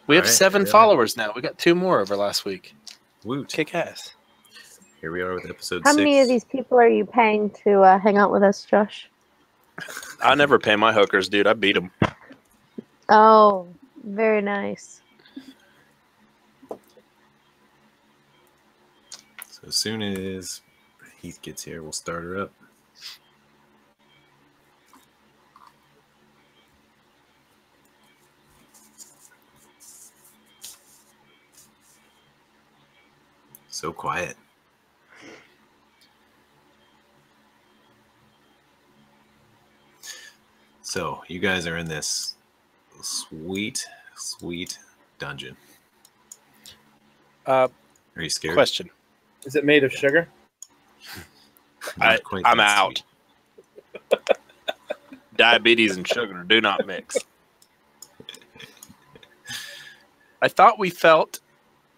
We have 7 followers now. We got 2 more over last week. Woot. Kick ass. Here we are with episode 6. How many of these people are you paying to hang out with us, Josh? I never pay my hookers, dude. I beat them. Oh, very nice. So as soon as Heath gets here, we'll start her up. So quiet. So you guys are in this sweet dungeon. Are you scared? Question. Is it made of sugar? I'm out. Diabetes and sugar do not mix. I thought we felt...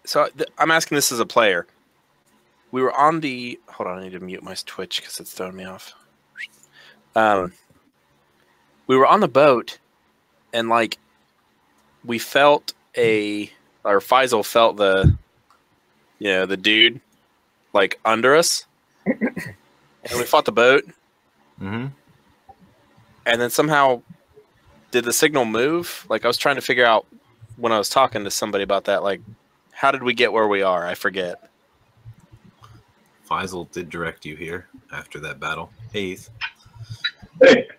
So I'm asking this as a player. We were on the... Hold on, I need to mute my Twitch because it's throwing me off. We were on the boat, and like we felt or Faisal felt the dude like under us, and we fought the boat. Mm-hmm. And then somehow, did the signal move? Like I was trying to figure out when I was talking to somebody about that. Like, how did we get where we are? I forget. Faisal did direct you here after that battle. Hey, Heath. Hey.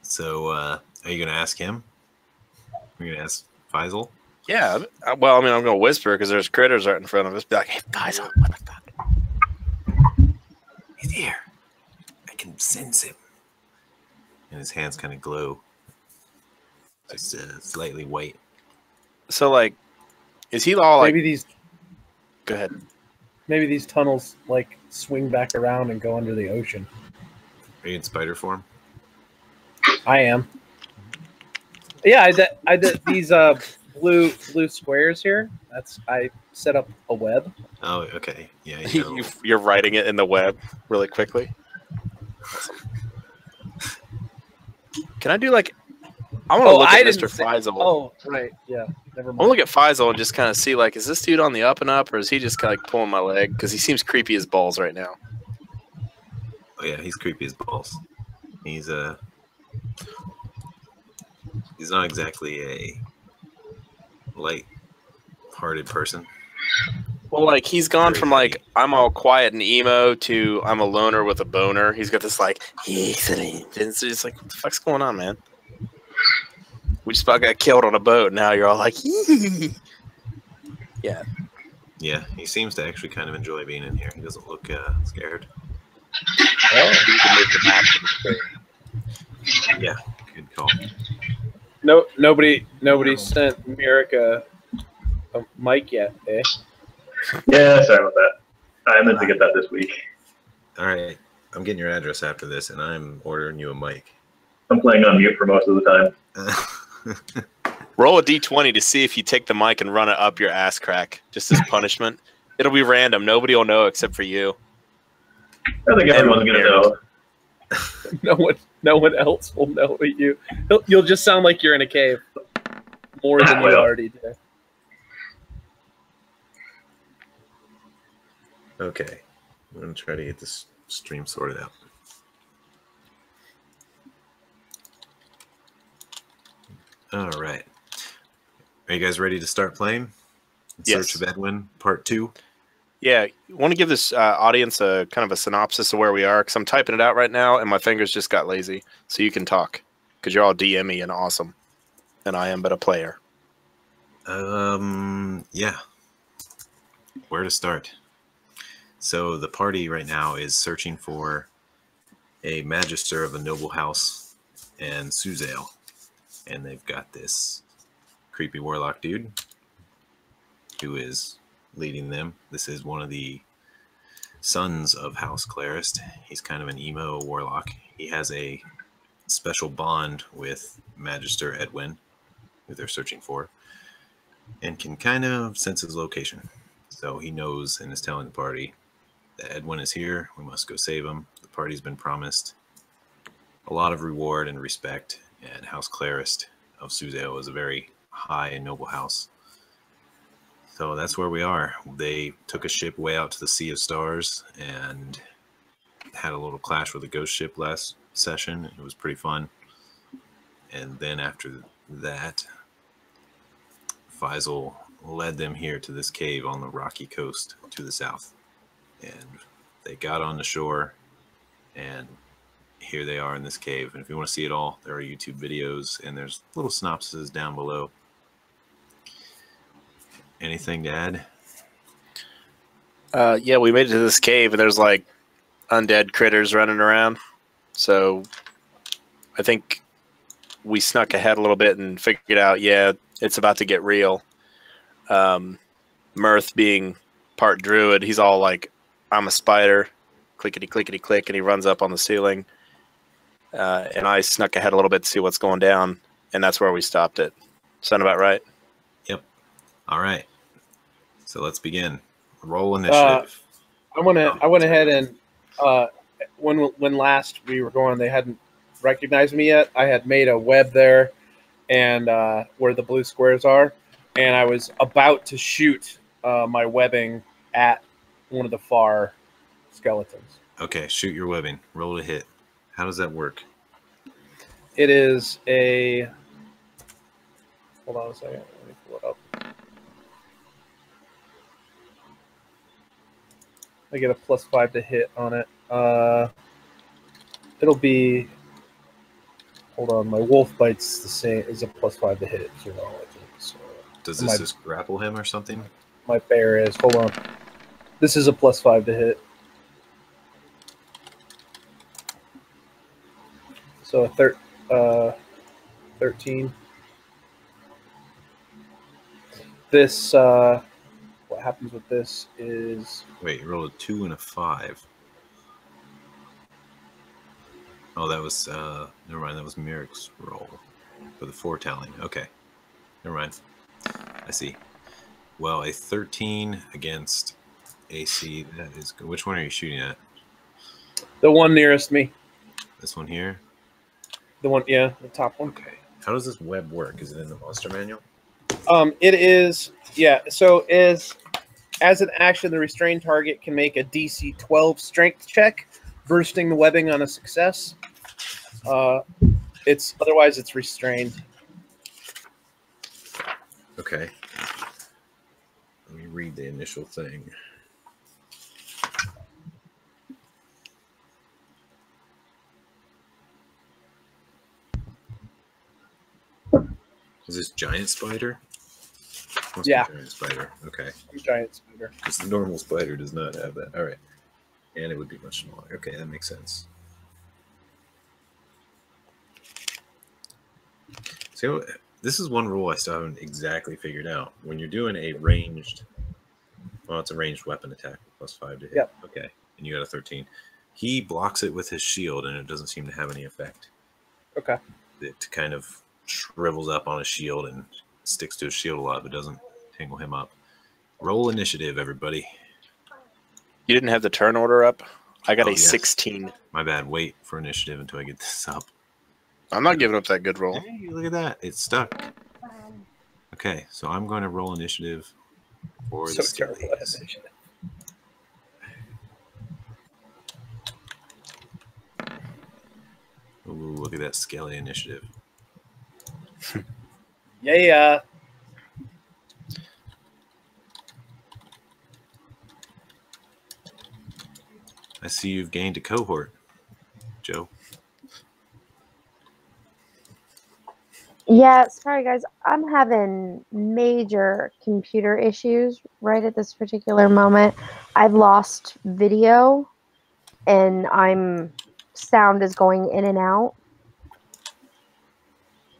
So, are you going to ask him? Are you going to ask Faisal? Yeah. Well, I mean, I'm going to whisper because there's critters right in front of us. Be like, hey, Faisal, what the fuck? He's here. I can sense him. And his hands kind of glow. Just slightly white. So, like, is he all like... Maybe these... Go ahead. Maybe these tunnels, like, swing back around and go under the ocean. Are you in spider form? I am. Yeah, I did these blue squares here. I set up a web. Oh, okay. Yeah, you're writing it in the web really quickly. Can I do like? I want to look at Mr. Faisal. Oh, right. Yeah. Never mind. I want to look at Faisal and just kind of see like, is this dude on the up and up, or is he just kind of like pulling my leg? Because he seems creepy as balls right now. Oh yeah, he's creepy as balls. He's not exactly a light-hearted person. Well, like he's gone from like I'm all quiet and emo to I'm a loner with a boner. He's got this like excellent. It's just like, what the fuck's going on, man? We just about got killed on a boat. Now you're all like, yeah. Yeah, he seems to actually kind of enjoy being in here. He doesn't look scared. Oh, he can make the map to the screen. Yeah, good call. No, nobody sent Merrick a mic yet, eh? Yeah, sorry about that. I meant to get that this week. All right, I'm getting your address after this, and I'm ordering you a mic. I'm playing on mute for most of the time. Roll a d20 to see if you take the mic and run it up your ass crack, just as punishment. It'll be random. Nobody will know except for you. I think everyone's gonna know. No one else will know but you. You'll just sound like you're in a cave more than you already do. Okay, I'm gonna try to get this stream sorted out. All right, are you guys ready to start playing? Yes. Search of Edwin, Part 2. Yeah, you want to give this audience a kind of a synopsis of where we are, because I'm typing it out right now, and my fingers just got lazy. So you can talk, because you're all DM-y and awesome, and I am but a player. Yeah. Where to start? So the party right now is searching for a magister of a noble house and Suzail, and they've got this creepy warlock dude who is leading them. This is one of the sons of House Clarist. He's kind of an emo warlock. He has a special bond with Magister Edwin, who they're searching for, and can kind of sense his location. So he knows and is telling the party that Edwin is here. We must go save him. The party's been promised a lot of reward and respect, and House Clarist of Suzail is a very high and noble house. So that's where we are. They took a ship way out to the Sea of Stars and had a little clash with a ghost ship last session. It was pretty fun. And then after that, Faisal led them here to this cave on the rocky coast to the south. And they got on the shore, and here they are in this cave. And if you want to see it all, there are YouTube videos, and there's little synopses down below. Anything to add? Yeah, we made it to this cave, and there's like undead critters running around. So I think we snuck ahead a little bit and figured out, yeah, it's about to get real. Mirth being part druid, he's all like, I'm a spider, clickety clickety click, and he runs up on the ceiling. And I snuck ahead a little bit to see what's going down, and that's where we stopped it. Sound about right? Yep. All right. So let's begin. Roll initiative. I went ahead and when last we were going, they hadn't recognized me yet. I had made a web there, and where the blue squares are, and I was about to shoot my webbing at one of the far skeletons. Okay, shoot your webbing. Roll to hit. How does that work? It is a. Hold on a second. Let me pull it up. I get a +5 to hit on it. It'll be. Hold on, my wolf bite's the same. Is a +5 to hit. So, I think, so. Does this just grapple him or something? My bear is. Hold on. This is a +5 to hit. So 13. This. What happens with this is... Wait, you rolled a 2 and a 5. Oh, that was... never mind, that was Merrick's roll for the foretelling. Okay. Never mind. I see. Well, a 13 against AC, that is good. Which one are you shooting at? The one nearest me. This one here? The one, yeah, the top one. Okay. How does this web work? Is it in the monster manual? It is, yeah. So as an action, the restrained target can make a DC 12 strength check, bursting the webbing on a success. Otherwise it's restrained. Okay. Let me read the initial thing. Is this giant spider? Must be Yeah. giant spider. Okay. Giant spider. Because the normal spider does not have that. All right. And it would be much smaller. Okay, that makes sense. So this is one rule I still haven't exactly figured out. When you're doing a ranged, well, it's a ranged weapon attack with +5 to hit. Yep. Okay. And you got a 13. He blocks it with his shield, and it doesn't seem to have any effect. Okay. It kind of shrivels up on his shield and sticks to his shield a lot, but doesn't tangle him up. Roll initiative, everybody. You didn't have the turn order up? I got Oh, a yes. 16. My bad. Wait for initiative until I get this up. I'm not giving up that good roll. Hey, look at that. It's stuck. Okay, so I'm going to roll initiative for So the terrible at Skellies. initiative. Ooh, look at that Skelly initiative. Yeah. I see you've gained a cohort, Joe. Yeah, sorry guys. I'm having major computer issues right at this particular moment. I've lost video and sound is going in and out.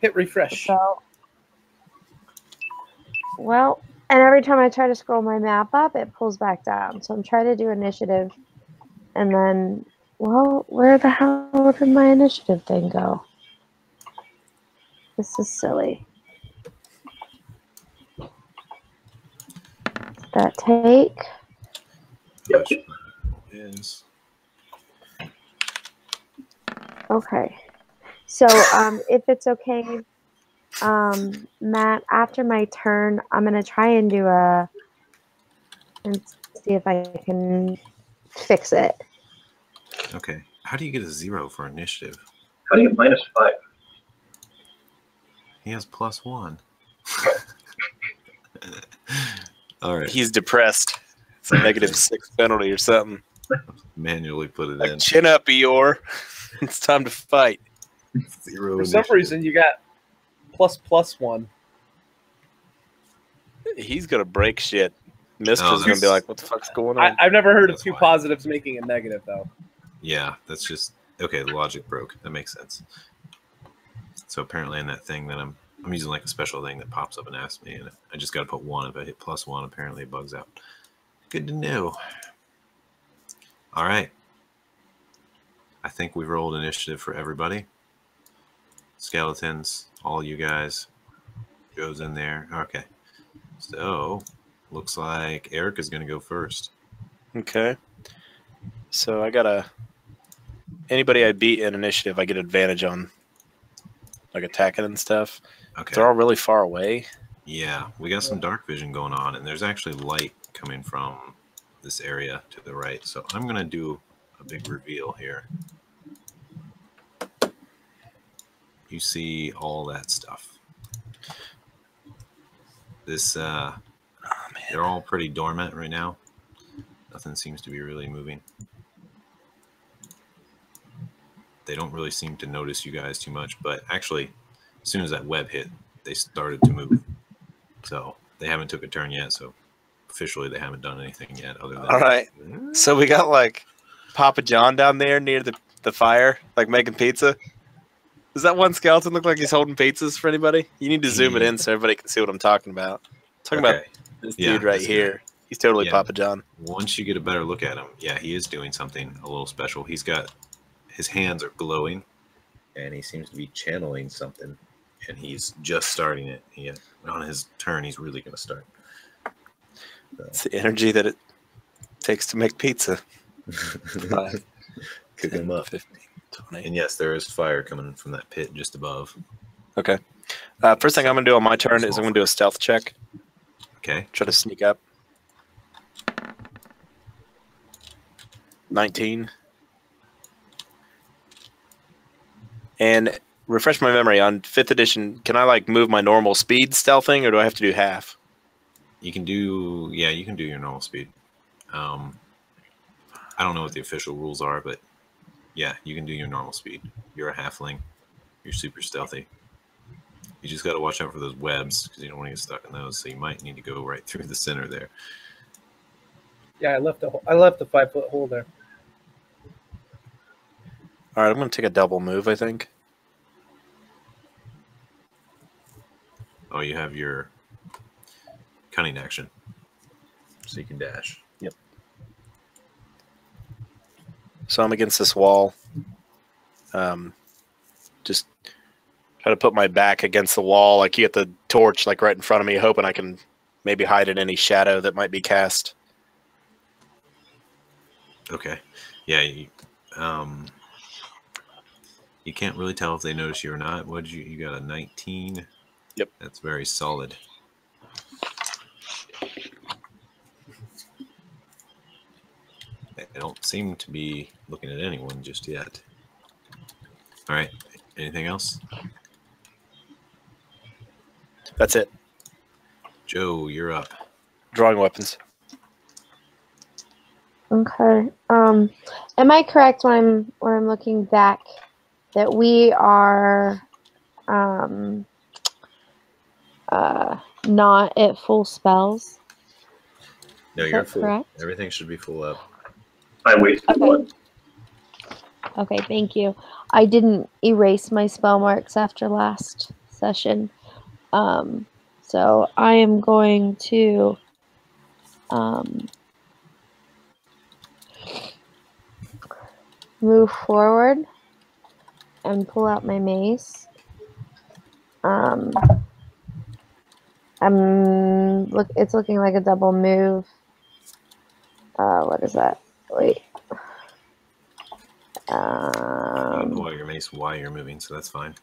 Hit refresh. So, well, and every time I try to scroll my map up, it pulls back down. So I'm trying to do initiative. And then, well, where the hell did my initiative thing go? This is silly. That take. Yep. Is Okay. So, if it's okay, Matt, after my turn, I'm gonna try and and see if I can fix it. Okay. How do you get a 0 for initiative? How do you get -5? He has +1. All right. He's depressed. It's a -6 penalty or something. Manually put it Like, in. chin up, Eeyore. It's time to fight. 0 For some initiative. reason, you got +1. He's gonna break shit. Mister's gonna be that's- like, "What the fuck's going on?" I've never heard of That's two why. positives making a negative, though. Yeah, that's just okay. The logic broke. That makes sense. So apparently, in that thing that I'm using like a special thing that pops up and asks me, and I just got to put 1. If I hit +1, apparently it bugs out. Good to know. All right. I think we've rolled initiative for everybody. Skeletons, all you guys. Joe's in there. Okay. So looks like Eric is going to go first. Okay. So I gotta. Anybody I beat in initiative, I get advantage on, like attacking and stuff. Okay. They're all really far away. Yeah, we got some dark vision going on, and there's actually light coming from this area to the right. So I'm going to do a big reveal here. You see all that stuff. This, they're all pretty dormant right now. Nothing seems to be really moving. They don't really seem to notice you guys too much, but actually, as soon as that web hit, they started to move. So they haven't took a turn yet, so officially they haven't done anything yet other than... All right. So we got like Papa John down there near the fire, like making pizza. Does that one skeleton look like he's holding pizzas for anybody? You need to zoom it in so everybody can see what I'm talking about. I'm talking about this dude right here. He's totally Papa John. Once you get a better look at him, yeah, he is doing something a little special. He's got... His hands are glowing, and he seems to be channeling something, and he's just starting it. On his turn, he's really going to start. So. It's the energy that it takes to make pizza. 5, Cook him up. 15, 20. And yes, there is fire coming from that pit just above. Okay. First thing I'm going to do on my turn is I'm going to do a stealth check. Okay. Try to sneak up. 19. And refresh my memory, on 5th edition, can I like move my normal speed stealthing, or do I have to do half? You can do, yeah, you can do your normal speed. I don't know what the official rules are, but yeah, you can do your normal speed. You're a halfling. You're super stealthy. You just got to watch out for those webs because you don't want to get stuck in those. So you might need to go right through the center there. Yeah, I left a 5-foot hole there. All right, I'm going to take a double move, I think. Oh, you have your cunning action. So you can dash. Yep. So I'm against this wall. Just try to put my back against the wall, like you get the torch like right in front of me, hoping I can maybe hide in any shadow that might be cast. Okay. Yeah, you can't really tell if they notice you or not. What did you got a 19? Yep. That's very solid. They don't seem to be looking at anyone just yet. All right. Anything else? That's it. Joe, you're up. Drawing weapons. Okay. Am I correct when I'm looking back that we are not at full spells? No, Is you're that full. correct? Everything should be full up. I wasted one. Okay, thank you. I didn't erase my spell marks after last session. So I am going to move forward and pull out my mace. It's looking like a double move. What is that? Wait. You can pull out your mace while you're moving, so that's fine.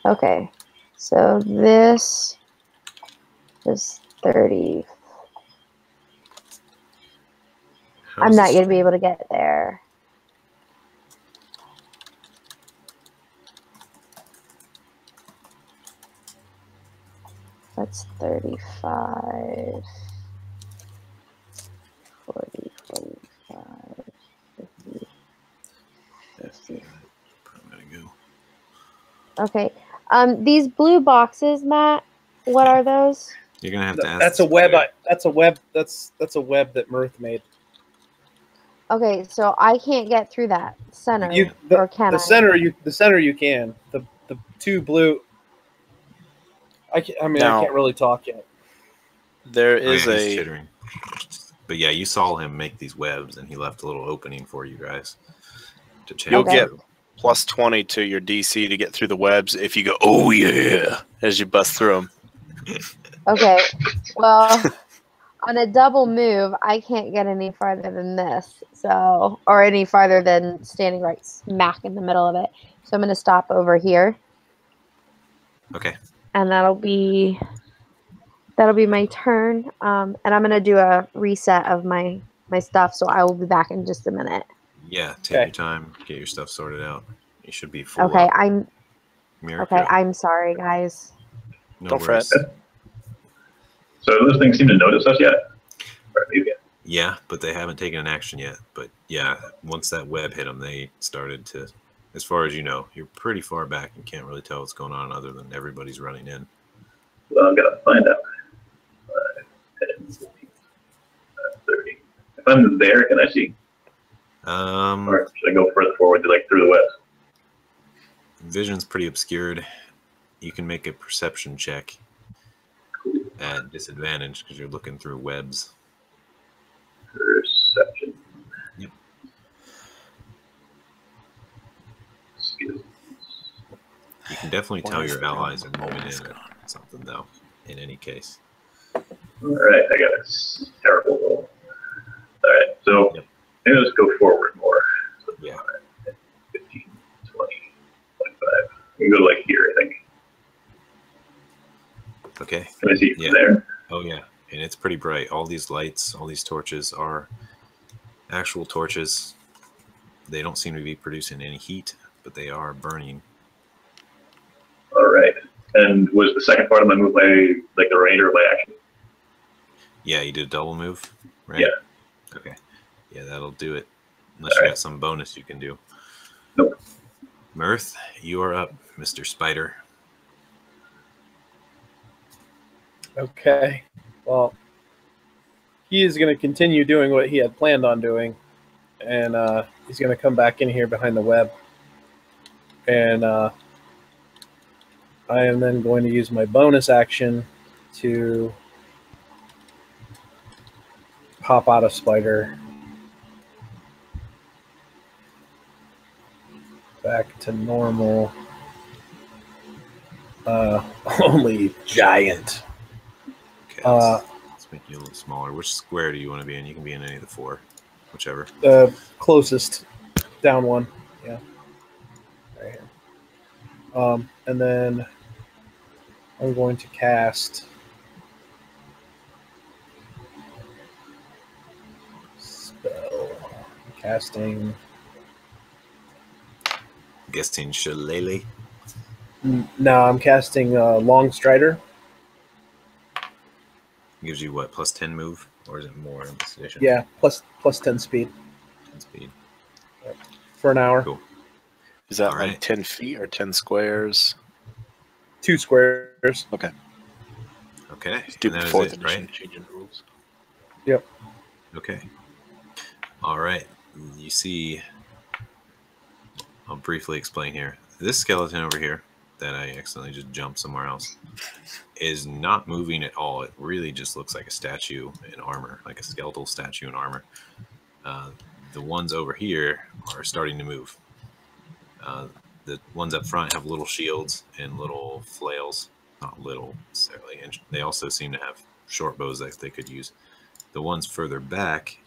Okay. So this is 30. I'm not going to be able to get there. That's 35, 40, 45, 50, 60. I'm gonna go. Okay. These blue boxes, Matt, what are those? You're gonna have to ask. That's a web. That's a web. That's a web that Mirth made. Okay, so I can't get through that center, or can the I? center you can. The two blue. I mean, Now- I can't really talk yet. There Oh, yeah, is he's a chittering. But yeah, you saw him make these webs, and he left a little opening for you guys to channel. You'll get through. plus 20 to your DC to get through the webs if you go, oh yeah, as you bust through them. Okay, well, on a double move, I can't get any farther than this, so, or any farther than standing right smack in the middle of it. So I'm going to stop over here, Okay. and that'll be my turn. And I'm going to do a reset of my stuff, so I will be back in just a minute. Yeah, take your time, get your stuff sorted out. You should be full. Okay, up. I'm Miracle. okay. I'm sorry, guys. No Don't worries. fret. So those things seem to notice us yet? Or maybe. Yeah, but they haven't taken an action yet. But yeah, once that web hit them, they started to. As far as you know, you're pretty far back and can't really tell what's going on other than everybody's running in. Well, I'm gonna find out. 10, 15, 30. If I'm there, can I see? Or should I go further forward to like through the webs? Vision's pretty obscured. You can make a perception check at disadvantage because you're looking through webs. Perception. Yep. Skills. You can definitely tell Why is your the allies are wrong moving bonus in or gone? something, though, in any case. All right, I got a terrible roll. All right, so Yep. maybe let's go forward more. So Yeah. 15, 20, 25. We can go like here, I think. Okay. Can I see it from Yeah. there? Oh, yeah. And it's pretty bright. All these lights, all these torches are actual torches. They don't seem to be producing any heat, but they are burning. All right. And was the second part of my move like the remainder of my action? Yeah, you did a double move, right? Yeah. Okay. Yeah, that'll do it. Unless you got some bonus you can do. Nope. Mirth, you are up, Mr. Spider. Okay. Well, he is going to continue doing what he had planned on doing, and he's going to come back in here behind the web. And I am then going to use my bonus action to pop out a spider back to normal. Only giant. Okay, let's make you a little smaller. Which square do you want to be in? You can be in any of the four, whichever. The closest down one. Yeah. Right here. And then I'm going to cast spell. Casting. Guessing Shillelagh. No, I'm casting Long Strider. Gives you what, plus 10 move? Or is it more in this edition? Yeah, plus 10 speed 10 speed. for an hour. Cool. Is that All like right. 10 feet or 10 squares? 2 squares. Okay. Okay. Stupid and that fourth is it, edition right? changing rules. Yep. Okay. All right. You see, I'll briefly explain here. This skeleton over here that I accidentally just jumped somewhere else is not moving at all. It really just looks like a statue in armor, like a skeletal statue in armor. The ones over here are starting to move. The ones up front have little shields and little flails. Not little necessarily. And they also seem to have short bows that they could use. The ones further back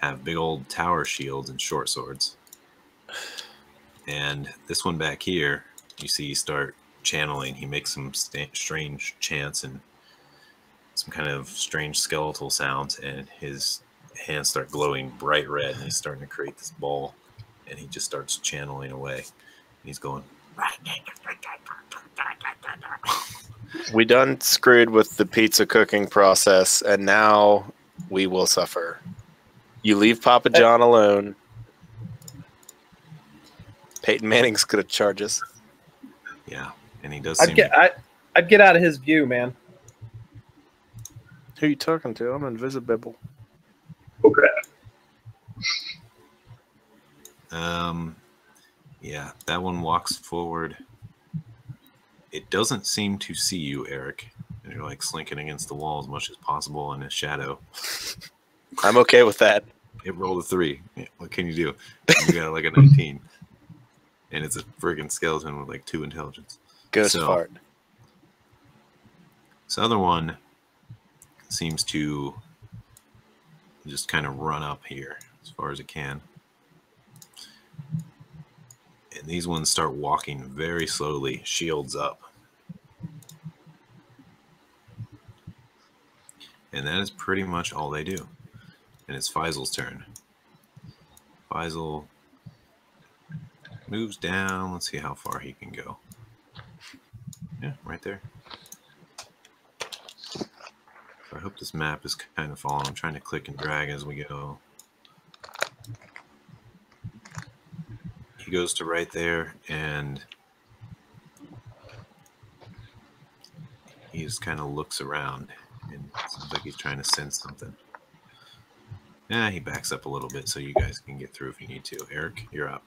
have big old tower shields and short swords. And this one back here, you see start channeling. He makes some strange chants and some kind of strange skeletal sounds, and his hands start glowing bright red, and he's starting to create this ball, and he just starts channeling away. And he's going. We done screwed with the pizza cooking process, and now we will suffer. You leave Papa John alone. Peyton Manning's gonna charge us. Yeah, and he does. I'd get out of his view, man. Who are you talking to? I'm invisible. Okay. Yeah, that one walks forward. It doesn't seem to see you, Eric. And you're like slinking against the wall as much as possible in his shadow. I'm okay with that. It rolled a 3. What can you do? You got like a 19. And it's a friggin' skeleton with like 2 intelligence. Ghost fart. This other one seems to just kind of run up here as far as it can. And these ones start walking very slowly, shields up. And that is pretty much all they do. And it's Faisal's turn. Faisal moves down. Let's see how far he can go. Yeah, right there. I hope this map is kind of following. I'm trying to click and drag as we go. He goes to right there, and he just kind of looks around, and it seems like he's trying to sense something. Yeah, he backs up a little bit so you guys can get through if you need to. Eric, you're up.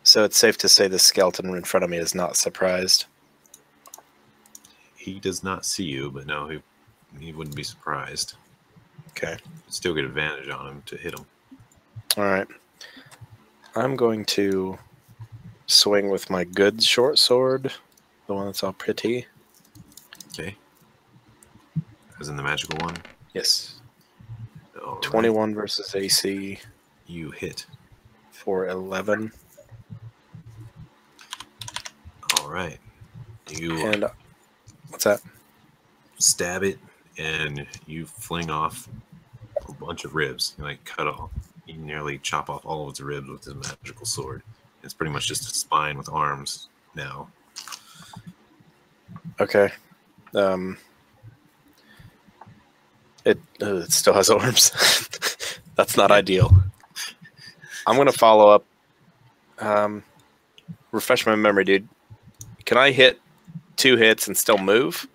So it's safe to say the skeleton in front of me is not surprised. He does not see you, but no, he wouldn't be surprised. Okay. You'd still get advantage on him to hit him. All right. I'm going to swing with my good short sword, the one that's all pretty. Okay. As in the magical one? Yes. All 21 right. versus AC. You hit. For 11. All right. You and what's that? Stab it, and you fling off a bunch of ribs. You like cut off. You nearly chop off all of its ribs with his magical sword. It's pretty much just a spine with arms now. Okay. It still has arms. That's not ideal. I'm gonna follow up. Refresh my memory, dude. Can I hit 2 hits and still move?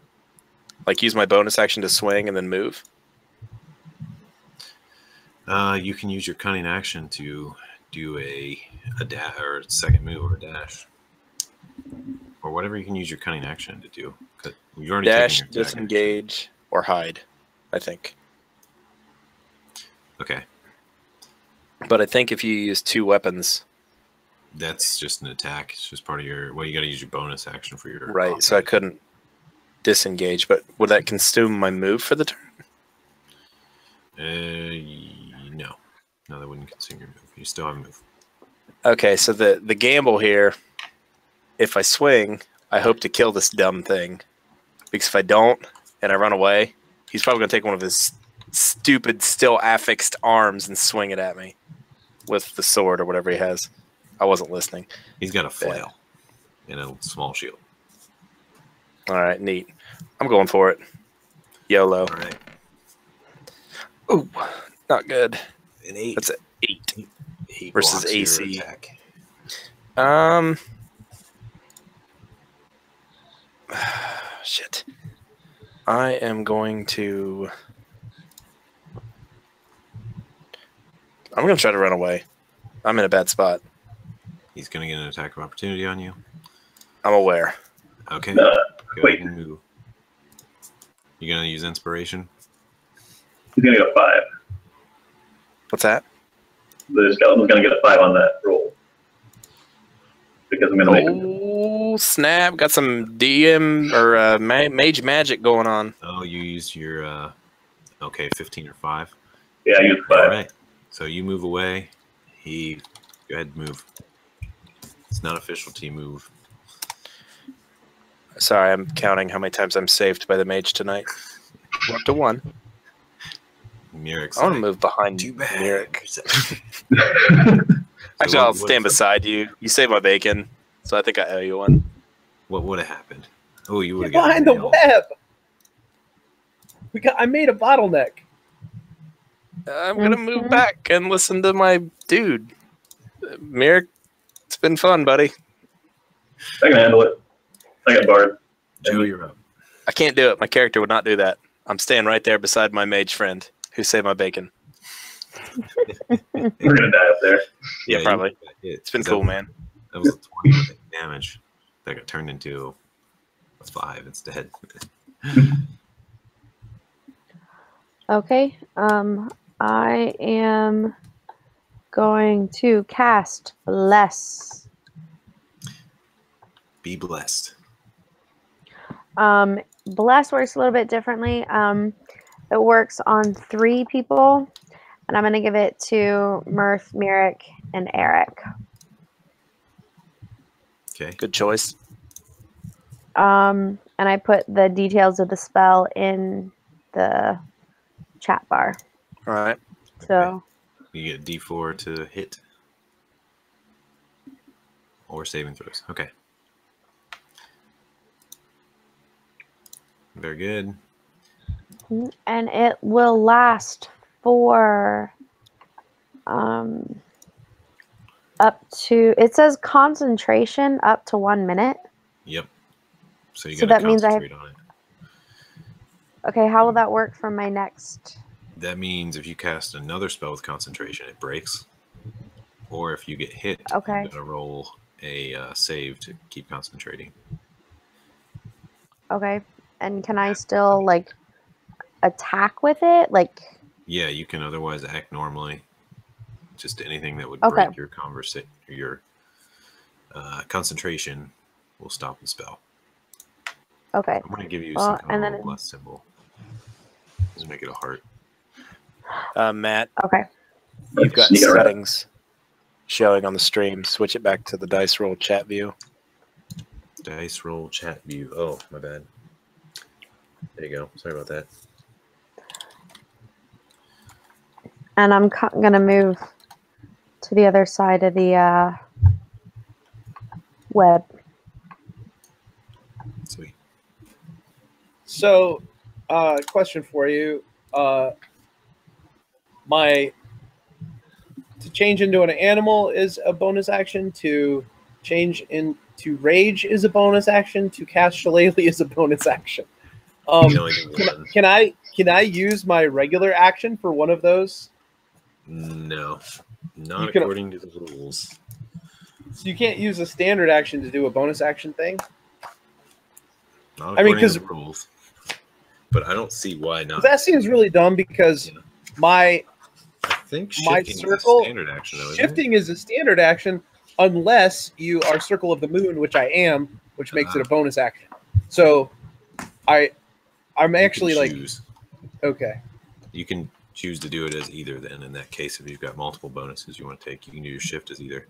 Like use my bonus action to swing and then move? You can use your cunning action to do a dash or a second move or a dash, or whatever you can use your cunning action to do. You already dash, taken your disengage, or hide. I think. Okay. But I think if you use 2 weapons, that's just an attack. It's just part of your. Well, you got to use your bonus action for your. Right. So I couldn't disengage, but would that consume my move for the turn? No. No, that wouldn't consume your move. You still have a move. Okay, so the gamble here, if I swing, I hope to kill this dumb thing. Because if I don't, and I run away, he's probably going to take one of his stupid, still affixed arms and swing it at me with the sword or whatever he has. I wasn't listening. He's got a flail and a small shield. All right, neat. I'm going for it. YOLO. All right. Ooh, not good. An 8. That's an 8 He versus blocks your AC. attack. Shit. I am going to. I'm going to try to run away. I'm in a bad spot. He's going to get an attack of opportunity on you. I'm aware. Okay. No, Go wait. ahead and move. You going to use inspiration? He's going to get a 5. What's that? The skeleton's going to get a 5 on that roll. Because I'm going to make him. Oh, Oh snap! Got some DM or mage magic going on. Oh, you used your okay, 15 or 5. Yeah, I use 5. All right. So you move away. He go ahead and move. It's not official team move. Sorry, I'm counting how many times I'm saved by the mage tonight. We're up to 1. Muric's I want to like, move behind too bad. Murik. So Actually, I'll stand beside you. You saved my bacon, so I think I owe you one. What would have happened? Oh, you would Get have behind the web. I made a bottleneck. I'm gonna move back and listen to my dude. Murik, it's been fun, buddy. I can handle it. I got Bard. Joe, you're up. I can't do it. My character would not do that. I'm staying right there beside my mage friend who saved my bacon. We're gonna die up there. Yeah, probably. It's been cool, man. That was a 20 damage that got turned into a 5 instead. Okay. I am going to cast Bless. Be blessed. Bless works a little bit differently. It works on 3 people, and I'm going to give it to Mirth, Murik, and Eric. Okay. Good choice. And I put the details of the spell in the chat bar. All right. So You get D4 to hit or saving throws. Okay. Very good. and it will last for up to, it says concentration up to 1 minute. Yep. So you So got to that means I have- concentrate on it. Okay, how will that work for my next? That means if you cast another spell with concentration, it breaks. Or if you get hit, Okay. you got to roll a save to keep concentrating. Okay, and can I still like attack with it? Like, Yeah, you can otherwise act normally. Just anything that would Okay. break your concentration will stop the spell. okay, I'm going to give you Well, some kind and of then- bless symbol. Just make it a heart. Matt, okay. you've got Sneak around. settings showing on the stream. Switch it back to the dice roll chat view. Dice roll chat view. Oh, my bad. There you go. Sorry about that. And I'm gonna move to the other side of the web. Sweet. So, question for you. To change into an animal is a bonus action. To change into rage is a bonus action. To cast Shillelagh is a bonus action. You can only do one. Can I use my regular action for one of those? No. Not You can- according to the rules. So you can't use a standard action to do a bonus action thing? Not I mean, according 'cause- to the rules. But I don't see why not. That seems really dumb because Yeah. my I think my shifting circle- is a standard action, though, isn't shifting is a standard action unless you are Circle of the Moon, which I am, which makes it a bonus action. So I'm it? actually You like, can choose. okay. You can choose to do it as either. Then, in that case, if you've got multiple bonuses you want to take, you can do your shift as either.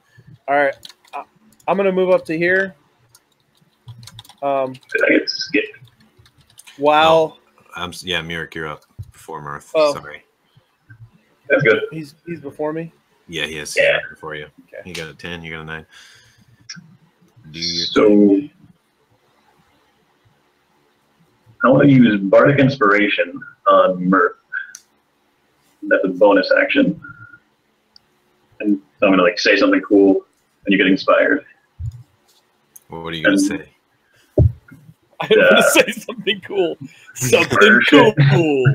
All right. I'm going to move up to here. I get skipped. While Yeah, Murik, you're up before Mirth. Oh. Sorry. That's good. he's before me. Yeah, he has Yeah. before you. Okay. You got a 10, you got a 9. Do your So I want to use Bardic Inspiration on Mirth. That's a bonus action. And so I'm going to like say something cool and you get inspired. What are you going to say? I'm going to say something cool. Something Version. cool.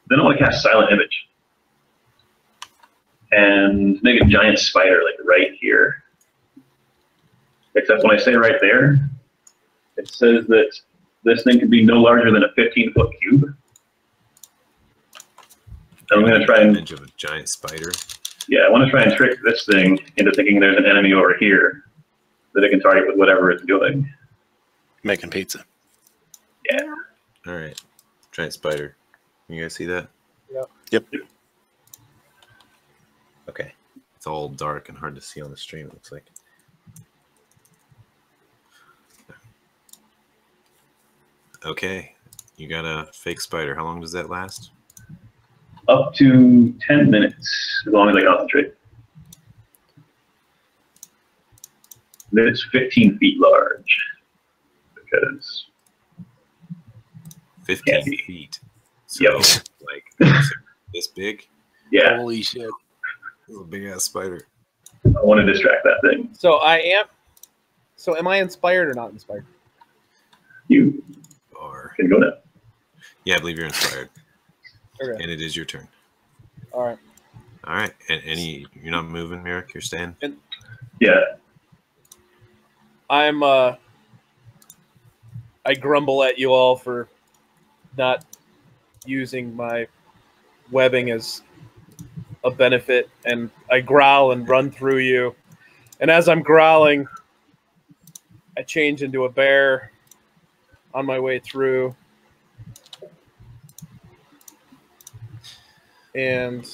Then I want to cast Silent Image. And make a giant spider like right here. Except when I say right there, it says that this thing can be no larger than a 15-foot cube. And I'm going to try and Image of a giant spider. Yeah, I want to try and trick this thing into thinking there's an enemy over here that it can target with whatever it's doing. Making pizza. Yeah. All right. Giant spider. You guys see that? Yep. Okay. It's all dark and hard to see on the stream, it looks like. Okay. You got a fake spider. How long does that last? Up to 10 minutes, as long as I concentrate. Then it's 15 feet large. Because 15 feet. So, Yep. like, this big? Yeah, Holy shit. This is a big ass spider. I want to distract that thing. So am I inspired or not inspired? You Or, can go now. yeah, I believe you're inspired. Okay. And it is your turn. All right. All right. And you're not moving, Merrick? You're staying? Yeah. I grumble at you all for not using my webbing as a benefit, and I growl and run through you. And as I'm growling, I change into a bear on my way through. And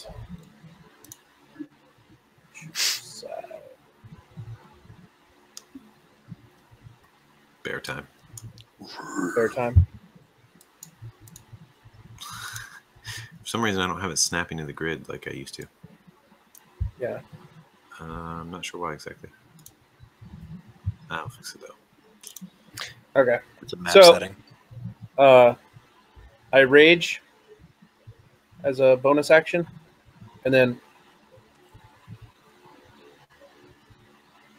Bear time. bear time. For some reason, I don't have it snapping to the grid like I used to. Yeah. I'm not sure why exactly. I'll fix it though. Okay. It's a map So- setting. I rage as a bonus action, and then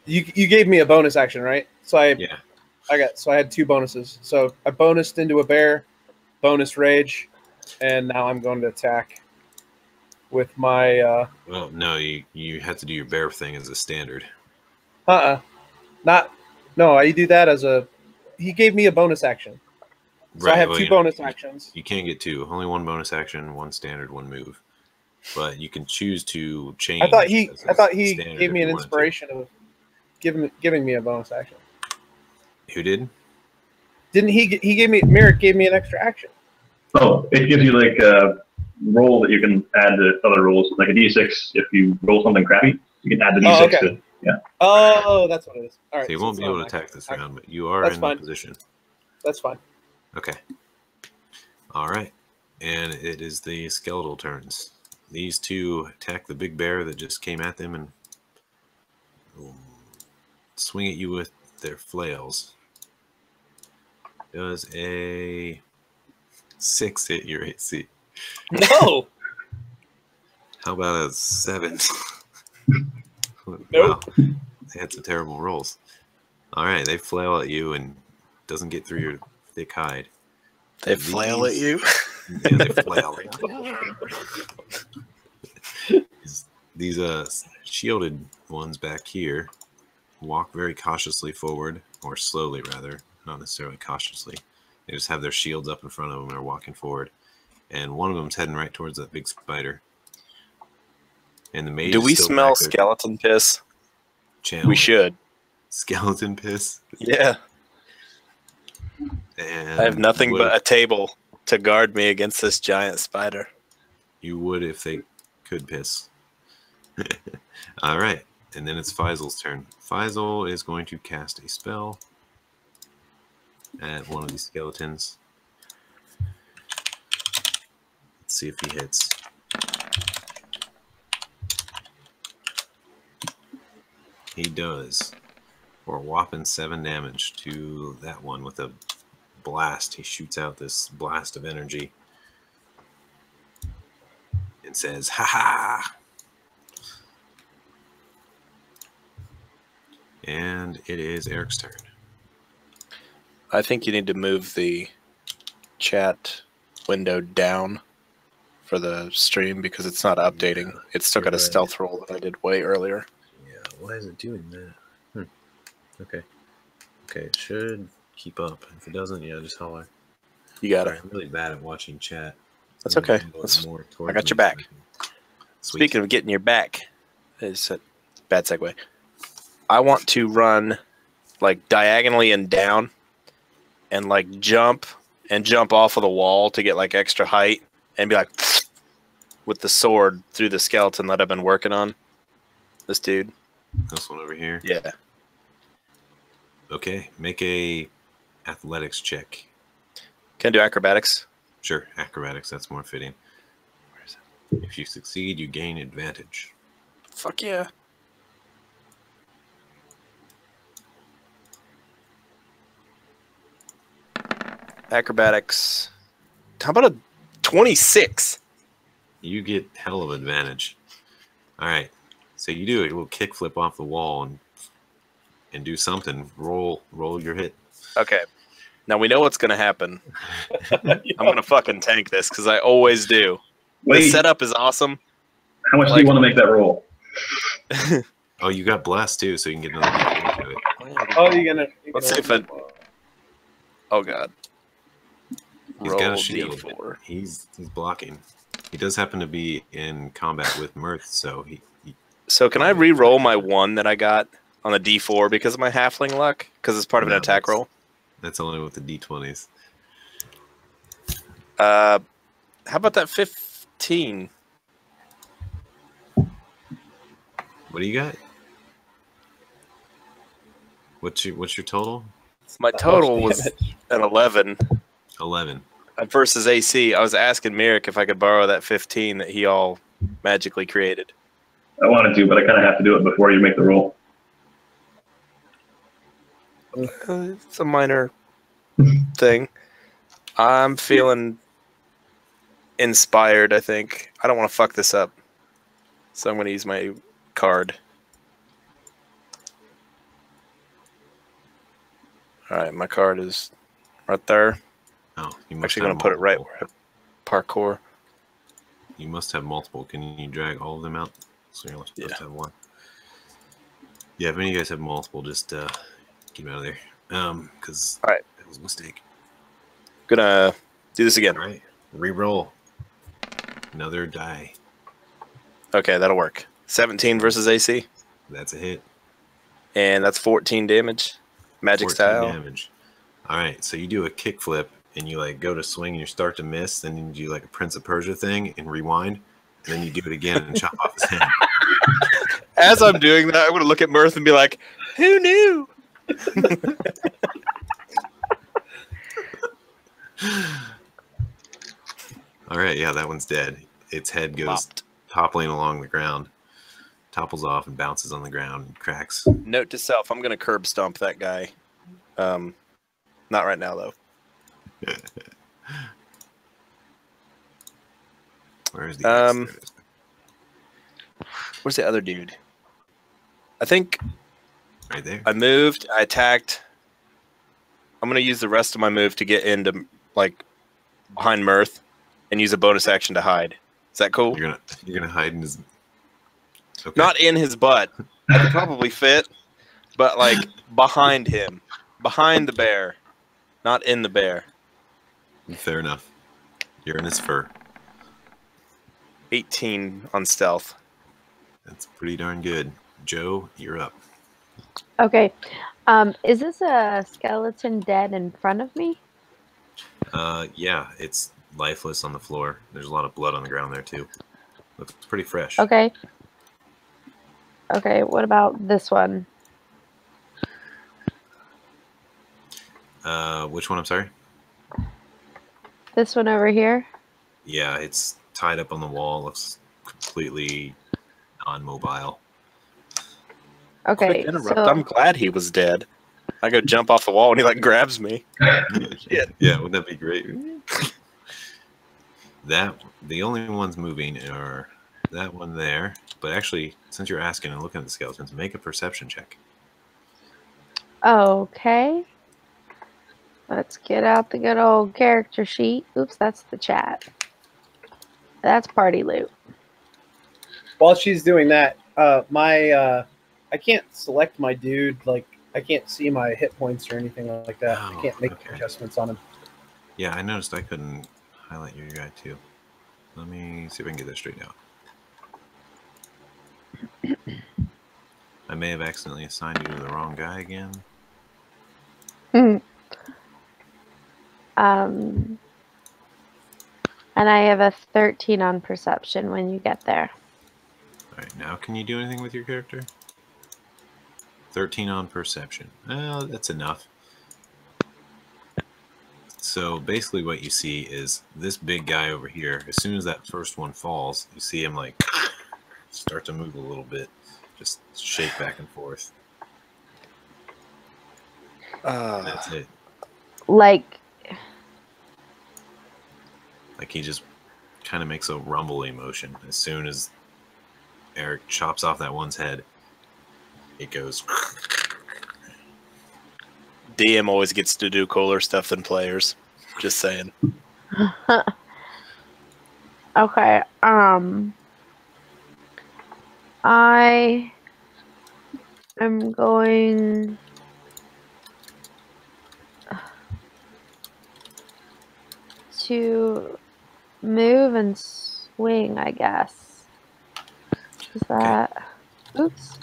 you gave me a bonus action, right? So Yeah. I had two bonuses. So I bonused into a bear, bonus rage, and now I'm going to attack with my Well, no, you have to do your bear thing as a standard. I do that as a. He gave me a bonus action, so I have two bonus actions. You can't get two. Only one bonus action, one standard, one move. But you can choose to change. I thought he standard gave me if an you wanted to. inspiration of giving me a bonus action. Who did? Didn't he? He gave me Merrick gave me an extra action. Oh, it gives you like a roll that you can add to other rolls, like a d6. If you roll something crappy, you can add the d6 Oh, okay. to it. Yeah. Oh, that's what it is. All right. So you so won't it's be not able to my attack this action. round, but you are That's in fine. the position. That's fine. Okay. All right. And it is the skeletal turns. These two attack the big bear that just came at them and swing at you with their flails. Does a 6 hit your AC? No. How about a 7? Nope. Wow. They had some terrible rolls. All right. They flail at you and doesn't get through your thick hide. They flail at you. Yeah, they flail. These shielded ones back here walk very cautiously forward, or slowly rather, not necessarily cautiously. They just have their shields up in front of them and are walking forward. And one of them's heading right towards that big spider. And the mage Do is we still smell back there skeleton piss? channeling. We should. Skeleton piss. Yeah. And I have nothing you but a would, table to guard me against this giant spider. you would if they could piss. All right. And then it's Faisal's turn. Faisal is going to cast a spell at one of these skeletons. Let's see if he hits. He does. For a whopping 7 damage to that one with a blast. He shoots out this blast of energy and says, "Ha ha!" And it is Eric's turn. I think you need to move the chat window down for the stream because it's not updating. Yeah, It's still got a you're right. stealth roll that I did way earlier. Yeah, why is it doing that? Okay. Okay, it should keep up. If it doesn't, yeah, just holler. You got Sorry, it. I'm really bad at watching chat. That's I'm gonna okay. handle it That's- more I towards got me your back. so I can- Sweet. Speaking of getting your back, It's a bad segue. I want to run like diagonally and down, and like jump off of the wall to get like extra height, and be like with the sword through the skeleton that I've been working on. This dude. This one over here. Yeah. Okay, make a athletics check. Can I do acrobatics? Sure, acrobatics. That's more fitting. Where is it? If you succeed, you gain advantage. Fuck yeah. Acrobatics. How about a 26? You get hell of advantage. All right, so you do a little kickflip off the wall and do something. Roll your hit. Okay. Now we know what's going to happen. I'm going to fucking tank this because I always do. Wait, The setup is awesome. how much do you want to make that roll? Oh, you got blessed too, so you can get another D4 to it. Oh, you're gonna. Let's see if it. Oh god. He's Roll got a shield. D4. He's blocking. He does happen to be in combat with Mirth, so he So can I re-roll my 1 that I got on the D4 because of my halfling luck? Because it's part of an No, attack that's- roll. that's only with the D20s. How about that 15? What do you got? What's your total? My total was an 11 11. versus AC. I was asking Merrick if I could borrow that 15 that he all magically created. I wanted to, but I kind of have to do it before you make the roll. It's a minor thing. I'm feeling inspired, I think. I don't want to fuck this up. So I'm going to use my card. Alright, my card is right there. Oh, you I'm must actually have going to put it right multiple. where I parkour. You must have multiple. Can you drag all of them out? So you're only supposed to have one. Yeah, if any of you guys have multiple, just get them out of there. Because All right. that was a mistake. Gonna do this again. All right, re-roll. Another die. Okay, that'll work. 17 versus AC, That's a hit. and that's 14 damage. Magic 14 style. damage. All right, so you do a kickflip and you like go to swing and you start to miss, then you do like a Prince of Persia thing and rewind, and then you do it again and chop off his head. As I'm doing that, I'm gonna look at Mirth and be like, "Who knew?" All right, yeah, that one's dead. Its head goes Popped. toppling along the ground, topples off and bounces on the ground and cracks. Note to self: I'm gonna curb stomp that guy. Not right now though. Where's the axe? There it is. Where's the other dude? I think Right there. I moved. I attacked. I'm gonna use the rest of my move to get into like behind Mirth, and use a bonus action to hide. Is that cool? You're gonna hide in his. Okay. Not in his butt. I could probably fit, but like behind him, behind the bear, not in the bear. Fair enough. You're in his fur. 18 on stealth. That's pretty darn good. Joe, you're up. Okay. Is this a skeleton dead in front of me? Yeah, it's lifeless on the floor. There's a lot of blood on the ground there too. Looks pretty fresh. Okay. Okay, what about this one? Which one? I'm sorry. This one over here? Yeah, it's tied up on the wall. Looks completely non-mobile. Okay, Quick interrupt. so I'm glad he was dead. I go jump off the wall and he like grabs me. Shit. Yeah, wouldn't that be great? The only ones moving are that one there. But actually, since you're asking and looking at the skeletons, make a perception check. okay. Let's get out the good old character sheet. Oops, that's the chat. That's party loot. While she's doing that, I can't select my dude. Like, I can't see my hit points or anything like that. I Oh, can't make okay. adjustments on him. Yeah, I noticed I couldn't highlight your guy too. Let me see if I can get that straightened out. I may have accidentally assigned you to the wrong guy again. And I have a 13 on perception when you get there. Alright, now can you do anything with your character? 13 on perception. Well, that's enough. So basically what you see is this big guy over here, as soon as that first one falls, you see him like start to move a little bit. Just shake back and forth. That's it. Like he just kind of makes a rumbly motion. As soon as Eric chops off that one's head, it goes. DM always gets to do cooler stuff than players. Just saying. Okay. I am going to move and swing, I guess. Is that... Oops.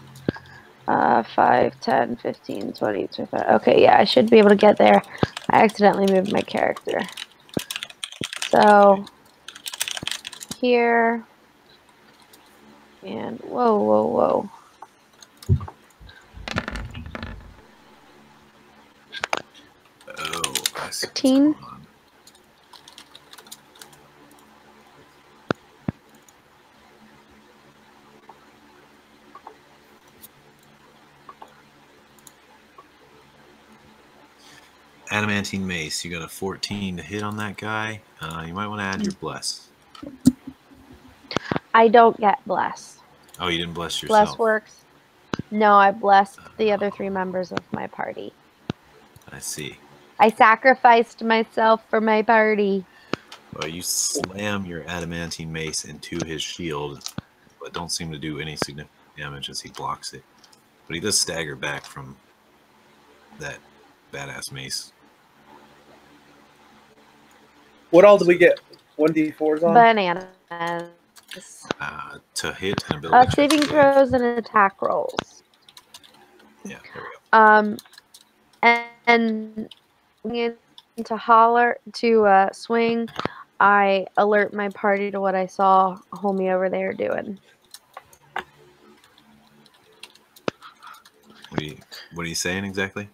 5, 10, 15, 20, 25. Okay, yeah, I should be able to get there. I accidentally moved my character. So, here. And, whoa, whoa, whoa. Oh, I see. 13. Adamantine mace. You got a 14 to hit on that guy. You might want to add your bless. I don't get bless. Oh, you didn't bless yourself. Bless works. No, I blessed the other 3 members of my party. I see. I sacrificed myself for my party. Well, you slam your adamantine mace into his shield, but don't seem to do any significant damage as he blocks it. But he does stagger back from that badass mace. What all did we get? 1d4s on? Bananas. To hit an ability check. Saving throws and attack rolls. Yeah, there we go. And to holler, to swing, I alert my party to what I saw homie over there doing. What are you saying exactly?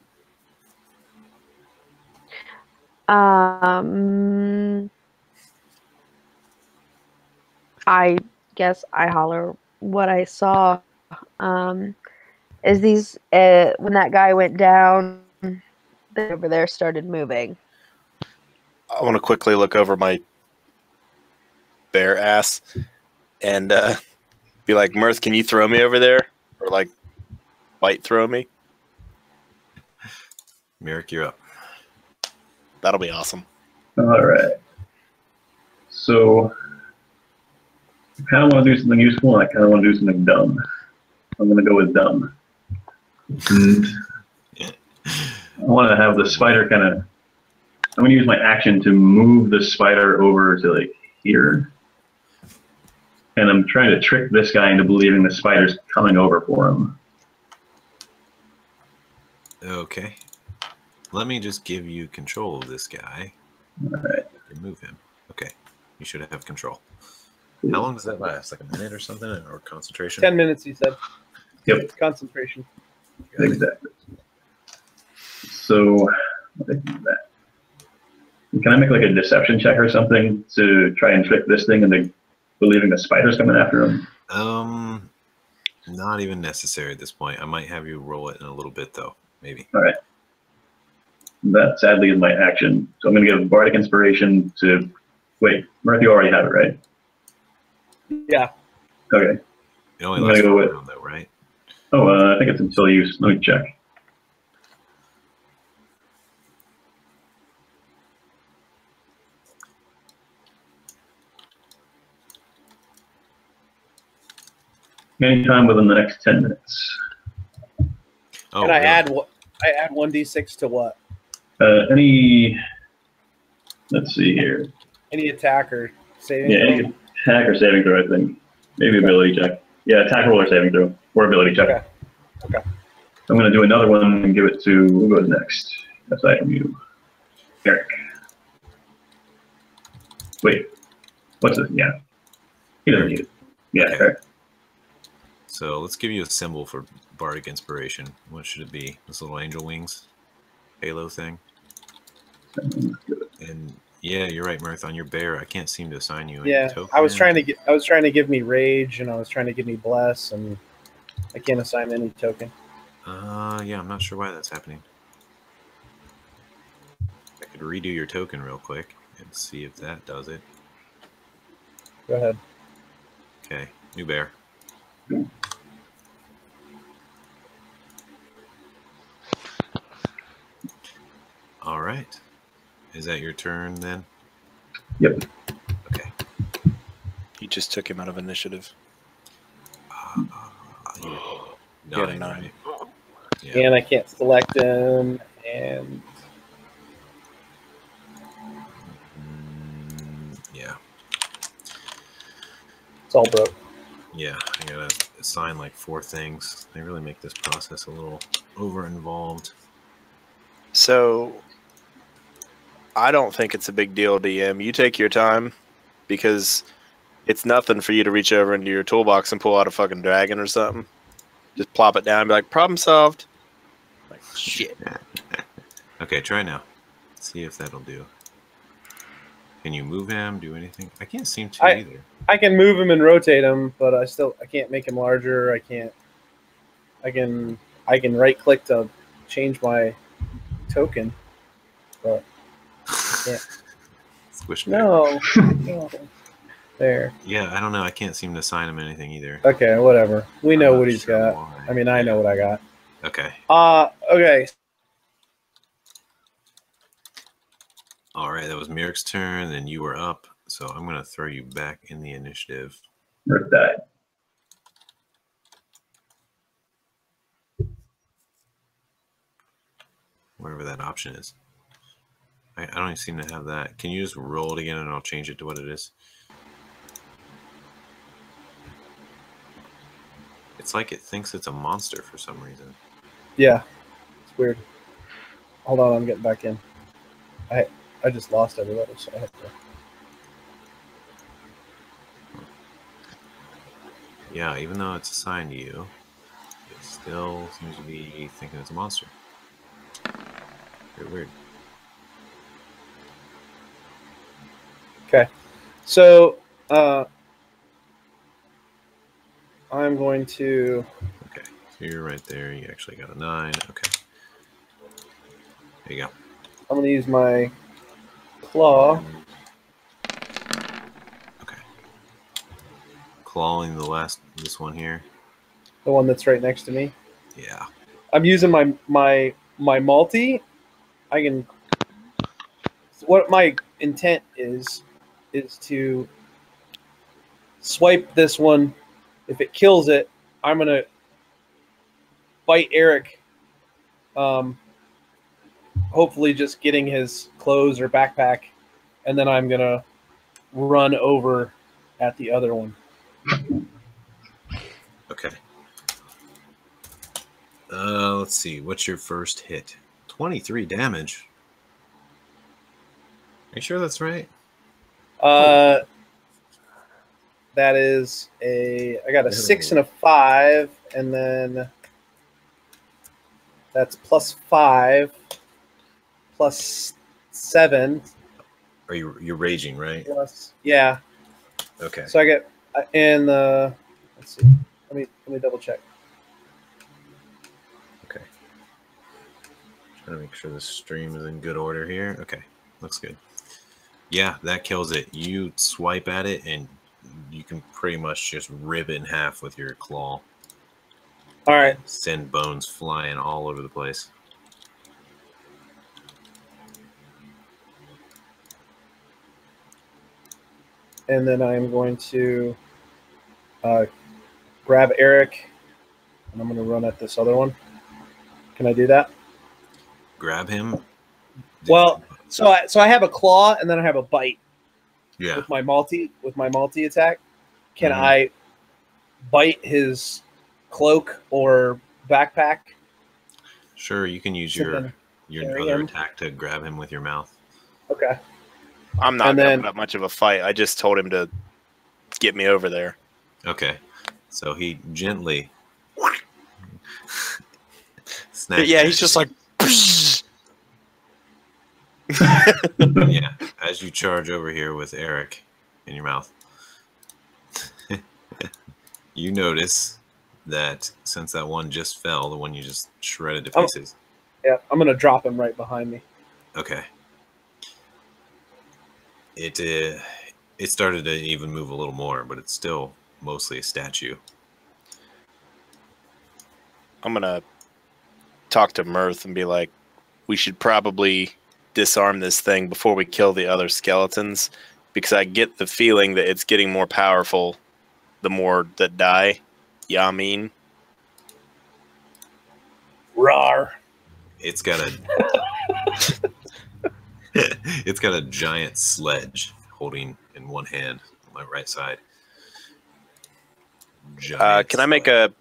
I guess I holler what I saw. Is these when that guy went down, they over there started moving. I want to quickly look over my bare ass and be like, Mirth, can you throw me over there? Or like, white throw me? Merrick, you're up. That'll be awesome. All right. So I kind of want to do something useful, and I kind of want to do something dumb. I'm going to go with dumb. And I want to have the spider kind of... I'm going to use my action to move the spider over to, like, here. And I'm trying to trick this guy into believing the spider's coming over for him. Okay. Let me just give you control of this guy. All right. Remove him. Okay. You should have control. How long does that last? Like a minute or something? Or concentration? 10 minutes, he said. Yep. Concentration. Exactly. So, I do that. Can I make like a deception check or something to try and trick this thing into believing the spider's coming after him? Not even necessary at this point. I might have you roll it in a little bit, though. Maybe. All right. That sadly is my action. So I'm going to give Bardic Inspiration to... Wait, Mirth, you already have it, right? Yeah. Okay. It only lasts for a round, though, right? Oh, I think it's until use. Let me check. Anytime within the next 10 minutes. And Oh, I really? add 1d6 to what? Any... Let's see here. Any attack or saving? Yeah, any attack or saving throw, I think. Maybe ability check. Yeah, attack roll or saving throw or ability check. Okay. Okay. I'm going to do another one and give it to who goes next. Aside from you, Eric. Wait, what's it? Yeah, he doesn't need it. Yeah, Okay. Eric. So let's give you a symbol for Bardic Inspiration. What should it be? This little angel wings halo thing? And yeah, you're right, Mirth. On your bear, I can't seem to assign you any token. I was trying to give me rage, and I was trying to give me bless, and I can't assign any token. Yeah, I'm not sure why that's happening. I could redo your token real quick and see if that does it. Go ahead. Okay, new bear. All right. Is that your turn then? Yep. Okay. You just took him out of initiative. You had a 9, 9. right? Yeah. And I can't select him, and Yeah. it's all broke. Yeah, I gotta assign like 4 things. They really make this process a little over-involved. So I don't think it's a big deal, DM. You take your time because it's nothing for you to reach over into your toolbox and pull out a fucking dragon or something. Just plop it down and be like, problem solved. Like, shit. Okay, try now. See if that'll do. Can you move him? Do anything? I can't seem to either. I can move him and rotate him, but I can't make him larger. I can right click to change my token, but I can't. Squish bear. No. There. Yeah, I don't know. I can't seem to assign him anything either. Okay, whatever. We know I'm what not he's sure got. why. I mean, I know what I got. Okay. Okay. All right, that was Mirk's turn, then you were up. So I'm going to throw you back in the initiative. Mirth died. Wherever that option is. I don't even seem to have that. Can you just roll it again and I'll change it to what it is? It's like it thinks it's a monster for some reason. Yeah. It's weird. Hold on, I'm getting back in. I just lost everybody, so I have to. Yeah, even though it's assigned to you, it still seems to be thinking it's a monster. Very weird. Okay. So I'm going to. Okay, so you're right there. You actually got a 9. Okay. There you go. I'm going to use my claw. Okay. Clawing this one here. The one that's right next to me. Yeah. I'm using my multi. I can. What my intent is to swipe this one. If it kills it, I'm gonna bite Eric. Hopefully, just getting his clothes or backpack, and then I'm gonna run over at the other one. Okay. Let's see. What's your first hit? 23 damage. Are you sure that's right? That is I got a 6 and a 5, and then that's +5, +7. Are you're raging, right? Yeah. Okay. So I get and let's see. Let me double check. Okay. Trying to make sure the stream is in good order here. Okay. Looks good. Yeah, that kills it. You swipe at it and you can pretty much just rip it in half with your claw. All right. Send bones flying all over the place. And then I'm going to grab Eric, and I'm going to run at this other one. Can I do that? Grab him. Well, so I have a claw, and then I have a bite. Yeah. With my multi attack, can I bite his cloak or backpack? Sure, you can use So your then your carry other him? attack to grab him with your mouth. Okay. I'm not And gonna then- put up much of a fight. I just told him to get me over there. Okay, so he gently snatches Yeah, at he's just you. like. Yeah, as you charge over here with Eric in your mouth, you notice that since that one just fell, the one you just shredded to Oh. pieces. Yeah, I'm gonna drop him right behind me. Okay. It started to even move a little more, but it's still mostly a statue. I'm gonna talk to Mirth and be like, we should probably disarm this thing before we kill the other skeletons, because I get the feeling that it's getting more powerful the more that die. Yeah, I mean, Rawr. It's got a it's got a giant sledge holding in one hand on my right side. Giant can I make sledge.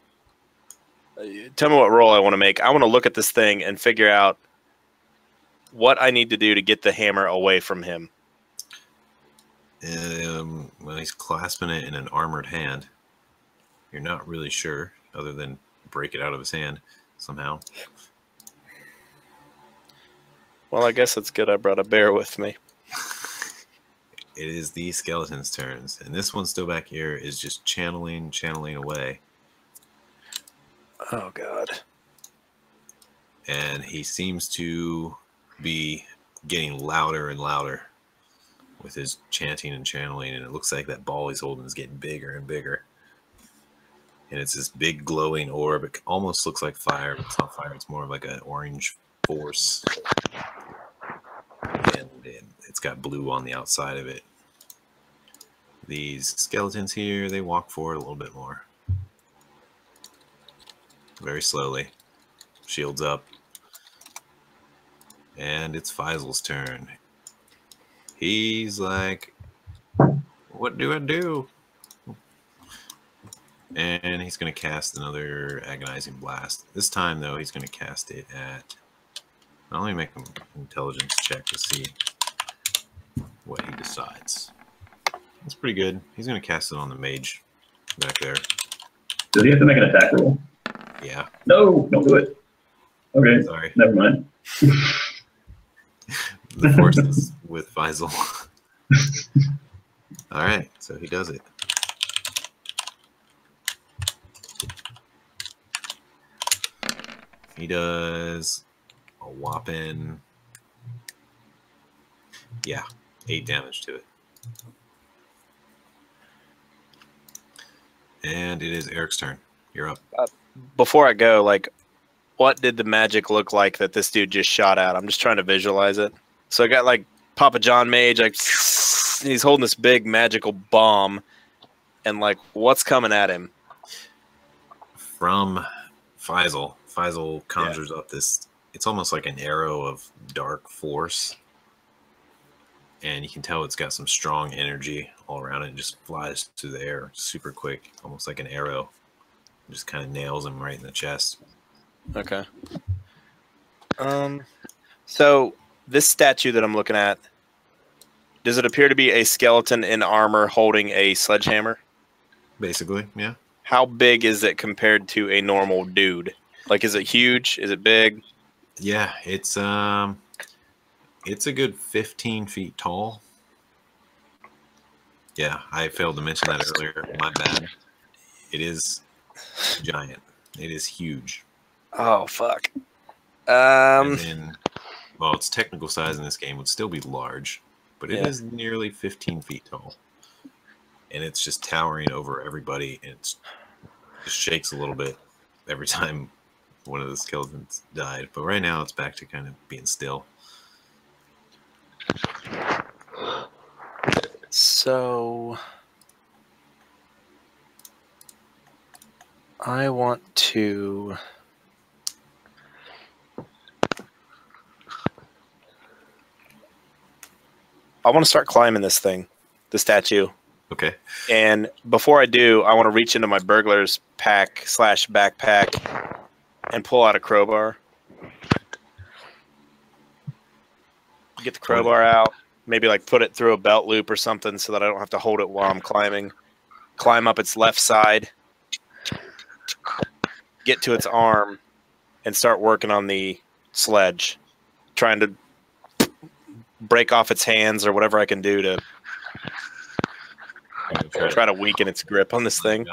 tell me what roll I want to make. I want to look at this thing and figure out what I need to do to get the hammer away from him. Well, he's clasping it in an armored hand. You're not really sure, other than break it out of his hand somehow. Well, I guess it's good I brought a bear with me. It is the skeleton's turns, and this one still back here is just channeling away, Oh, God. and he seems to be getting louder and louder with his chanting and channeling, and it looks like that ball he's holding is getting bigger and bigger. And it's this big glowing orb. It almost looks like fire, but it's not fire. It's more of like an orange force. And it's got blue on the outside of it. These skeletons here, they walk forward a little bit more. Very slowly. Shields up. And it's Faisal's turn. He's like, what do I do? And he's going to cast another Agonizing Blast. This time, though, he's going to cast it at... I'll only make an intelligence check to see what he decides. That's pretty good. He's going to cast it on the mage back there. Does he have to make an attack roll? Yeah. No, don't do it. Okay, Sorry. never mind. The force is with Faisal. All right, so he does it. He does a whopping, 8 damage to it. And it is Eric's turn. You're up. Before I go, like, what did the magic look like that this dude just shot out? I'm just trying to visualize it. So I got, like, Papa John Mage, like, he's holding this big magical bomb, and, like, what's coming at him? From Faisal. Faisal conjures up this, it's almost like an arrow of dark force. And you can tell it's got some strong energy all around it. It just flies through the air super quick, almost like an arrow. It just kind of nails him right in the chest. Okay. So this statue that I'm looking at, does it appear to be a skeleton in armor holding a sledgehammer? Basically, yeah. How big is it compared to a normal dude? Like, is it huge? Is it big? Yeah, it's a good 15 feet tall. Yeah, I failed to mention that earlier. My bad. It is giant. It is huge. Oh, fuck. As in, well, its technical size in this game would still be large, but it is nearly 15 feet tall. And it's just towering over everybody, and it just shakes a little bit every time one of the skeletons died. But right now, it's back to kind of being still. So I want to start climbing this thing, the statue. Okay. And before I do, I want to reach into my burglar's pack / backpack and pull out a crowbar. Get the crowbar out. Maybe like put it through a belt loop or something so that I don't have to hold it while I'm climbing. Climb up its left side. Get to its arm and start working on the sledge. Trying to break off its hands or whatever I can do to try to weaken its grip on this thing.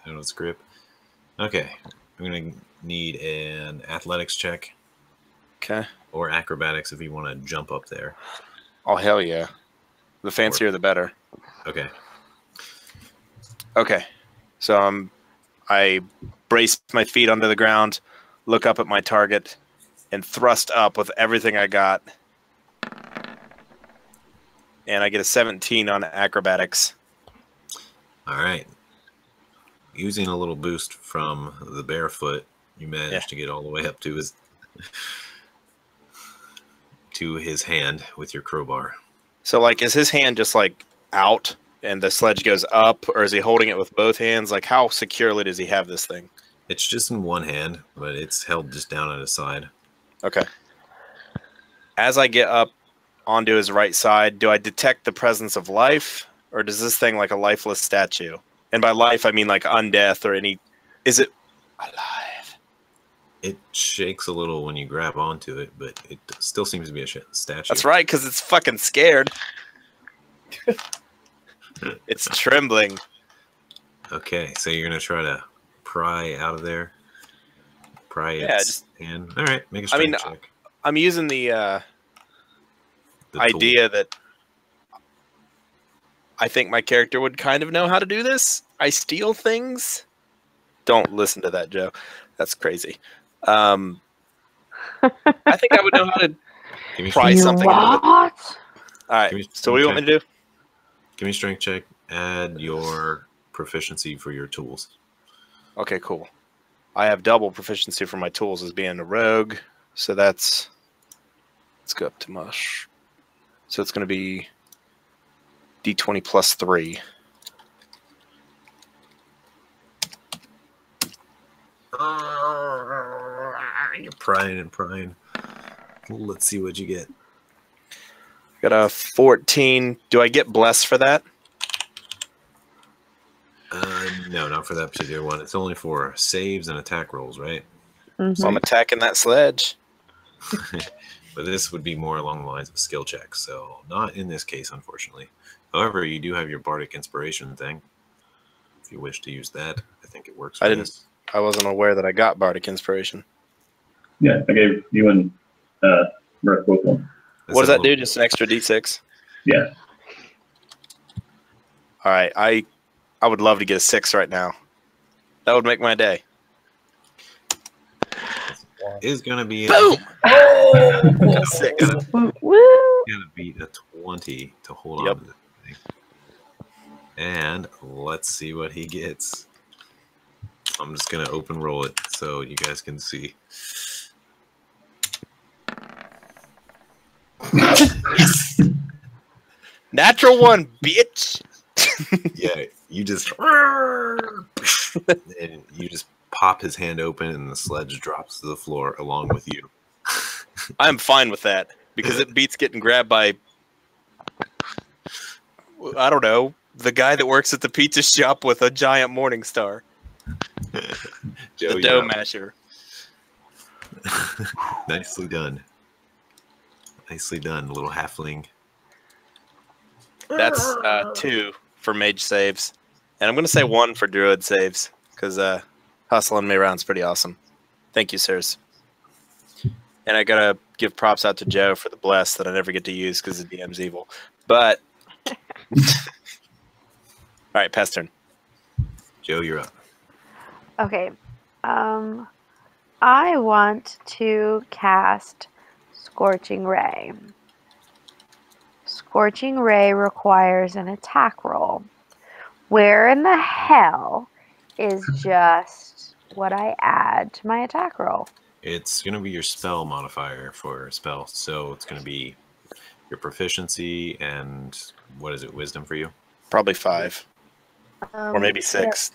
Its grip. Okay. I'm going to need an athletics check. Okay. Or acrobatics if you want to jump up there. Oh, hell yeah. The fancier, the better. Okay. Okay. So I brace my feet under the ground, look up at my target, and thrust up with everything I got. And I get a 17 on acrobatics. All right. Using a little boost from the barefoot, you managed to get all the way up to his hand with your crowbar. So, like, is his hand just, like, out and the sledge goes up, or is he holding it with both hands? Like, how securely does he have this thing? It's just in one hand, but it's held just down at his side. Okay. As I get up onto his right side, do I detect the presence of life, or does this thing like a lifeless statue? And by life, I mean like undeath or any... Is it alive? It shakes a little when you grab onto it, but it still seems to be a statue. That's right, because it's fucking scared. It's trembling. Okay, so you're going to try to pry out of there? Pry its hand? All right, make a strength check. I'm using the idea that I think my character would kind of know how to do this. I steal things. Don't listen to that, Joe. That's crazy. I think I would know how to pry something. All right. So what do you want me to do? Give me a strength check. Add your proficiency for your tools. Okay, cool. I have double proficiency for my tools as being a rogue. So let's go up to mush. So it's going to be D20 plus 3. You're prying and prying. Let's see what you get. Got a 14. Do I get blessed for that? No, not for that particular one. It's only for saves and attack rolls, right? Mm-hmm. So I'm attacking that sledge. But this would be more along the lines of skill checks, so not in this case, unfortunately. However, you do have your bardic inspiration thing. If you wish to use that, I think it works. I wasn't aware that I got bardic inspiration. Yeah, I gave you and Murph both one. What does that do? Just an extra D6? Yeah. All right, I would love to get a 6 right now. That would make my day. Is going to be boom. Oh, 6. Woo! Going to beat a 20 to hold on to this thing. And let's see what he gets. I'm just going to open roll it so you guys can see. Yes. Natural 1, bitch. Yeah, you just and you just pop his hand open and the sledge drops to the floor along with you. I'm fine with that because it beats getting grabbed by, I don't know, the guy that works at the pizza shop with a giant morning star. Joe, the dough masher. Nicely done. Nicely done, little halfling. That's 2 for mage saves. And I'm going to say 1 for druid saves because hustling me around is pretty awesome. Thank you, sirs. And I got to give props out to Joe for the bless that I never get to use because the DM's evil. But, all right, pass turn. Joe, you're up. Okay. I want to cast Scorching Ray. Scorching Ray requires an attack roll. Where in the hell is just what I add to my attack roll? It's going to be your spell modifier for spell. So it's going to be your proficiency and what is it, wisdom for you? Probably 5. Or maybe 6.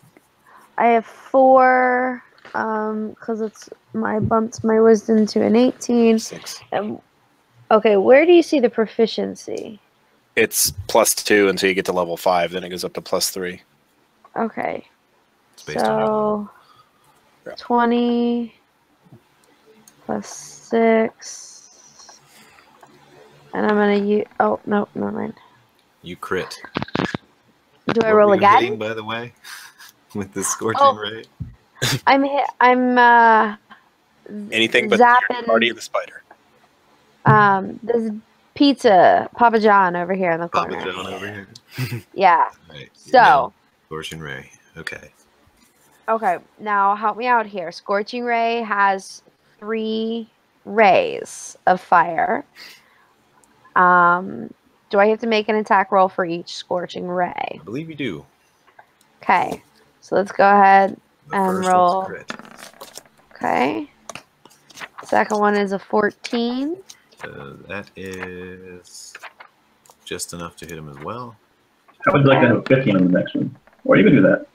I have 4, because it's my bumped my wisdom to an 18. 6. Okay, where do you see the proficiency? It's +2 until you get to level 5. Then it goes up to +3. Okay. It's based on your level. So 20 plus 6. And I'm gonna use. Oh no, never mind. You crit. Do I What roll were you again? hitting, by the way, with the scorching ray? I'm Anything but your zapping party of the spider. this pizza Papa John over here in the corner. Papa John over here. Yeah. Right. So scorching ray. Okay. okay, now help me out here. Scorching ray has 3 rays of fire. Do I have to make an attack roll for each scorching ray? I believe you do. Okay, so let's go ahead The and first roll. one's crit. Okay. Second one is a 14. That is just enough to hit him as well. I would like to have a 15 on the next one. Or you can do that.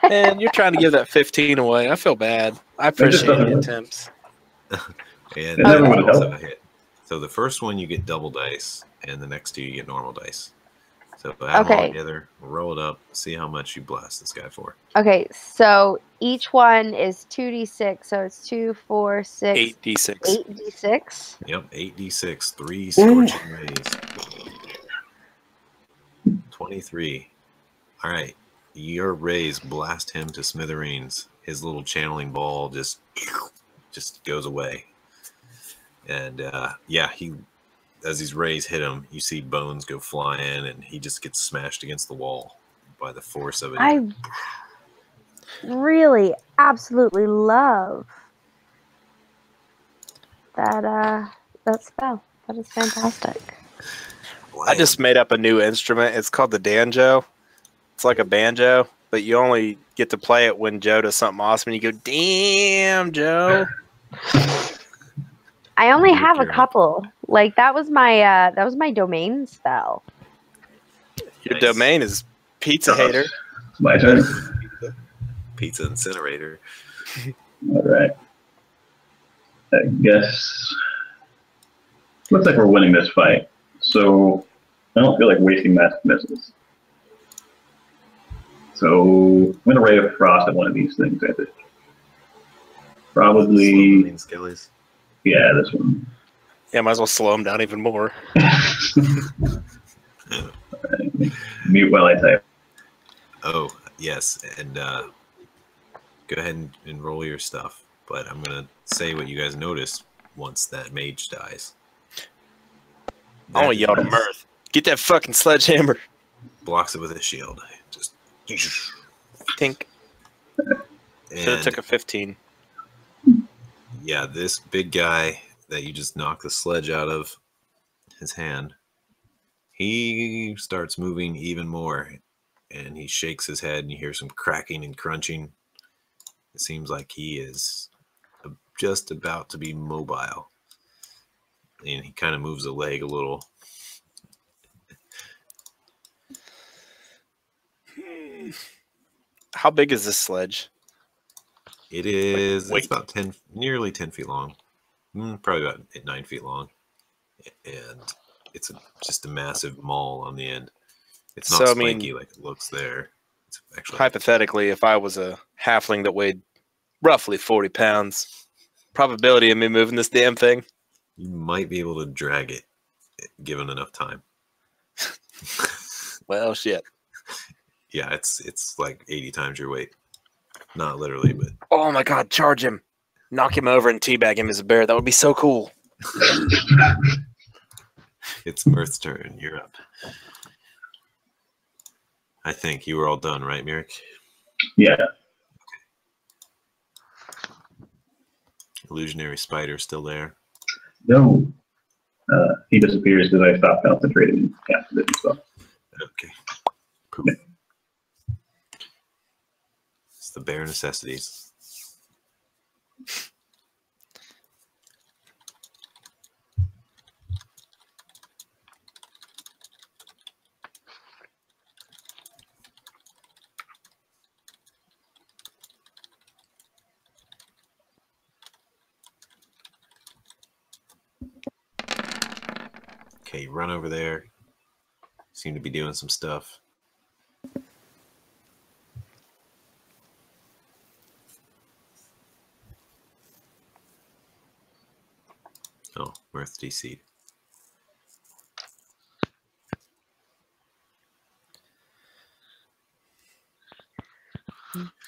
Man, you're trying to give that 15 away. I feel bad. I appreciate the attempts. And It never that's would've also helped. a hit. So the first one you get double dice, and the next 2 you get normal dice. So add them all together, roll it up, see how much you blast this guy for. Okay, so each one is 2d6, so it's 2, 4, 6, 8d6. 8d6. Yep, 8d6, 3 scorching rays. 23. All right, your rays blast him to smithereens. His little channeling ball just goes away. And yeah, as these rays hit him, you see bones go flying, and he just gets smashed against the wall by the force of it. I really absolutely love that spell. That is fantastic. I just made up a new instrument. It's called the danjo. It's like a banjo, but you only get to play it when Joe does something awesome, and you go, "Damn, Joe!" I only have a couple. Like that was my domain spell. Your domain is Pizza Hater. It's my turn. Pizza incinerator. All right. I guess looks like we're winning this fight. So I don't feel like wasting magic missiles. So I'm gonna ray of frost at one of these things. I think probably Skellies. yeah, this one. Yeah, might as well slow him down even more. Right, mute while I type. Oh yes, and go ahead and roll your stuff. But I'm gonna say what you guys notice once that mage dies. I want to yell to Mirth. Get that fucking sledgehammer. Blocks it with his shield. Just Tink. Should have took a 15. Yeah, this big guy that you just knocked the sledge out of his hand, he starts moving even more, and he shakes his head, and you hear some cracking and crunching. It seems like he is just about to be mobile, and he kind of moves a leg a little. How big is this sledge? It is Like, it's about nearly 10 feet long, probably about 9 feet long, and it's just a massive maul on the end. It's not spiky like it looks there. It's actually hypothetically, if I was a halfling that weighed roughly 40 pounds, probability of me moving this damn thing? You might be able to drag it, given enough time. Well, shit. Yeah, it's like 80 times your weight. Not literally, but... Oh my god, charge him. Knock him over and teabag him as a bear. That would be so cool. It's Mirth's turn. You're up. I think you were all done, right, Mirik? Yeah. Illusionary spider still there. No. He disappears because I stopped concentrating and casted it and stuff. Okay. Poof. It's the bare necessities. Okay, you run over there. Seem to be doing some stuff. Oh, Mirth DC'd.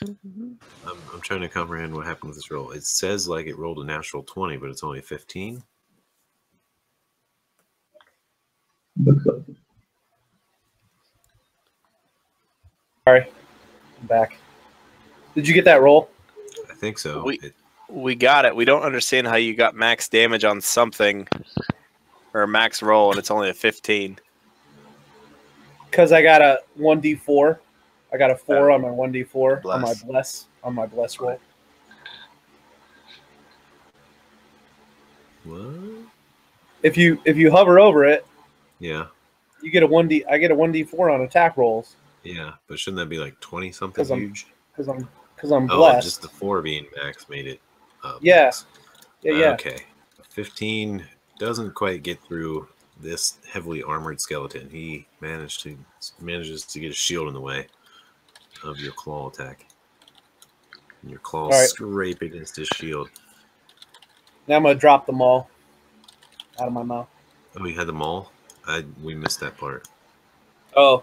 I'm trying to comprehend what happened with this roll. It says like it rolled a natural 20, but it's only 15. Looks like it. Sorry, I'm back. Did you get that roll? I think so. We got it. We don't understand how you got max damage on something or max roll and it's only a 15. Because I got a 1d4. I got a 4 on my 1d4 Bless. on my bless roll. What? If you hover over it, Yeah. you get a 1d. I get a 1d4 on attack rolls Yeah, but shouldn't that be like 20 something huge? because I'm Oh, blessed. just the 4 being max made it. Yeah. Max. Yeah. Okay. 15 doesn't quite get through this heavily armored skeleton. He manages to get a shield in the way of your claw attack. And your claws scrape against his shield. Now I'm gonna drop the maul out of my mouth. Oh, you had the maul? We missed that part. Oh,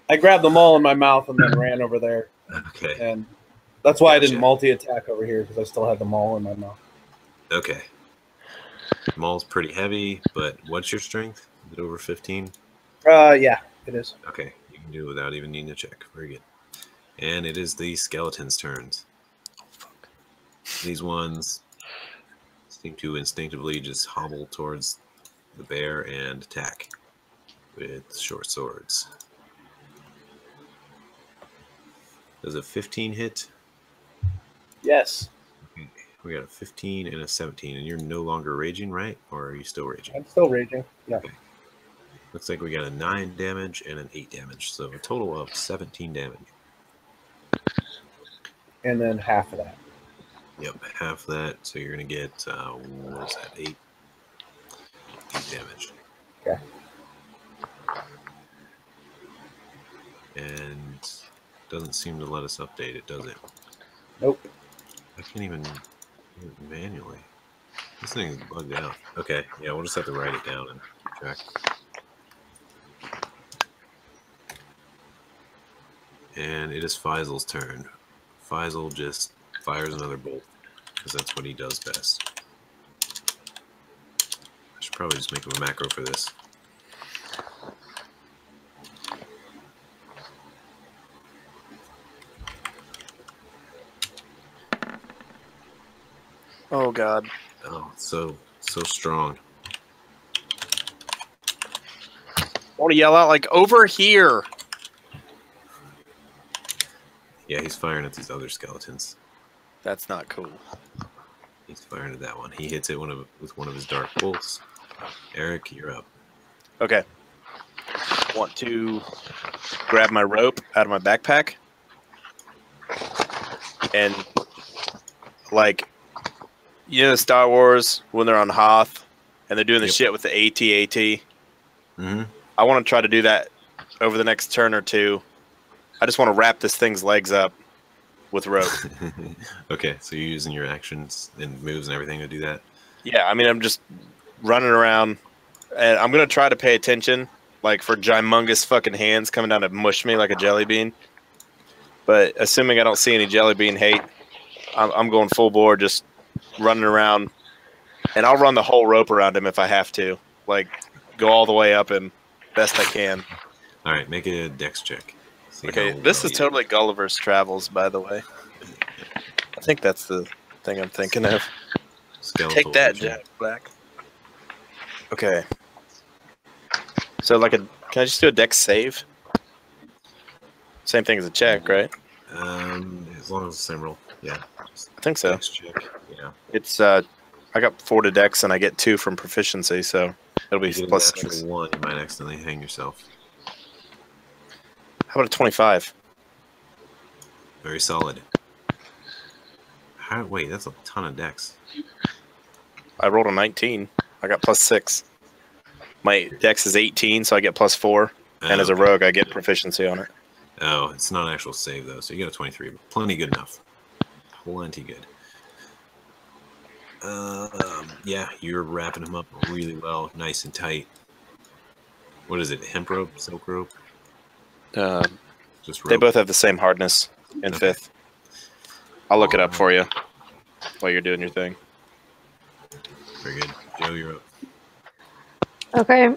I grabbed the maul in my mouth and then ran over there, Okay. and that's why I Gotcha. didn't multi-attack over here because I still had the maul in my mouth. Okay. Maul's pretty heavy, but what's your strength? Is it over 15? Yeah, it is. Okay, you can do it without even needing to check. Very good. And it is the skeleton's turns. These ones seem to instinctively just hobble towards the bear and attack with short swords. Does a 15 hit? Yes, We got a 15 and a 17, and you're no longer raging, right? Or are you still raging? I'm still raging. Yeah. Okay. Looks like we got a 9 damage and an 8 damage, so a total of 17 damage. And then half of that. Yep, half that, so you're going to get, what is that, 8 damage. Okay. And doesn't seem to let us update it, does it? Nope. I can't even do it manually. This thing is bugged out. Okay, yeah, we'll just have to write it down and keep track. And it is Faisal's turn. Faisal just fires another bolt, because that's what he does best. I should probably just make him a macro for this. Oh, God. Oh, so strong. I want to yell out, like, over here. Yeah, he's firing at these other skeletons. That's not cool. He's firing at that one. He hits it with one of his dark bolts. Eric, you're up. Okay. Want to grab my rope out of my backpack. And, like, you know Star Wars when they're on Hoth and they're doing the shit with the AT-AT? Mm-hmm. I want to try to do that over the next turn or two. I just want to wrap this thing's legs up with rope. Okay, so you're using your actions and moves and everything to do that? Yeah, I mean, I'm just running around, and I'm going to try to pay attention, like, for gymongous fucking hands coming down to mush me like a jelly bean. But assuming I don't see any jelly bean hate, I'm going full bore, just running around, and I'll run the whole rope around him if I have to. Like, go all the way up him best I can. All right, make it a dex check. See Okay, how this well is you- totally Gulliver's Travels, by the way. I think that's the thing I'm thinking of. skeletal Take that, nature. Jack Black. Okay. So, like, can I just do a dex save? Same thing as a check, right? As long as it's the same roll. Yeah. I think so. Dex check. Yeah. It's I got 4 to dex and I get 2 from proficiency, so it'll be You get a plus natural 6. 1, you might accidentally hang yourself. How about a 25? Very solid. Wait, that's a ton of dex. I rolled a 19. I got plus 6. My dex is 18, so I get +4. And as a rogue, I get proficiency on it. Oh, it's not an actual save, though. So you get a 23. Plenty good enough. Plenty good. Yeah, you're wrapping him up really well. Nice and tight. What is it? Hemp rope? Silk rope? Just rope? They both have the same hardness in 5th. I'll look it up for you while you're doing your thing. Very good. Joe, you're up. Okay.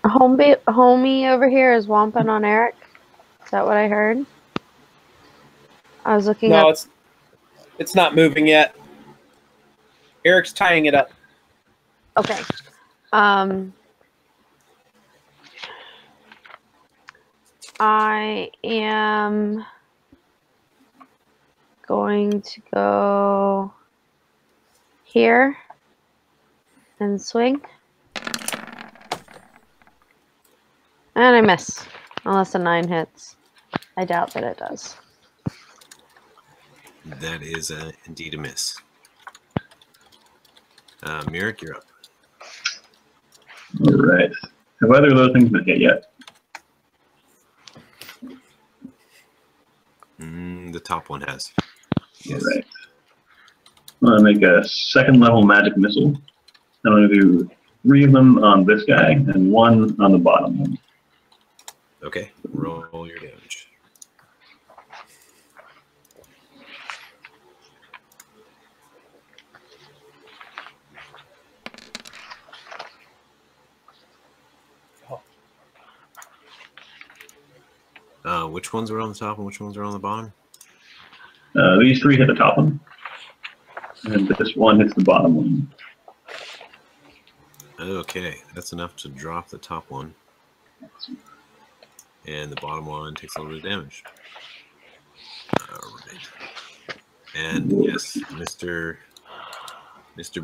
Homie over here is womping on Eric. Is that what I heard? I was looking up. No, it's not moving yet. Eric's tying it up. Okay. I am going to go here and swing. And I miss. Unless a 9 hits. I doubt that it does. That is indeed a miss. Merrick, you're up. All right. Have either of those things been hit yet? The top one has. Yes. All right. I'm going to make a 2nd level magic missile. I'm going to do 3 of them on this guy and 1 on the bottom one. Okay, roll your damage. Which ones are on the top and which ones are on the bottom? These 3 hit the top one, and this one hits the bottom one. Okay, that's enough to drop the top one. And the bottom one takes a little bit of damage. Alright. And yes, Mr.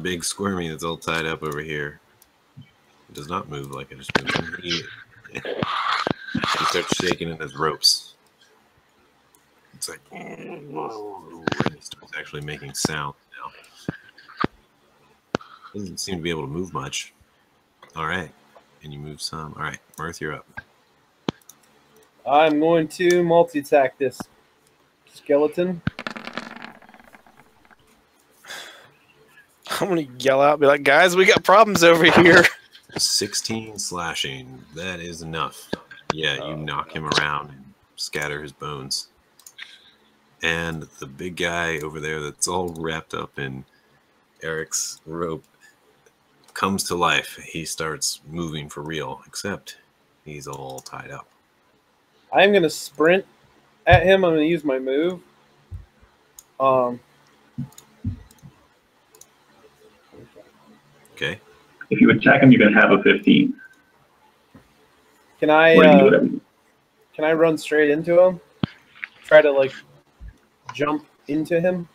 Big Squirmy that's all tied up over here does not move like I just moved. He starts shaking in his ropes. It's like, and he starts actually making sound now. Doesn't seem to be able to move much. Alright. And you move some. Alright, Mirth, you're up. I'm going to multi-attack this skeleton. I'm going to yell out, be like, guys, we got problems over here. 16 slashing. That is enough. Yeah, you knock him around and scatter his bones. And the big guy over there that's all wrapped up in Eric's rope comes to life. He starts moving for real, except he's all tied up. I'm going to sprint at him. I'm going to use my move. Okay. If you attack him, you're going to have a 15. Can Or you can do whatever. can I run straight into him? Try to like jump into him?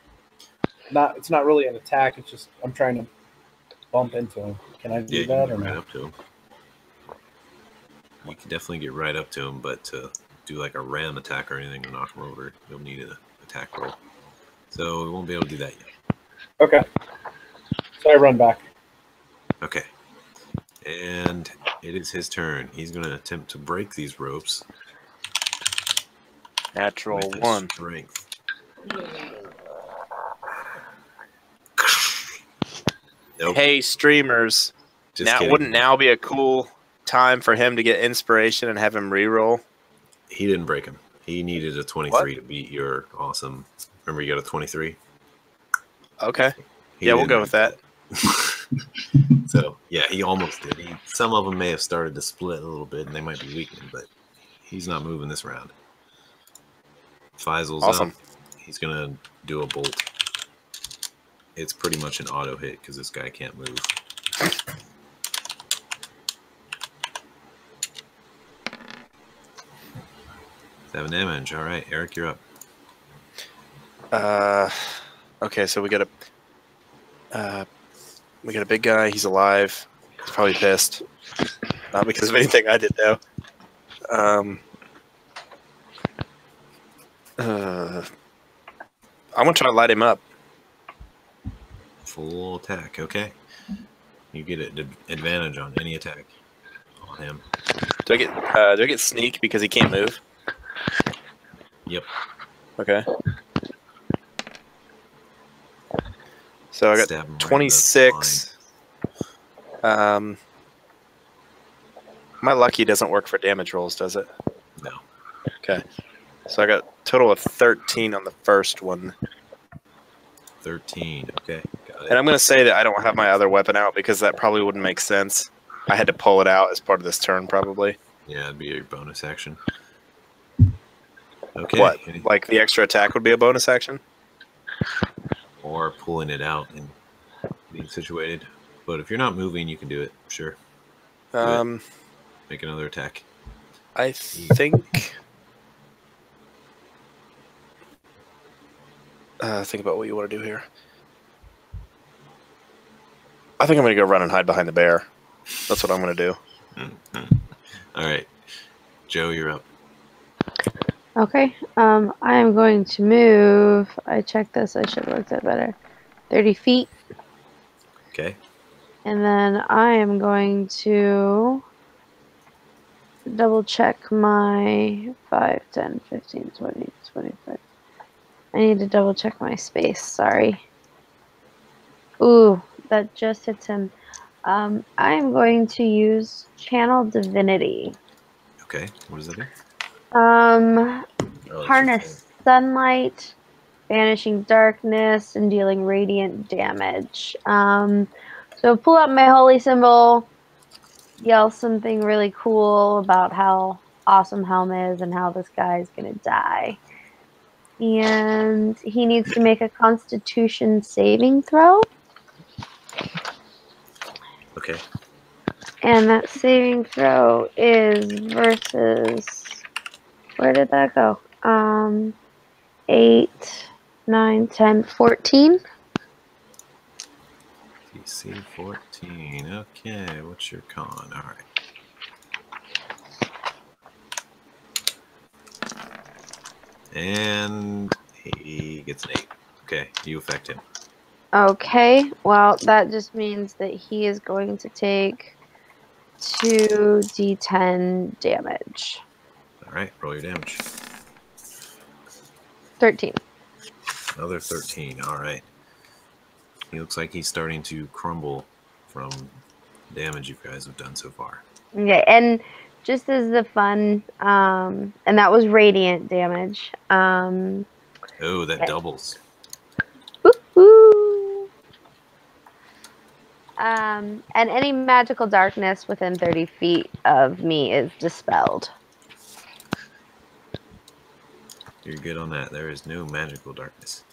It's not really an attack. It's just I'm trying to bump into him. Can I do that or right not? up to him. You can definitely get right up to him, but to do like a ram attack or anything to knock him over, you'll need an attack roll. So we won't be able to do that yet. Okay. So I run back. Okay. And it is his turn. He's going to attempt to break these ropes. Natural with his 1. Strength. Nope. Hey, streamers. Just Now, kidding. wouldn't now be a cool time for him to get inspiration and have him reroll? He didn't break him. He needed a 23 to beat your awesome. Remember, you got a 23? Okay. He Yeah, we'll didn't go with that. So, yeah, he almost did. Some of them may have started to split a little bit, and they might be weakening, but he's not moving this round. Faisal's Awesome. up. He's going to do a bolt. It's pretty much an auto hit because this guy can't move. 7 damage. All right, Eric, you're up. Okay, so we got a big guy. He's alive. He's probably pissed. Not because of anything I did, though. I'm gonna try to light him up. Full attack. Okay. You get an advantage on any attack. on him. Do I get sneak because he can't move? Yep. Okay. So I Stab him got right in the 26. My lucky doesn't work for damage rolls, does it? No. Okay. So I got a total of 13 on the first one. 13. Okay, got And it. I'm going to say that I don't have my other weapon out because that probably wouldn't make sense. I had to pull it out as part of this turn, probably. Yeah, it'd be your bonus action. Okay. What? Like the extra attack would be a bonus action? Or pulling it out and being situated. But if you're not moving, you can do it. Sure. Make another attack. I think... think about what you want to do here. I think I'm going to go run and hide behind the bear. That's what I'm going to do. All right. Joe, you're up. Okay. I am going to move. I checked this. I should have looked at better. 30 feet. Okay. And then I am going to double check my 5, 10, 15, 20, 25. I need to double check my space. Sorry. Ooh, that just hits him. I am going to use Channel Divinity. Okay. What does that do? Harness Harness. sunlight, banishing darkness, and dealing radiant damage. So pull out my holy symbol, yell something really cool about how awesome Helm is and how this guy is going to die. And he needs to make a Constitution saving throw. Okay. And that saving throw is versus... Where did that go? 8, 9, 10, 14. DC 14. Okay, what's your con? All right. And he gets an 8. Okay, you affect him. Okay, well, that just means that he is going to take 2d10 damage. All right, roll your damage. 13. Another 13. All right. He looks like he's starting to crumble from damage you guys have done so far. Okay, and just as the fun, and that was radiant damage. Oh, that okay. doubles. Woo-hoo. And any magical darkness within 30 feet of me is dispelled. You're good on that. There is no magical darkness.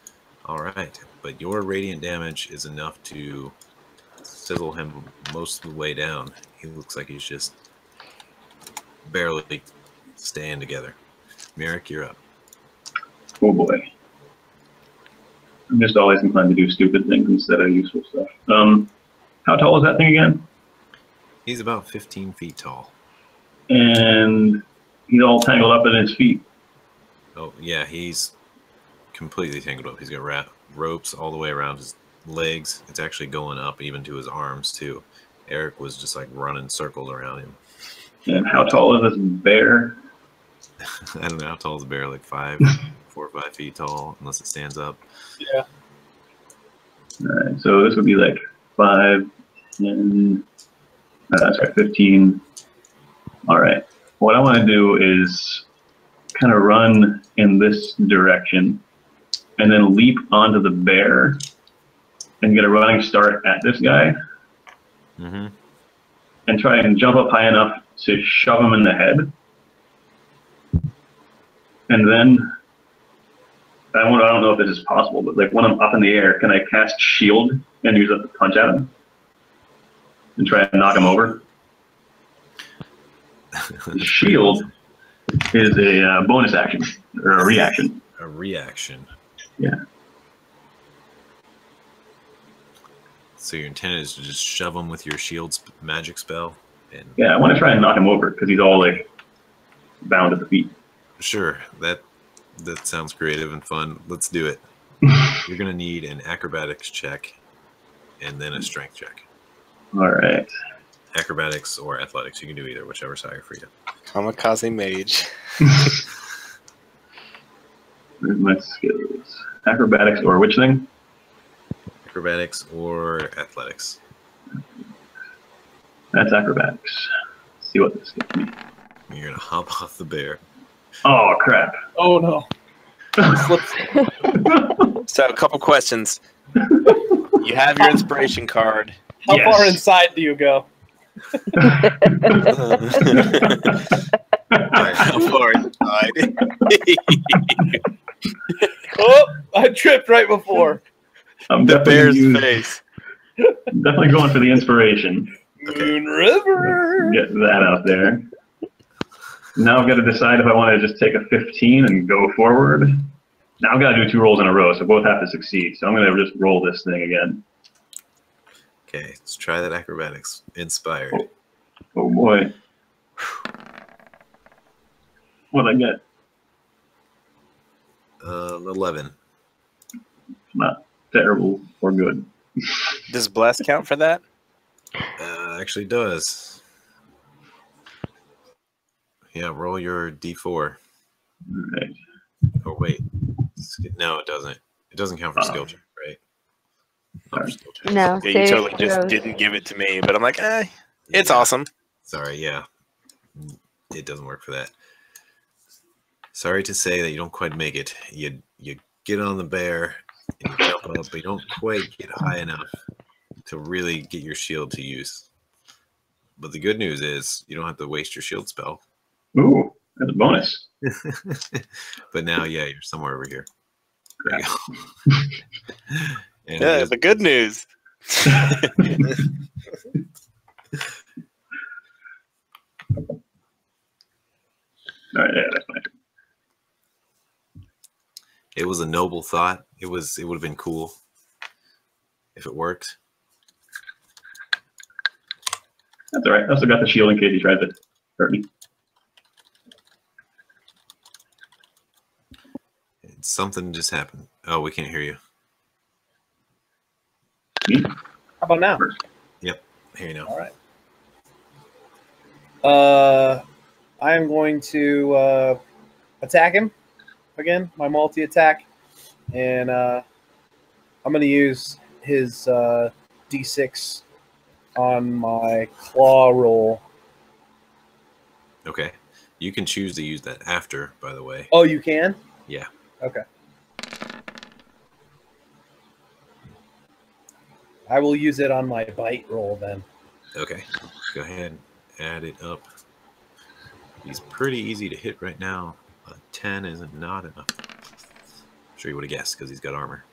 All right, but your radiant damage is enough to sizzle him most of the way down. He looks like he's just barely staying together. Merrick, you're up. Oh boy. I'm just always inclined to do stupid things instead of useful stuff. How tall is that thing again? He's about 15 feet tall. And he's all tangled up in his feet. Oh, yeah, he's completely tangled up. He's got ropes all the way around his legs. It's actually going up even to his arms, too. Eric was just like running circles around him. And how tall is this bear? I don't know. How tall is a bear? Like 4 or 5 feet tall, unless it stands up. Yeah. All right, so this would be like 5 and 15. All right. What I want to do is kind of run in this direction and then leap onto the bear and get a running start at this guy. Mm-hmm. And try and jump up high enough to shove him in the head. And then, I don't know if this is possible, but like when I'm up in the air, can I cast shield and use it to punch at him? And try and knock him over? Shield is a bonus action, or a reaction. A reaction. Yeah. So your intent is to just shove him with your shield's magic spell? And Yeah, I want to try and knock him over, because he's all like bound at the feet. sure, that sounds creative and fun. Let's do it. You're going to need an acrobatics check and then a strength check. All right. acrobatics or athletics. You can do either, whichever's higher for you. Kamikaze mage. Where's my skills? Acrobatics or which thing? Acrobatics or athletics. That's acrobatics. Let's see what this gets me. You're gonna hop off the bear. Oh crap! Oh no. So, a couple questions. You have your inspiration card. How Yes. far inside do you go? How far inside? Oh, I tripped right before. I'm The definitely bear's gonna face. definitely going for the inspiration. Moon River. Get that out there. Now I've got to decide if I want to just take a 15 and go forward. Now I've got to do 2 rolls in a row, so both have to succeed. So I'm going to just roll this thing again. Okay, let's try that acrobatics. Inspired. Oh boy. What'd I get? 11. Not terrible or good. Does bless count for that? Actually does. Yeah, roll your d4. All right. Oh, wait. No, it doesn't. It doesn't count for skill check, right? Not for skill check. No, Yeah, you save totally just throws. didn't give it to me, but I'm like, it's Yeah. awesome. Sorry, yeah. It doesn't work for that. Sorry to say that you don't quite make it. You get on the bear and you jump up, but you don't quite get high enough to really get your shield to use. But the good news is you don't have to waste your shield spell. Ooh, that's a bonus. But now, yeah, you're somewhere over here. There you go. And Yeah, the good news. All right, yeah, that's fine. it was a noble thought. It would have been cool if it worked. That's all right. I also got the shield in case he tries to hurt me. Something just happened. Oh, we can't hear you. Me? How about now? Yep, here you know. All right. I am going to attack him again, my multi-attack, and I'm going to use his D6 on my claw roll. Okay, you can choose to use that after, by the way. Oh, you can? Yeah. Okay. I will use it on my bite roll then. Okay, go ahead, add it up. He's pretty easy to hit right now. A 10 isn't not enough. I'm sure you would have guessed because he's got armor.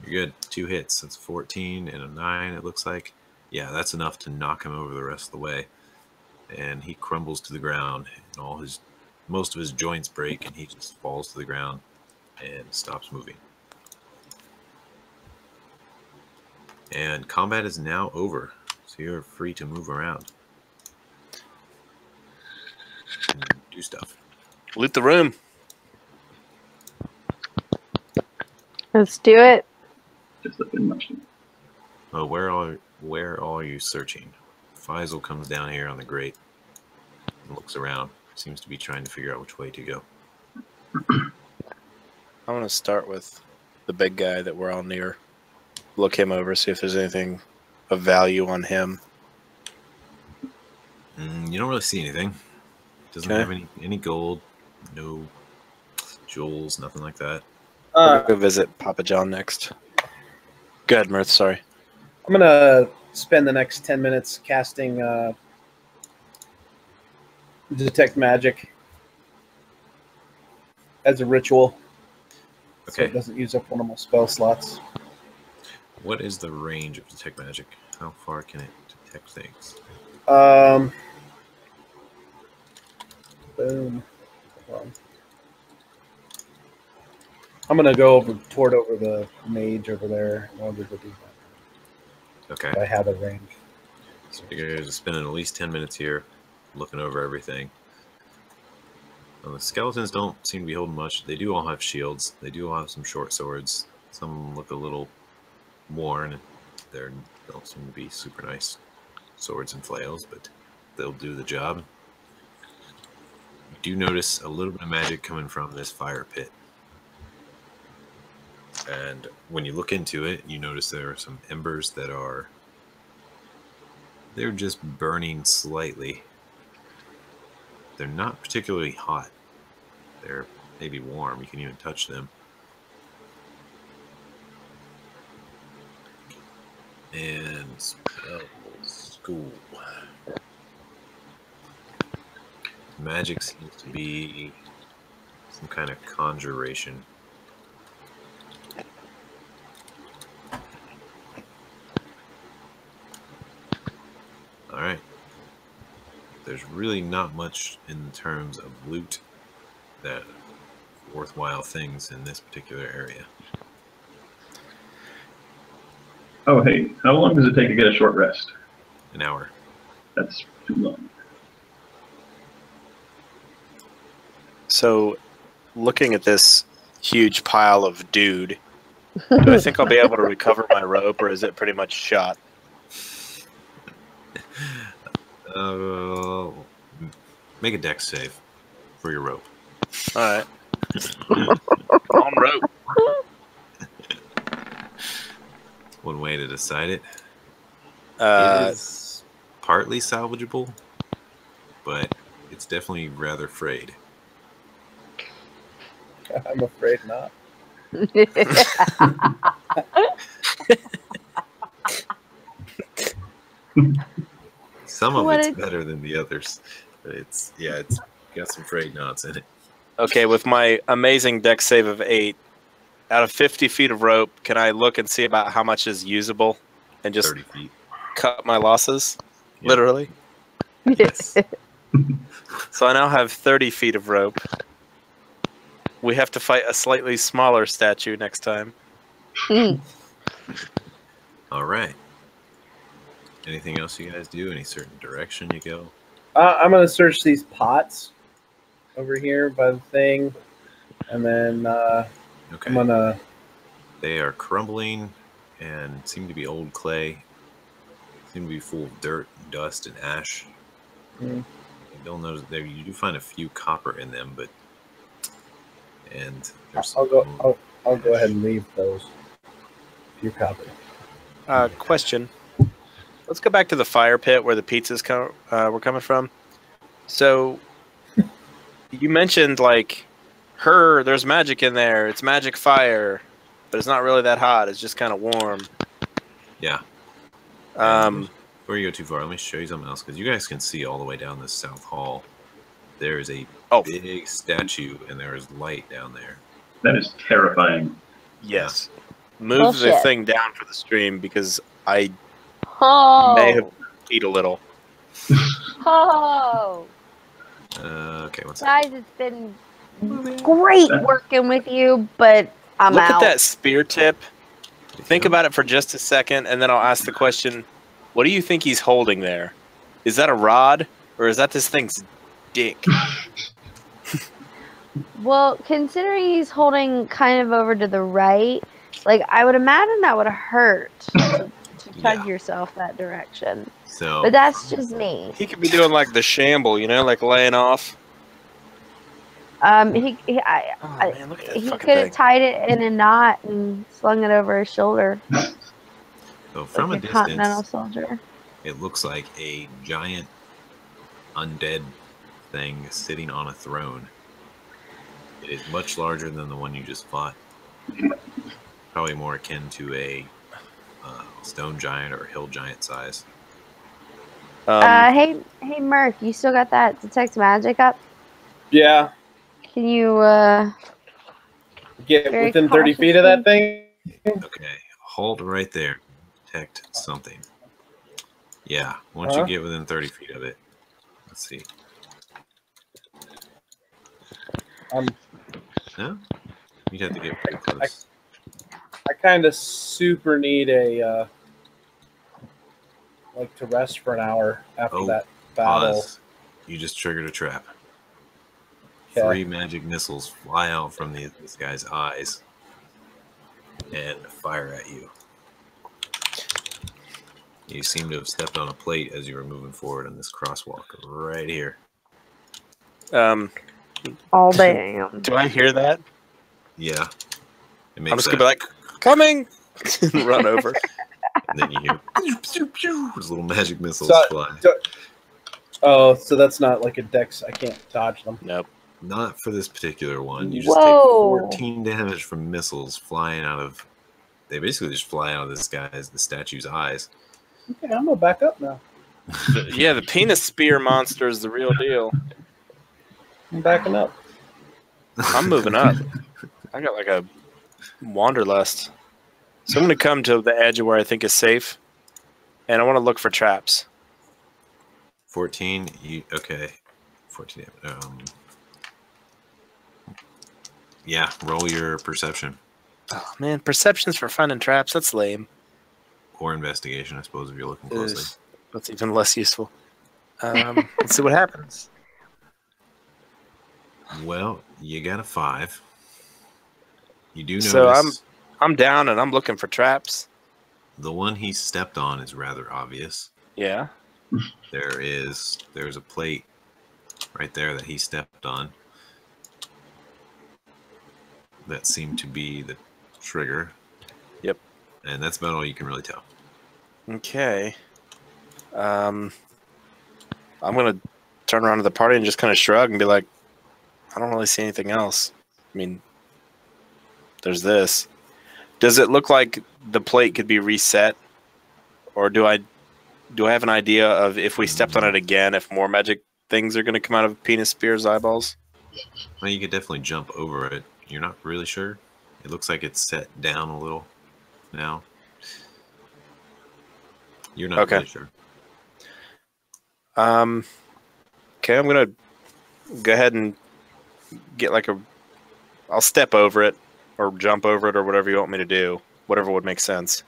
You're good. 2 hits. That's 14 and a 9, it looks like. Yeah, that's enough to knock him over the rest of the way. And he crumbles to the ground, and most of his joints break, and he just falls to the ground and stops moving. And combat is now over, so you're free to move around and do stuff. Loot the room. Let's do it. Just a bit much. Oh, where are you searching? Faisal comes down here on the grate and looks around. Seems to be trying to figure out which way to go. I want to start with the big guy that we're all near. Look him over, see if there's anything of value on him. You don't really see anything. Doesn't Okay. have any gold, no jewels, nothing like that. We're gonna go visit Papa John next. Go ahead, Mirth, sorry. I'm going to spend the next 10 minutes casting Detect Magic as a ritual. So Okay. it doesn't use up one of my spell slots. What is the range of detect magic? How far can it detect things? Boom. Hold on. I'm gonna go over the mage over there in order to do that. Okay. I have a range. So you're guys are spending at least 10 minutes here looking over everything. Well, the skeletons don't seem to be holding much. They do all have shields. They do all have some short swords. Some look a little worn. They don't seem to be super nice. swords and flails, but they'll do the job. You do notice a little bit of magic coming from this fire pit. And when you look into it, you notice there are some embers that are... they're just burning slightly. They're not particularly hot. They're maybe warm. You can even touch them. And spell school. Magic seems to be some kind of conjuration. All right. There's really not much in terms of loot that worthwhile things in this particular area. Oh, hey, how long does it take to get a short rest? An hour. That's too long. So, looking at this huge pile of dude, do I think I'll be able to recover my rope, or is it pretty much shot? Make a dex save for your rope. All right. On rope. One way to decide it. Uh, It is partly salvageable, but it's definitely rather frayed. I'm afraid not. Some of What it's is- better than the others. But it's got some frayed knots in it. okay, with my amazing dex save of 8, out of 50 feet of rope, can I look and see about how much is usable and just 30 feet. cut my losses? Yep. Literally. Yes. So I now have 30 feet of rope. We have to fight a slightly smaller statue next time. All right. Anything else you guys do? Any certain direction you go? I'm gonna search these pots over here by the thing, and then Okay. I'm gonna. They are crumbling and seem to be old clay. Seem to be full of dirt, dust, and ash. Mm. You'll notice there you do find a few copper in them, but and there's I'll go. I'll go ahead and leave those. If you copy. Question. Let's go back to the fire pit where the pizzas were coming from. So, you mentioned, like, there's magic in there. It's magic fire, but it's not really that hot. It's just kind of warm. Yeah. Before you go too far, let me show you something else, because you guys can see all the way down this south hall. There is a big statue, and there is light down there. That is terrifying. Yes. Move the Bullshit. thing down for the stream because I Oh. may have eat a little. Oh. Okay, what's that? Guys, it's been great working with you, but I'm Look out. at that spear tip. Think about it for just a second, and then I'll ask the question, what do you think he's holding there? Is that a rod, or is that this thing's dick? Well, considering he's holding kind of over to the right, like, I would imagine that would hurt to tug yourself that direction. So, But that's just me. He could be doing like the shamble, you know, like laying off. He Oh, man, look at that he fucking could have thing. tied it in a knot and slung it over his shoulder so from like a a continental distance, soldier. it looks like a giant undead thing sitting on a throne. It is much larger than the one you just fought. Probably more akin to a stone giant or hill giant size. Hey, Murph, you still got that detect magic up? Yeah. Can you Get Very within 30 feet of that thing. Okay, hold right there. Detect something. Yeah, once you get within 30 feet of it. Let's see. No? You'd have to get pretty close. I kind of super need a like to rest for an hour after that battle. Pause. You just triggered a trap. Okay. 3 magic missiles fly out from this guy's eyes and fire at you. You seem to have stepped on a plate as you were moving forward on this crosswalk right here. All damn. Do I hear that? Yeah. It makes I'm just gonna be like, coming, and run over. And then you hear those little magic missiles So, fly. Oh, so that's not like a dex. I can't dodge them. Nope. Not for this particular one. You just Whoa. take 14 damage from missiles flying out of. They basically just fly out of the statue's eyes. Okay, I'm gonna back up now. Yeah, the penis spear monster is the real deal. I'm backing up. I'm moving up. I got like a wanderlust. So I'm going to come to the edge of where I think is safe, and I want to look for traps. 14. Okay. 14. Yeah. Roll your perception Oh, man, perceptions for finding traps, that's lame. or investigation, I suppose, if you're looking closely. That's even less useful. Let's see what happens. Well, you got a 5. You do notice So I'm down and I'm looking for traps. the one he stepped on is rather obvious. Yeah. There's a plate right there that he stepped on that seemed to be the trigger. Yep. And that's about all you can really tell. Okay. I'm going to turn around to the party and just kind of shrug and be like, I don't really see anything else. I mean, there's this. Does it look like the plate could be reset? Or do I have an idea of if we stepped on it again, if more magic things are going to come out of Penis Spear's eyeballs? Well, you could definitely jump over it. You're not really sure. It looks like it's set down a little now. You're not really sure. Okay, I'm going to go ahead and get like I'll step over it or jump over it or whatever you want me to do. Whatever would make sense.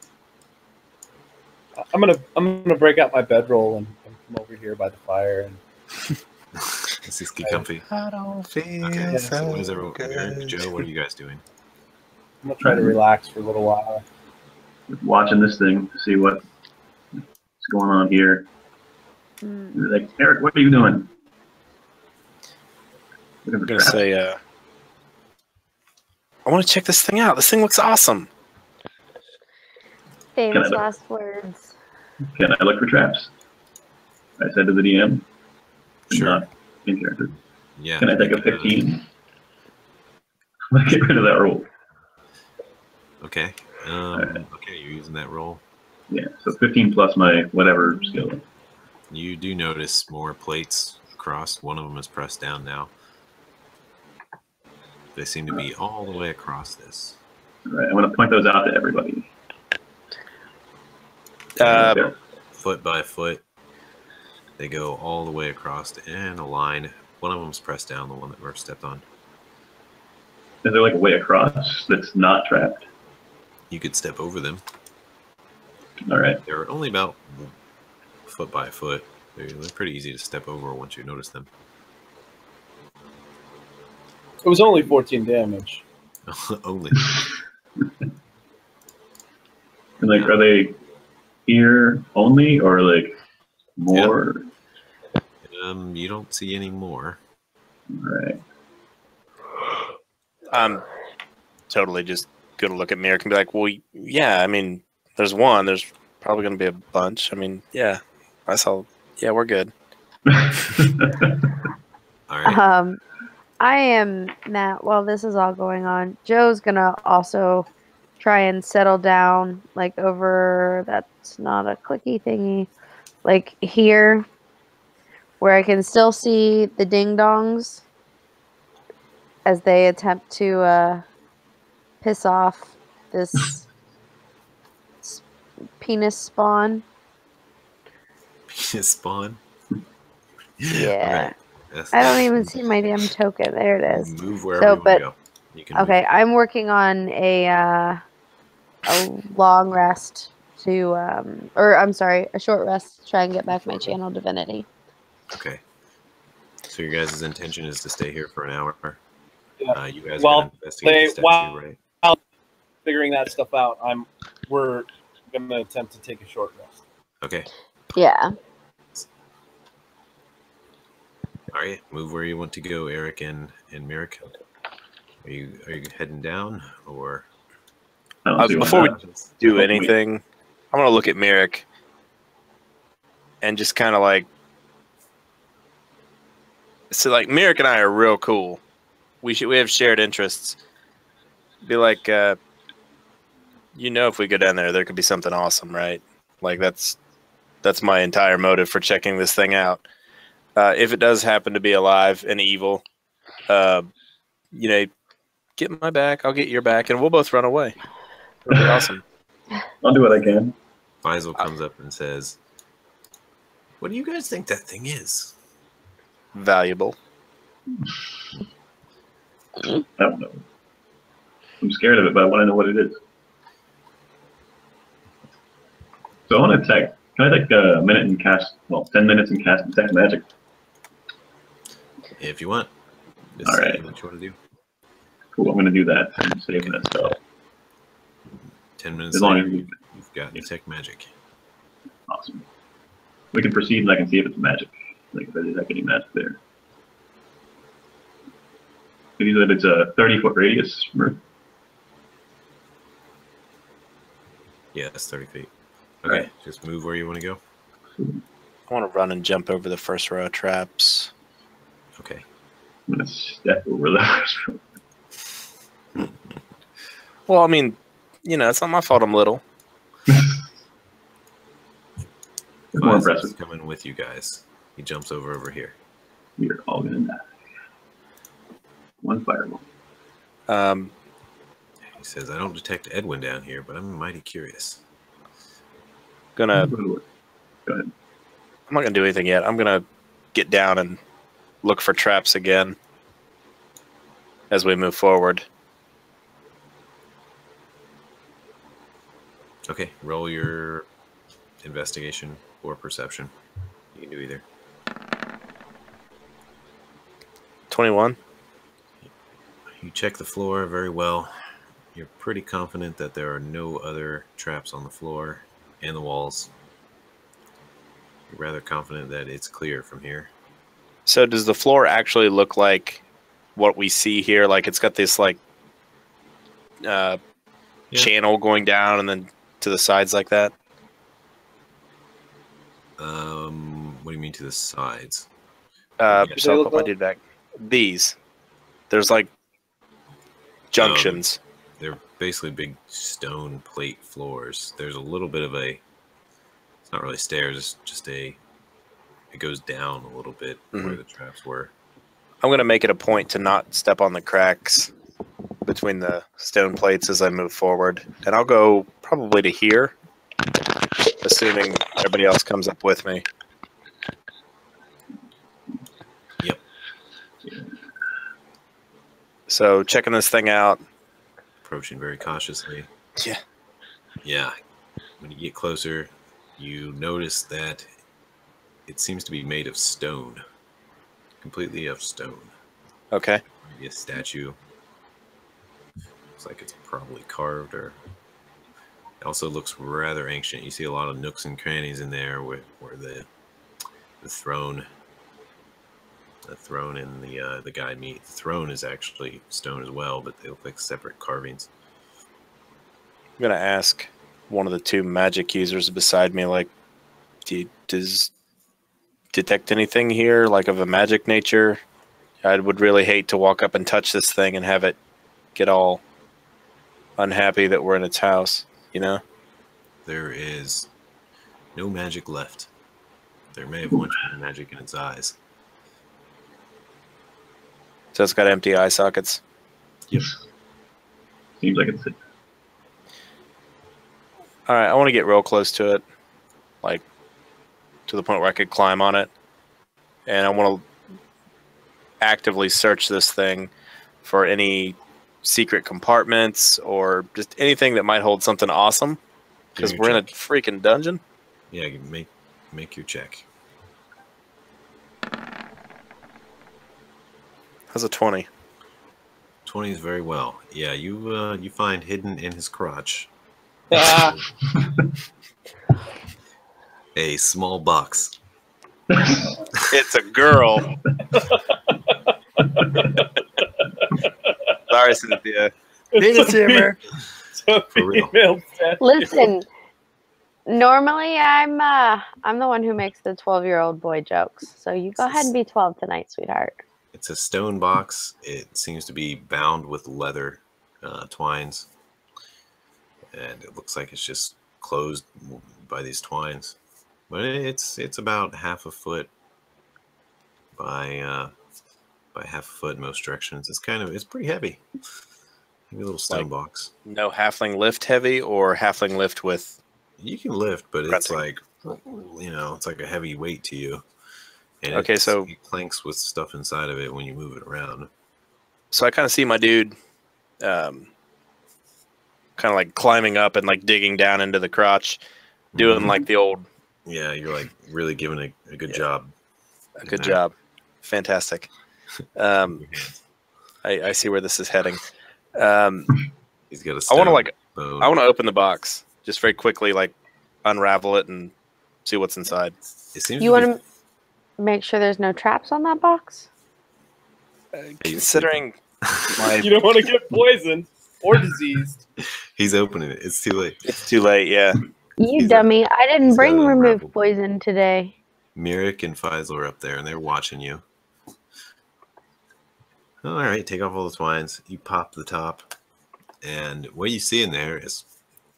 I'm gonna break out my bedroll and come over here by the fire and Let's just get comfy. I don't feel Okay, so so what is everyone? good. Eric, Joe, what are you guys doing? I'm gonna try to relax for a little while. Watching this thing to see what's going on here. Like, Eric, what are you doing? I'm going to say, I want to check this thing out. This thing looks awesome. Famous Canada. last words. Can I look for traps? I said to the DM. Sure. Not in character. Yeah. Can I take a 15? Let's get rid of that roll. Okay. Alright. Okay, you're using that roll. Yeah, so 15 plus my whatever skill. You do notice more plates across. One of them is pressed down now. They seem to be all the way across this. All right, I'm going to point those out to everybody. Foot by foot, they go all the way across in a line. One of them's pressed down, the one that Murph stepped on. Is there like a way across that's not trapped? You could step over them. All right. They're only about foot by foot. They're pretty easy to step over once you notice them. It was only 14 damage. Only. And like, are they here only, or like more? You don't see any more. All right. I'm totally just going to look at Merrick and be like, well, yeah, I mean, there's one. There's probably going to be a bunch. I mean, yeah, yeah, we're good. All right. I am Matt. While this is all going on, Joe's gonna also try and settle down, like over. That's not a clicky thingy, like here, where I can still see the ding dongs as they attempt to piss off this penis spawn. Penis spawn. Yeah. Right. I don't even see my damn token. There it is. Move wherever you want to go. You can Okay, I'm working on a long rest to, or I'm sorry, a short rest to try and get back my channel divinity. Okay. So your guys' intention is to stay here for an hour. Yeah. You guys While are going to investigate the statue, right? Figuring that stuff out, we're gonna attempt to take a short rest. Okay. Yeah. All right. Move where you want to go, Eric and Merrick. Are you heading down or? I don't see why Before we not. do anything, I'm gonna look at Merrick and just kind of like, so like Merrick and I are real cool. We have shared interests. Be like, if we go down there, there could be something awesome, right? Like that's my entire motive for checking this thing out. If it does happen to be alive and evil, get my back, I'll get your back, and we'll both run away. It'll be awesome. I'll do what I can. Faisal comes up and says, "What do you guys think that thing is?" Valuable. I don't know. I'm scared of it, but I want to know what it is. So I want to attack. Can I take a minute and cast, 10 minutes and cast Detect Magic? If you want. Just All say right. what you want to do. Cool, I'm going to do that and save that spell. 10 minutes As long later, as we, you've got Detect Magic. awesome. We can proceed and I can see if it's magic. Like if I detect any magic there. So you said it's a 30-foot radius, Mirth? Yeah, that's 30 feet. Okay, Right. just move where you want to go. I want to run and jump over the first row of traps. Okay. I'm going to step over those. Well, I mean, it's not my fault I'm little. It's more Faisal is impressive. coming with you guys. He jumps over here. We're all going to die. One fireball. He says, "I don't detect Edwin down here, but I'm mighty curious." I'm Go ahead. not gonna do anything yet. I'm gonna get down and look for traps again as we move forward. Okay, roll your investigation or perception. You can do either. 21. You check the floor very well. You're pretty confident that there are no other traps on the floor and the walls. You're rather confident that it's clear from here. So does the floor actually look like what we see here? Like it's got this channel going down and then to the sides like that? What do you mean to the sides? So I'll look put my like? dude back. These. There's like junctions. They're basically big stone plate floors. There's a little bit of it's not really stairs, it's just it goes down a little bit where the traps were. I'm going to make it a point to not step on the cracks between the stone plates as I move forward. And I'll go probably to here, assuming everybody else comes up with me. Yep. So checking this thing out. Approaching very cautiously. Yeah. Yeah. When you get closer, you notice that it seems to be made of stone. Completely of stone. Okay. Maybe a statue. Looks like it's probably carved, or it also looks rather ancient. You see a lot of nooks and crannies in there where the throne and the guy meet. The throne is actually stone as well, but they look like separate carvings. I'm going to ask one of the two magic users beside me, like, does detect anything here, like of a magic nature? I would really hate to walk up and touch this thing and have it get all unhappy that we're in its house, There is no magic left. There may have once been magic in its eyes. So it's got empty eye sockets. Yep. Seems like it's All right, I want to get real close to it, like to the point where I could climb on it. And I want to actively search this thing for any secret compartments or just anything that might hold something awesome. Because Give me we're your in a freaking dungeon. Yeah, make your check. How's a 20? 20 is very well. Yeah, you find hidden in his crotch. Ah, A small box. It's a girl. Sorry, Cynthia. Penis humor. So For real. female statue. Listen, normally I'm the one who makes the 12-year-old boy jokes. So you go ahead and be 12 tonight, sweetheart. It's a stone box. It seems to be bound with leather twines. And it looks like it's just closed by these twines. But it's about half a foot by half a foot in most directions. It's pretty heavy. Maybe a little stone box. No halfling lift heavy or halfling lift with. You can lift, but it's grunting. like, it's like a heavy weight to you. And Okay, so it clanks with stuff inside of it when you move it around. So I kind of see my dude kind of like climbing up and like digging down into the crotch, doing like the old. Yeah, you're like really giving a good job. A good job. Fantastic. I see where this is heading. He's got a I want to bone. I want to open the box just very quickly, like unravel it and see what's inside. It seems You want to make sure there's no traps on that box? Considering my. You don't want to get poisoned or diseased. He's opening it. It's too late. It's too late, yeah. You dummy. I didn't he's bring got it remove unraveled. poison today. Mirik and Faisal are up there, and they're watching you. All right, take off all the twines. You pop the top, and what you see in there is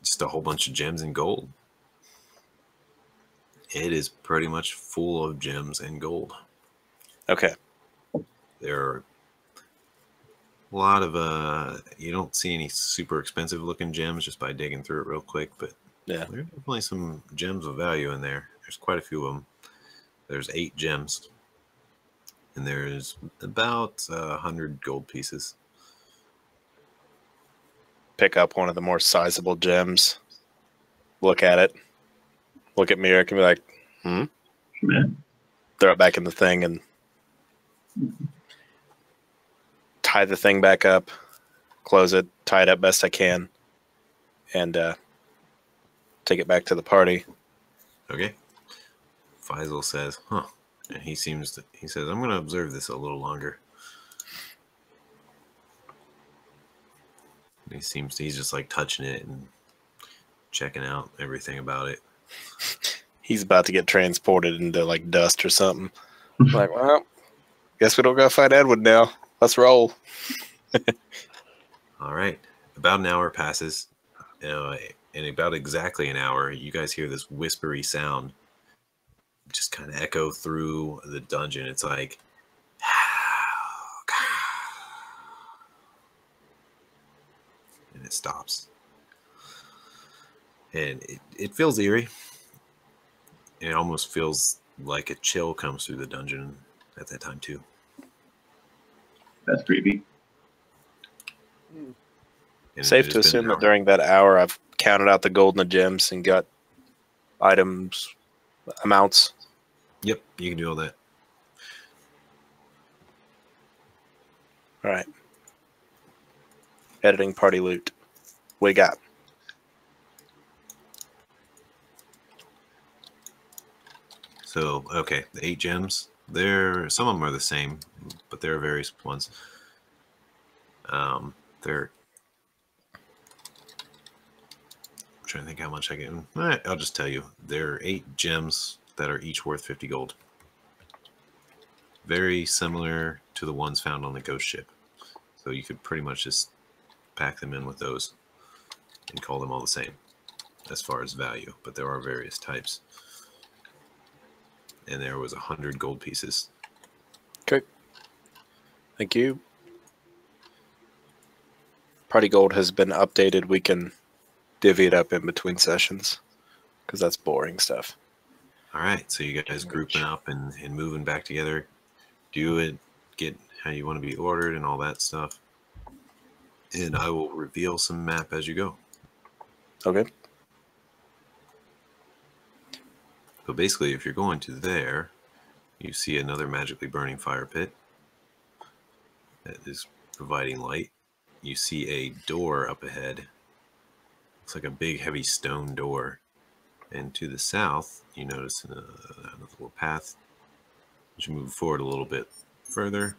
just a whole bunch of gems and gold. It is pretty much full of gems and gold. Okay. There are a lot of you don't see any super expensive looking gems just by digging through it real quick, but Yeah. there are definitely some gems of value in there. There's quite a few of them. There's 8 gems, and there's about 100 gold pieces. Pick up one of the more sizable gems. Look at it. Look at Mirik and be like, Yeah. throw it back in the thing and tie the thing back up, close it, tie it up best I can, and take it back to the party. Okay. Faisal says, huh. And he says, I'm going to observe this a little longer. And he's just like touching it and checking out everything about it. He's about to get transported into like dust or something. Like, well, guess we don't gotta fight Edwin now. Let's roll. All right. About an hour passes. In about exactly an hour, you guys hear this whispery sound just kind of echo through the dungeon. It's like, and it stops. And it feels eerie. It almost feels like a chill comes through the dungeon at that time too. That's creepy. And Safe it to has been assume an that hour. during that hour I've counted out the gold and the gems and got items, amounts. Yep, you can do all that. All right. Editing party loot. What you got? So, okay, the 8 gems, some of them are the same, but there are various ones. I'm trying to think how much I get. I'll just tell you. There are 8 gems that are each worth 50 gold. Very similar to the ones found on the ghost ship. So you could pretty much just pack them in with those and call them all the same as far as value. But there are various types. And there was 100 gold pieces. Okay. Thank you. Party gold has been updated. We can divvy it up in between sessions because that's boring stuff. All right, so you guys grouping up and moving back together. Do it, get how you want to be ordered and all that stuff. And I will reveal some map as you go. Okay. So basically, if you're going to there, you see another magically burning fire pit that is providing light. You see a door up ahead. It's like a big, heavy stone door. And to the south, you notice another little path. As you move forward a little bit further,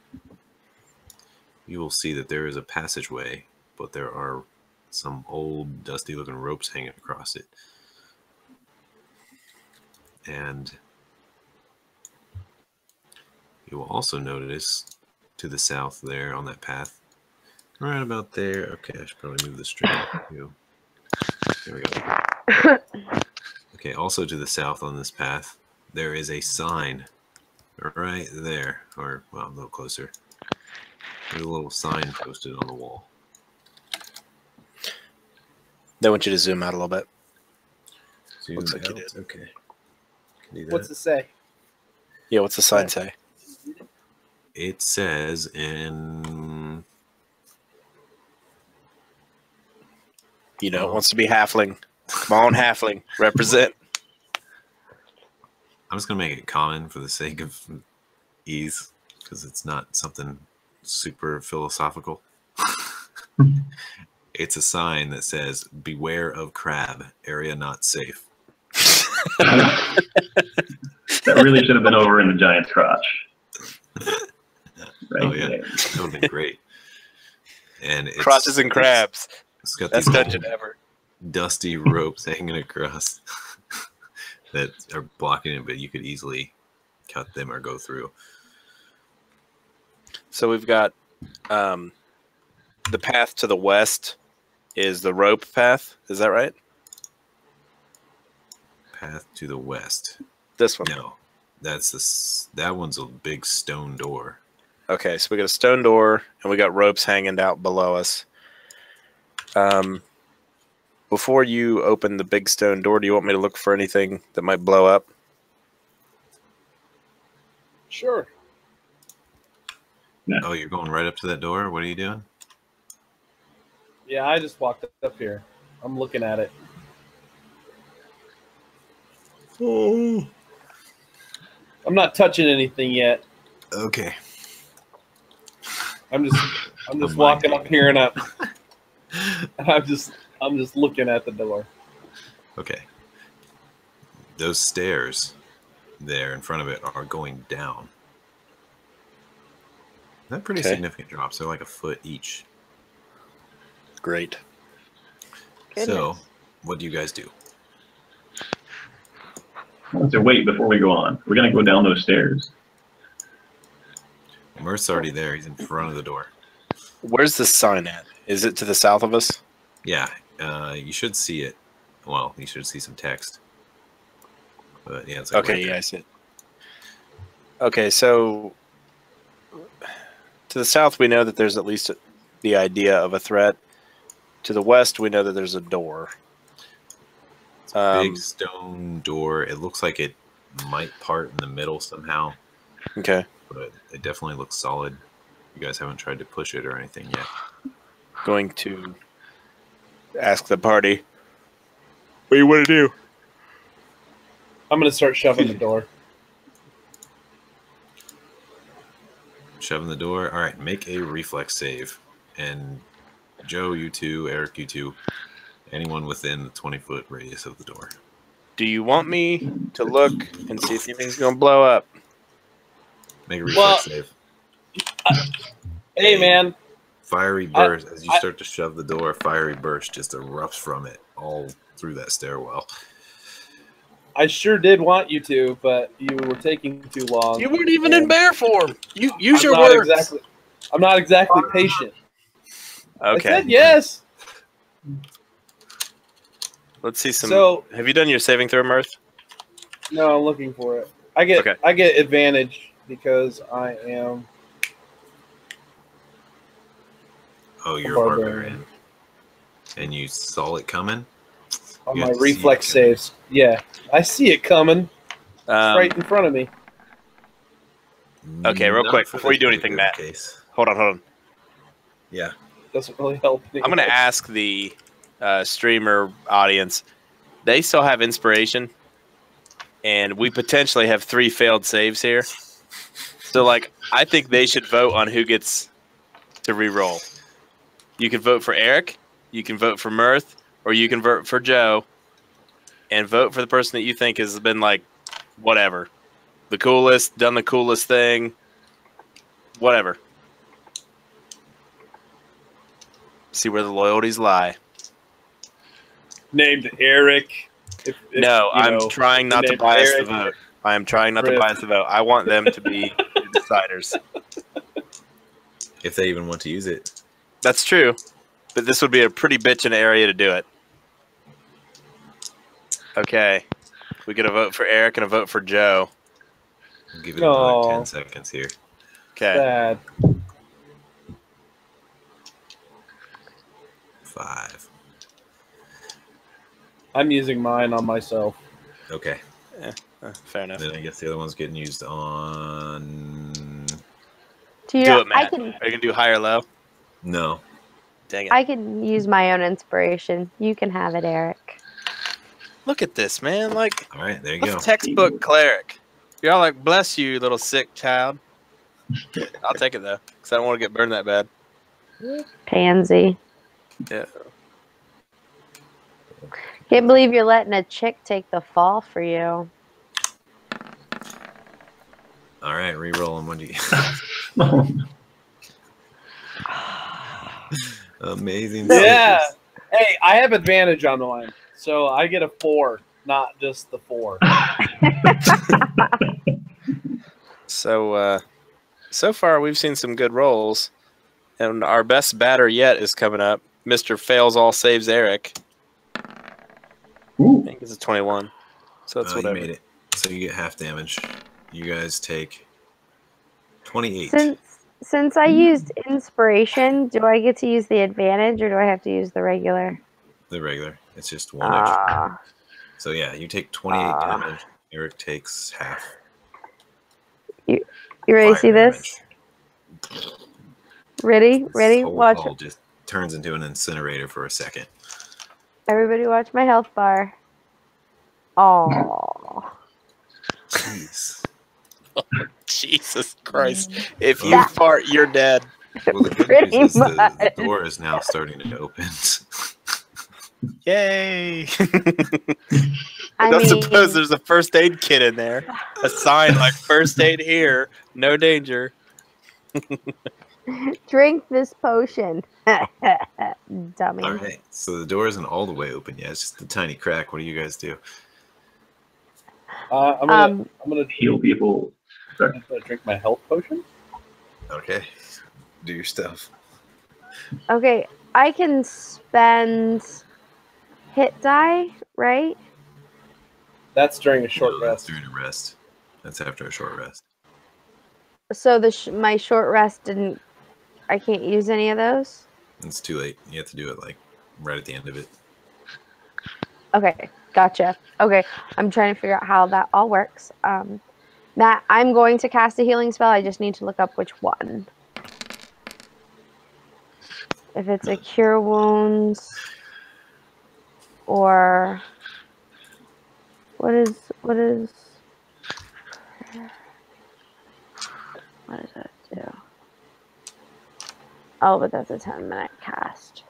you will see that there is a passageway, but there are some old, dusty-looking ropes hanging across it. And you will also notice to the south there on that path, right about there. Okay, I should probably move the stream. There we go. Okay, also to the south on this path, there is a sign right there, or, well, a little closer. There's a little sign posted on the wall. They want you to zoom out a little bit. Zoom Looks like out. you did. Okay. Can do that. What's it say? Yeah, what's the sign say? It says in... You know, it wants to be halfling. Come on, halfling. Represent. I'm just going to make it common for the sake of ease, because it's not something super philosophical. It's a sign that says, "Beware of crab, area not safe." That really should have been over in the giant's crotch. Right Oh, yeah. there. That would have been great. And it's, Crotches and crabs. It's got That's these dungeon old ever. dusty ropes hanging across that are blocking it, but you could easily cut them or go through. So we've got the path to the west is the rope path. Is that right? Path to the west. This one. No, that one's a big stone door. Okay, so we got a stone door and we got ropes hanging out below us. Before you open the big stone door, do you want me to look for anything that might blow up? Sure. Oh, you're going right up to that door? What are you doing? Yeah, I just walked up here. I'm looking at it. Oh. I'm not touching anything yet. Okay. I'm just walking up here and up. I'm just looking at the door. Okay. Those stairs there in front of it are going down. They're pretty significant drops. They're like a foot each. Great. So, what do you guys do? So wait, before we go on, we're gonna go down those stairs. Mirth's already there. He's in front of the door. Where's the sign at? Is it to the south of us? Yeah, you should see it. Well, you should see some text. But yeah, it's like Okay, right yeah, there. I see it. Okay, so to the south, we know that there's at least the idea of a threat. To the west, we know that there's a door. It's a big stone door. It looks like it might part in the middle somehow. Okay. But it definitely looks solid. You guys haven't tried to push it or anything yet. Going to ask the party, what do you want to do? I'm gonna start shoving the door. Shoving the door. All right, make a reflex save. And Joe, you two, Eric, you two, anyone within the 20-foot radius of the door. Do you want me to look and see if anything's going to blow up? Make a reflex save. Hey, man. Fiery burst. As you start to shove the door, a fiery burst just erupts from it all through that stairwell. I sure did want you to, but you were taking too long. You weren't even in bear form. You use I'm your not words. I'm not exactly patient. Okay. I said yes. Let's see some. So, have you done your saving throw, Mirth? no, I'm looking for it. I get advantage because I am. Oh, you're a barbarian. And you saw it coming? On You my have to see reflex it coming. saves. Yeah, I see it coming. It's right in front of me. Okay, real Not quick, for before you this do anything, particular Matt. case. Hold on. Yeah. Doesn't really help. I'm going to ask the streamer audience. They still have inspiration, and we potentially have 3 failed saves here. So, I think they should vote on who gets to re-roll. You can vote for Eric, you can vote for Mirth, or you can vote for Joe. and vote for the person that you think has been like, whatever, the coolest, done the coolest thing, whatever. See where the loyalties lie. Named Eric. No, I'm trying not to bias the vote. I am trying not to bias the vote. I want them to be the deciders. If they even want to use it. That's true. But this would be a pretty bitchin' area to do it. Okay. We get a vote for Eric and a vote for Joe. I'll give it another 10 seconds here. Okay. Sad. 5. I'm using mine on myself. Okay. Fair enough. Then I guess the other one's getting used on... Do you Do know, it, Matt. Are you going to do high or low? No. Dang it. I can use my own inspiration. You can have it, Eric. Look at this, man. Like, All right, there you go. textbook cleric. You're all like, bless you, little sick child. I'll take it, though, because I don't want to get burned that bad. Pansy. Yeah. Can't believe you're letting a chick take the fall for you. All right, re-roll them. What do you... Amazing. Yeah. Hey, I have advantage on mine, so I get a 4, not just the 4. So, so far we've seen some good rolls, and our best batter yet is coming up. Mr. Fails All Saves Eric. Ooh. I think it's a 21. So that's You whatever. made it. So you get half damage. You guys take 28. Since I used inspiration, do I get to use the advantage or do I have to use the regular? The regular. It's just 1 extra. Ah. So yeah, you take 28 damage. Eric takes half. You ready to see fire this? Ready? This whole Watch. hall just turns into an incinerator for a second. Everybody watch my health bar. Oh. Jeez. Jesus Christ. If you fart, you're dead. Well, the good Pretty news is the much. door is now starting to open. Yay. I I don't mean, suppose there's a first aid kit in there. A sign like first aid here, no danger. drink this potion. Dummy. All right, so the door isn't all the way open yet. It's just a tiny crack. What do you guys do? I'm gonna Heal people. Sorry. drink my health potion. Okay, do your stuff. Okay, I can spend hit die, right? That's during a short No, that's rest. during a rest. That's after a short rest. So my short rest didn't. I can't use any of those. It's too late. You have to do it like right at the end of it. Okay, gotcha. Okay, I'm trying to figure out how that all works. Matt, I'm going to cast a healing spell. I just need to look up which one. If it's a cure wounds or what does that do? Oh, but that's a 10-minute cast.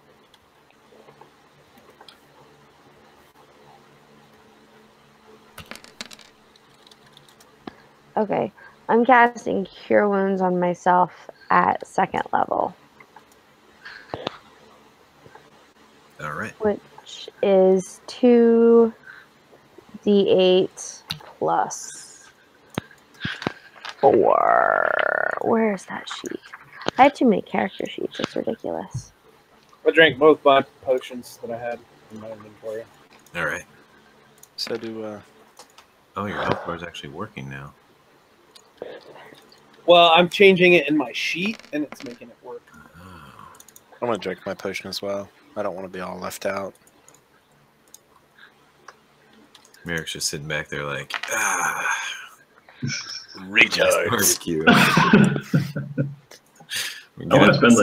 Okay, I'm casting Cure Wounds on myself at 2nd level, All right. which is 2d8 plus 4. Where's that sheet? I have too many character sheets. It's ridiculous. I drank both my potions that I had in my inventory. All right. So do Oh, your health bar is actually working now. Well, I'm changing it in my sheet, and it's making it work. Oh. I'm gonna drink my potion as well. I don't want to be all left out. Merrick's just sitting back there like, Recharge. barbecue. I want to spend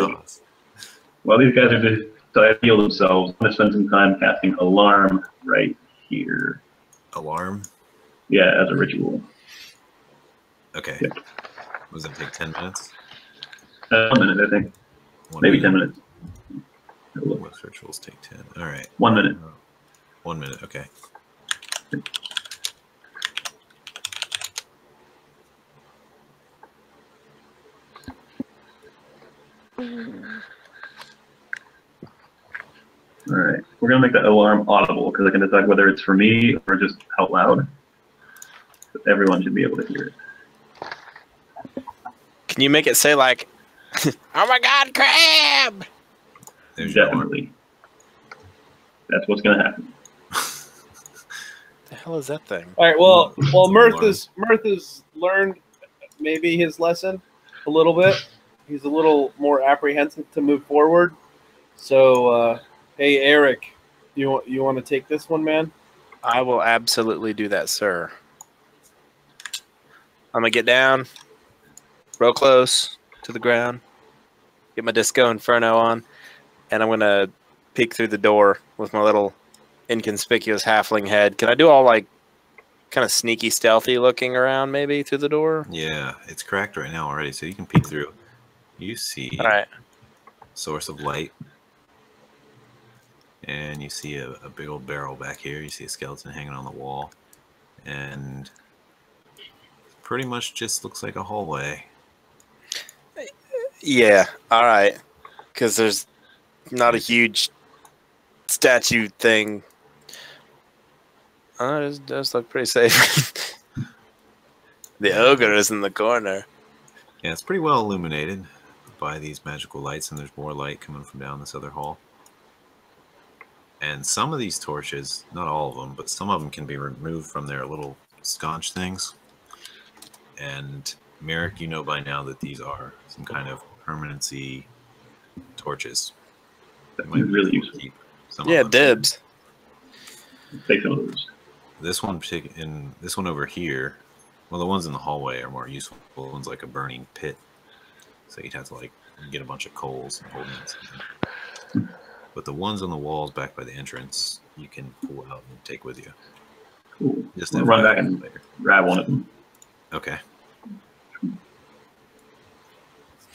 while these guys are just to heal themselves, I'm going to spend some time casting Alarm right here. Alarm? Yeah, as a ritual. Okay. Yeah. Was it take 10 minutes? 1 minute, I think. One Maybe minute? 10 minutes. Most rituals take 10. All right. 1 minute. 1 minute, okay. All right, we're gonna make the alarm audible because I can decide whether it's for me or just out loud. But everyone should be able to hear it. Can you make it say like, "Oh my God, crab"? There's your alarm. Definitely. That's what's gonna happen. The hell is that thing? All right. Well, Mirth Alarm. has learned maybe his lesson a little bit. He's a little more apprehensive to move forward. So, hey, Eric, you want to take this one, man? I will absolutely do that, sir. I'm gonna get down, real close to the ground, get my Disco Inferno on, and I'm gonna peek through the door with my little inconspicuous halfling head. Can I do all like kind of sneaky, stealthy looking around maybe through the door? Yeah, it's cracked right now already, so you can peek through. You see All right. source of light. And you see a big old barrel back here. You see a skeleton hanging on the wall. And pretty much just looks like a hallway. Yeah. All right. Because there's not a huge statue thing. Oh, it does look pretty safe. The ogre is in the corner. Yeah, it's pretty well illuminated by these magical lights, and there's more light coming from down this other hall. And some of these torches, not all of them, but some of them can be removed from their little sconce things. And Merrick, you know by now that these are some kind of permanency torches. That's You might be really able to useful. keep some Yeah, of them. dibs. Take some of those. This one over here, well, the ones in the hallway are more useful. The one's like a burning pit, so you'd have to like get a bunch of coals and hold them in something. But the ones on the walls back by the entrance, you can pull out and take with you. Cool. Just I'll run FYI back and later. grab one of them. Okay.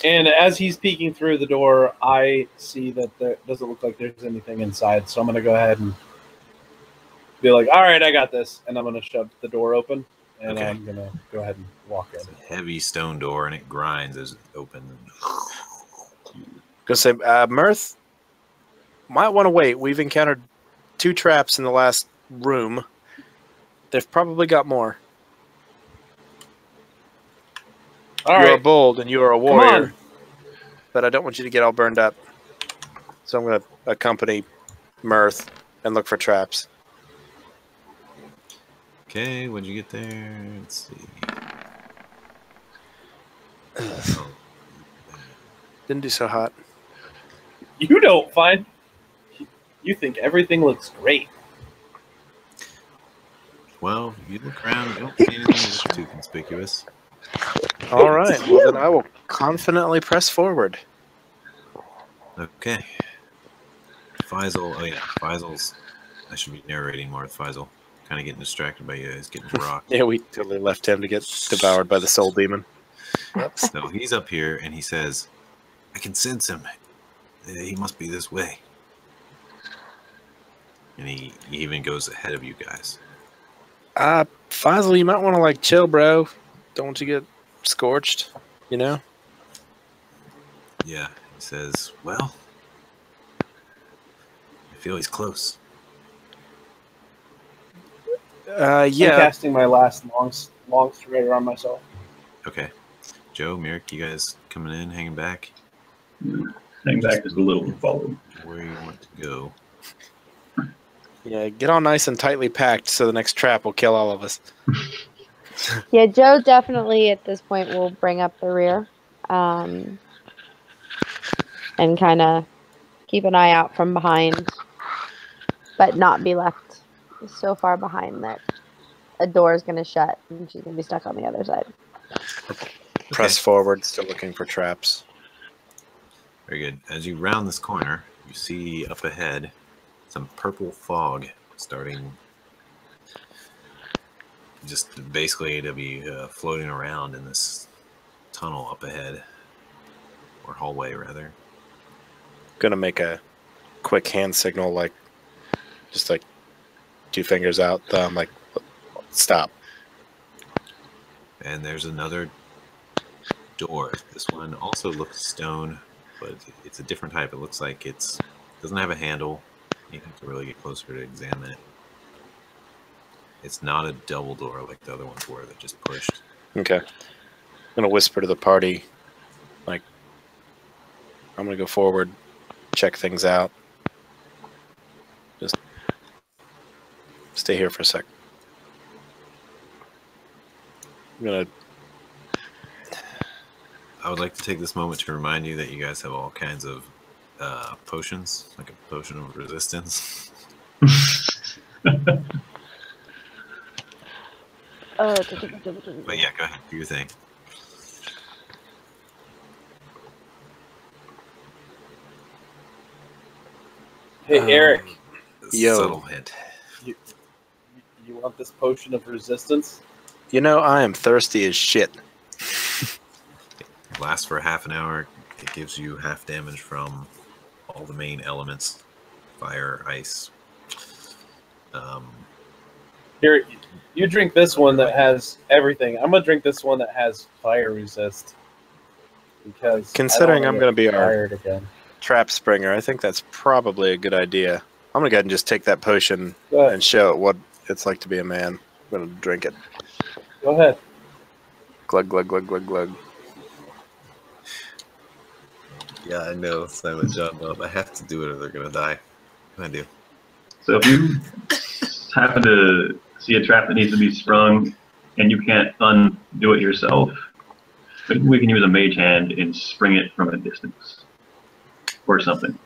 And as he's peeking through the door, I see that there doesn't look like there's anything inside. So I'm going to go ahead and be like, all right, I got this. And I'm going to shove the door open. And Okay. I'm going to go ahead and walk in. It's a heavy stone door, and it grinds as it opens. Go say, Mirth, might want to wait. We've encountered 2 traps in the last room. They've probably got more. All You are right. bold and you are a Come warrior, on. but I don't want you to get all burned up. So I'm going to accompany Mirth and look for traps. Okay, what'd you get there? Let's see. Oh, Didn't do so hot. You don't find. You think everything looks great. well, you look around, you don't see anything that's too conspicuous. All right. Well, then I will confidently press forward. Okay. Faisal, oh yeah, Faisal's, I should be narrating more with Faisal. Kind of getting distracted by you guys getting rocked. Yeah, we totally left him to get devoured by the soul demon. So he's up here and he says, I can sense him. He must be this way. And he even goes ahead of you guys. Faisal, you might want to like chill, bro. Don't want you to get scorched, you know? Yeah, he says, well, I feel he's close. I'm Yeah. casting my last long strider on myself. Okay. Joe, Merrick, you guys coming in, hanging back? Hang back just a little and follow. Where you want to go? Yeah, get all nice and tightly packed so the next trap will kill all of us. Yeah, Joe definitely at this point will bring up the rear, and kind of keep an eye out from behind, but not be left so far behind that a door is going to shut and she's going to be stuck on the other side. Press forward, still looking for traps. Very good. As you round this corner, you see up ahead some purple fog starting just basically to be floating around in this tunnel up ahead, or hallway rather. Gonna make a quick hand signal, like just like 2 fingers out, thumb, like stop. And there's another door. This one also looks stone, but it's a different type. It looks like it doesn't have a handle. You have to really get closer to examine it. It's not a double door like the other ones were that just pushed. Okay. I'm going to whisper to the party, like, I'm going to go forward, check things out. Just stay here for a sec. I would like to take this moment to remind you that you guys have all kinds of potions, like a potion of resistance. But yeah, go ahead, do your thing. Hey, Eric, Yo. Subtle hint. you want this potion of resistance? You know, I am thirsty as shit. It lasts for half an hour. It gives you half damage from all the main elements: fire, ice. Here, you drink this one that has everything. I'm gonna drink this one that has fire resist. Because Considering I'm going to be our tired again. trap springer, I think that's probably a good idea. I'm going to go ahead and just take that potion Go ahead. and show it what it's like to be a man. I'm going to drink it. Go ahead. Glug, glug, glug, glug, glug. Yeah, I know. Silent John Bob. I have to do it or they're gonna die. What can I do? So if you happen to see a trap that needs to be sprung and you can't undo it yourself, we can use a mage hand and spring it from a distance or something.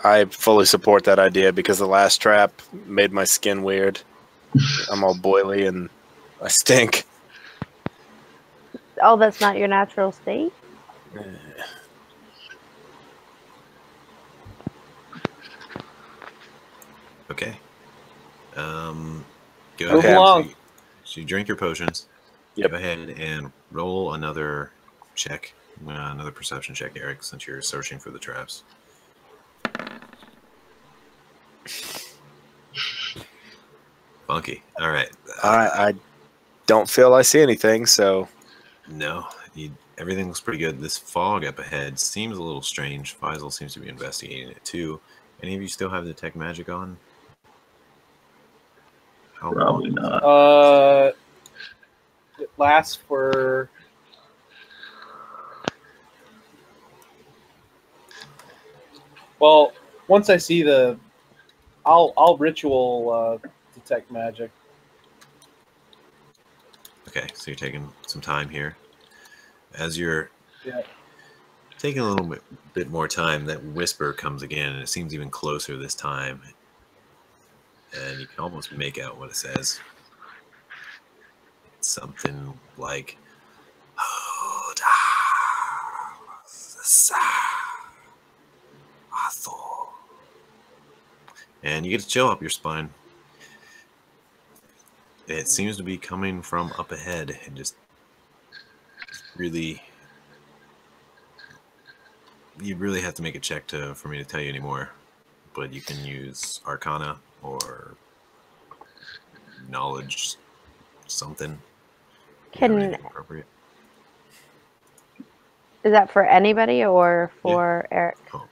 I fully support that idea because the last trap made my skin weird. I'm all boily and I stink. Oh, that's not your natural state? Okay. Go Move ahead. along. So you drink your potions. Yep. Go ahead and roll another check, another perception check, Eric, since you're searching for the traps. Funky. All right. I don't feel I see anything, so No, everything looks pretty good. This fog up ahead seems a little strange. Faisal seems to be investigating it too. Any of you still have detect magic on? How Probably long? not. It lasts for. Well, once I see I'll ritual detect magic. Okay, so you're taking some time here. As you're Yeah. taking a little bit more time, that whisper comes again, and it seems even closer this time. And you can almost make out what it says. It's something like, and you get to chill up your spine. It seems to be coming from up ahead, and just really, you'd really have to make a check for me to tell you anymore. But you can use Arcana or Knowledge something. Can Appropriate. is that for anybody or for Eric? Oh,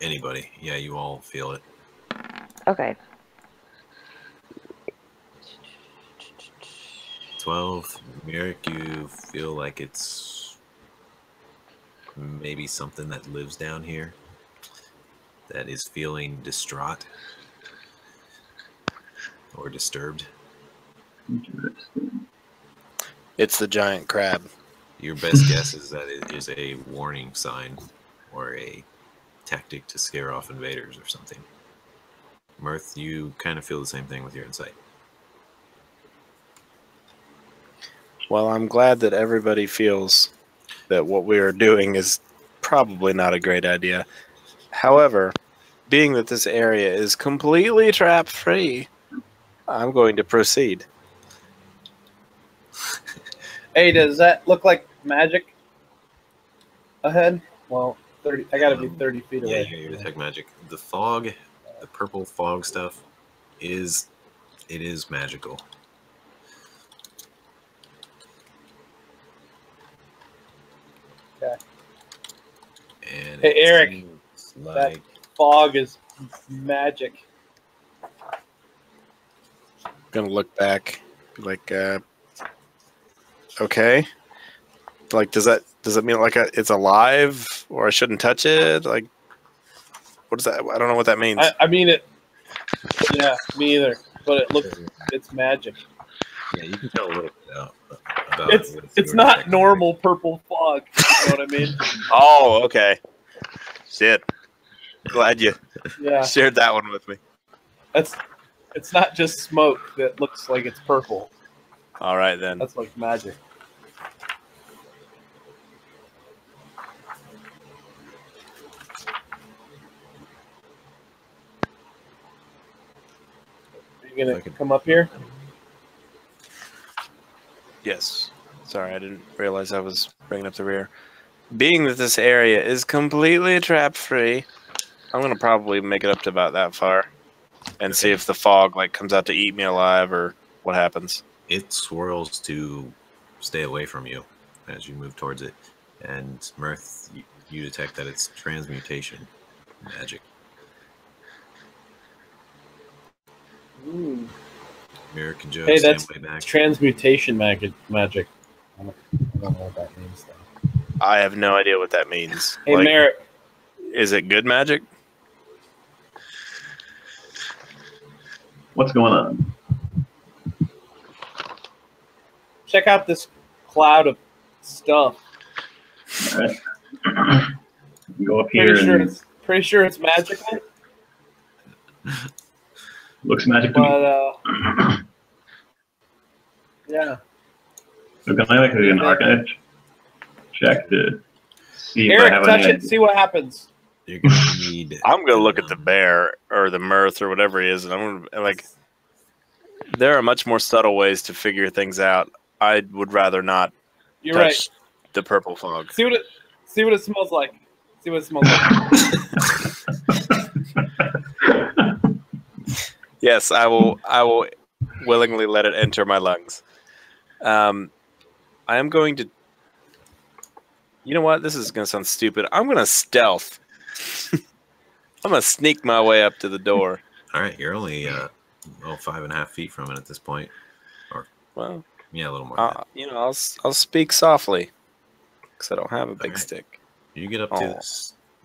anybody. Yeah, you all feel it. Okay. 12. Merrick, you feel like it's maybe something that lives down here that is feeling distraught or disturbed. Interesting. it's the giant crab. Your best guess is that it is a warning sign or a tactic to scare off invaders or something. Mirth, you kind of feel the same thing with your insight. Well, I'm glad that everybody feels that what we are doing is probably not a great idea. However, being that this area is completely trap-free, I'm going to proceed. Hey, does that look like magic ahead? Well, 30. I gotta be 30 feet Yeah, away. you detect magic. The fog, the purple fog stuff, it is magical. And Hey, it Eric, seems that like fog is magic. Gonna look back, be like, okay. Like, does that mean like it's alive, or I shouldn't touch it? Like, what is that? I don't know what that means. I mean it. Yeah, me either. But it's magic. yeah, you can tell a little bit about it. It's not normal purple fog. You know what I mean? Oh, okay. Shit. Glad you Yeah. shared that one with me. It's not just smoke that looks like it's purple. All right then. That's like magic. Are you gonna come up here? Yes. Sorry, I didn't realize I was bringing up the rear. Being that this area is completely trap-free, I'm going to probably make it up to about that far and see if the fog like comes out to eat me alive or what happens. It swirls to stay away from you as you move towards it. And Mirth, you detect that it's transmutation magic. Ooh. Mirror can Joe Hey, stand that's way back. transmutation magic. I don't know what that means, though. I have no idea what that means. Hey, like, Merritt. is it good magic? What's going on? Check out this cloud of stuff. All right. Go up here Pretty sure it's magical, looks magic to me. but yeah. So can I like do an archive check to see if I Eric, have touch any it. See what happens. You're going to need... I'm going to look at the bear or the mirth or whatever he is, and I'm going to, like, there are much more subtle ways to figure things out. I would rather not You're touch right. the purple fog. See what it smells like. See what it smells like. Yes, I will willingly let it enter my lungs. I am going to... You know what? This is going to sound stupid. I'm going to stealth. I'm going to sneak my way up to the door. All right, you're only 5.5 feet from it at this point. Or, well, yeah, a little more than that. You know, I'll speak softly because I don't have a big stick. You get up to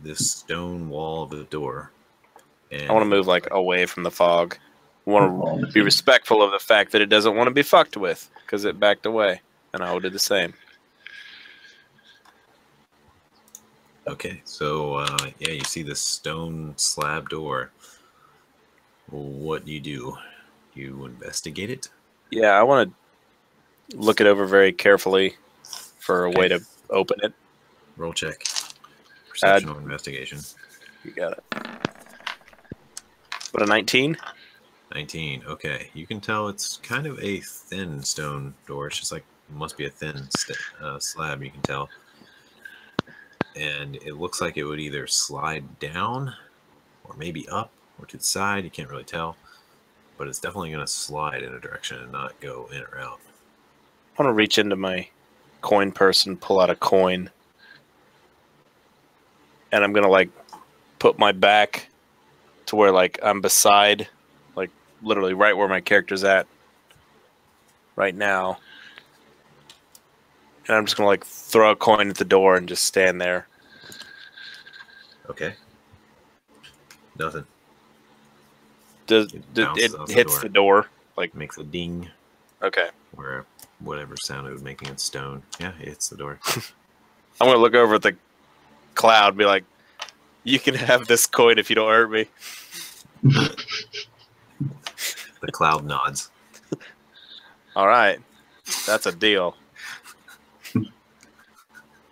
this stone wall of the door. And I want to move like away from the fog. I want to be respectful of the fact that it doesn't want to be fucked with because it backed away, and I will do the same. Okay, so yeah, you see this stone slab door. What do? You investigate it? Yeah, I want to look it over very carefully for a way to open it. Roll check. Perception or investigation. You got it. What, a 19? 19. Okay, you can tell it's kind of a thin stone door. It's just like must be a thin slab. You can tell, and it looks like it would either slide down, or maybe up, or to the side. You can't really tell, but it's definitely going to slide in a direction and not go in or out. I want to reach into my coin purse and pull out a coin, and I'm gonna like put my back to where like I'm beside, like literally right where my character's at right now. And I'm just going to like throw a coin at the door and just stand there. Okay. Nothing. It hits the door. Like makes a ding. Okay. Where whatever sound it was making in stone. Yeah, it hits the door. I'm going to look over at the cloud and be like, you can have this coin if you don't hurt me. The cloud nods. All right. That's a deal.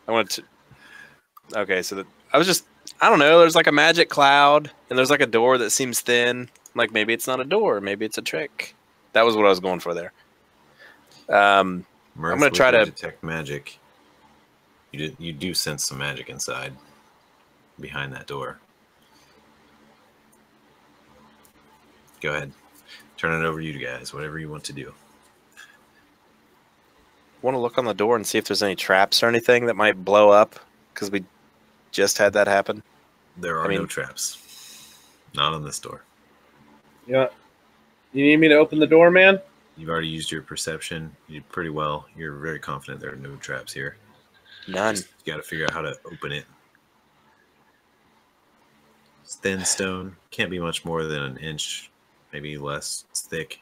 I want to... Okay, so I don't know, there's like a magic cloud, and there's like a door that seems thin. Like, maybe it's not a door, maybe it's a trick. That was what I was going for there. I'm going to try to... detect magic. You do sense some magic inside, behind that door. Go ahead. Turn it over to you guys, whatever you want to do. Want to look on the door and see if there's any traps or anything that might blow up, because we just had that happen? There are I mean- no traps. Not on this door. Yeah. You need me to open the door, man? You've already used your perception. You did pretty well. You're very confident there are no traps here. None. You got to figure out how to open it. It's thin stone. Can't be much more than an inch, maybe less. It's thick.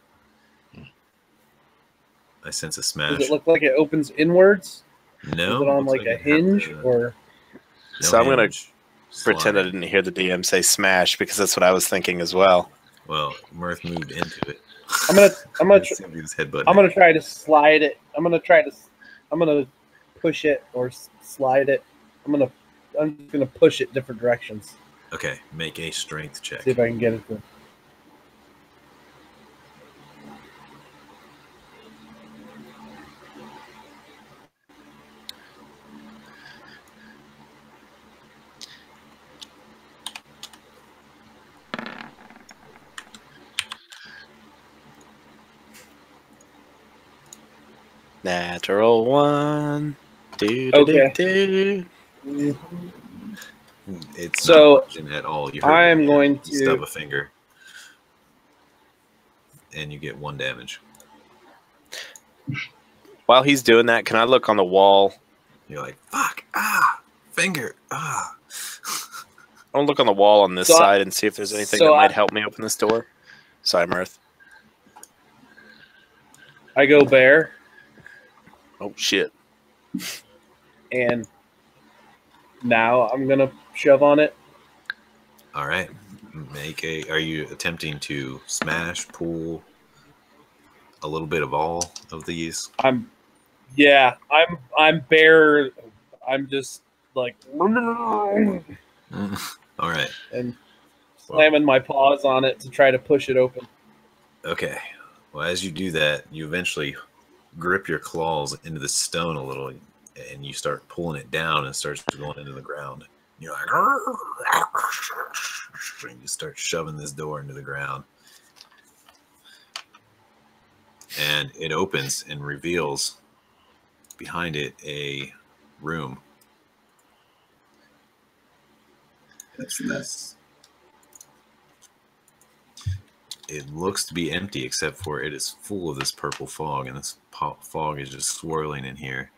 I sense a smash. Does it look like it opens inwards? No. Is it on looks like a you have hinge to- or? no So I'm gonna hinge. Pretend I Slide. didn't hear the DM say smash because that's what I was thinking as well. Well, Mirth moved into it. I'm gonna It's gonna be this headbutt. I'm gonna try to slide it. I'm gonna push it or slide it. I'm just gonna push it different directions. Okay, make a strength check. See if I can get it to. Natural one. Okay. It's So, not budging at all. You hurt I am your going hand. You stub to. a finger, and you get 1 damage. While he's doing that, can I look on the wall? You're like, fuck, finger, I want to look on the wall on this So I- side and see if there's anything so that might I- help me open this door. Sorry, Mirth. I go bear Oh, shit. and now I'm gonna shove on it. All right. Are you attempting to smash, pull a little bit of all of these? I'm bear. I'm just like All right. and slamming my paws on it to try to push it open. Okay. Well, as you do that, you eventually grip your claws into the stone a little, and you start pulling it down, and it starts going into the ground. You're like, and you start shoving this door into the ground, and it opens and reveals behind it a room. It looks to be empty, except for it is full of this purple fog, and this fog is just swirling in here.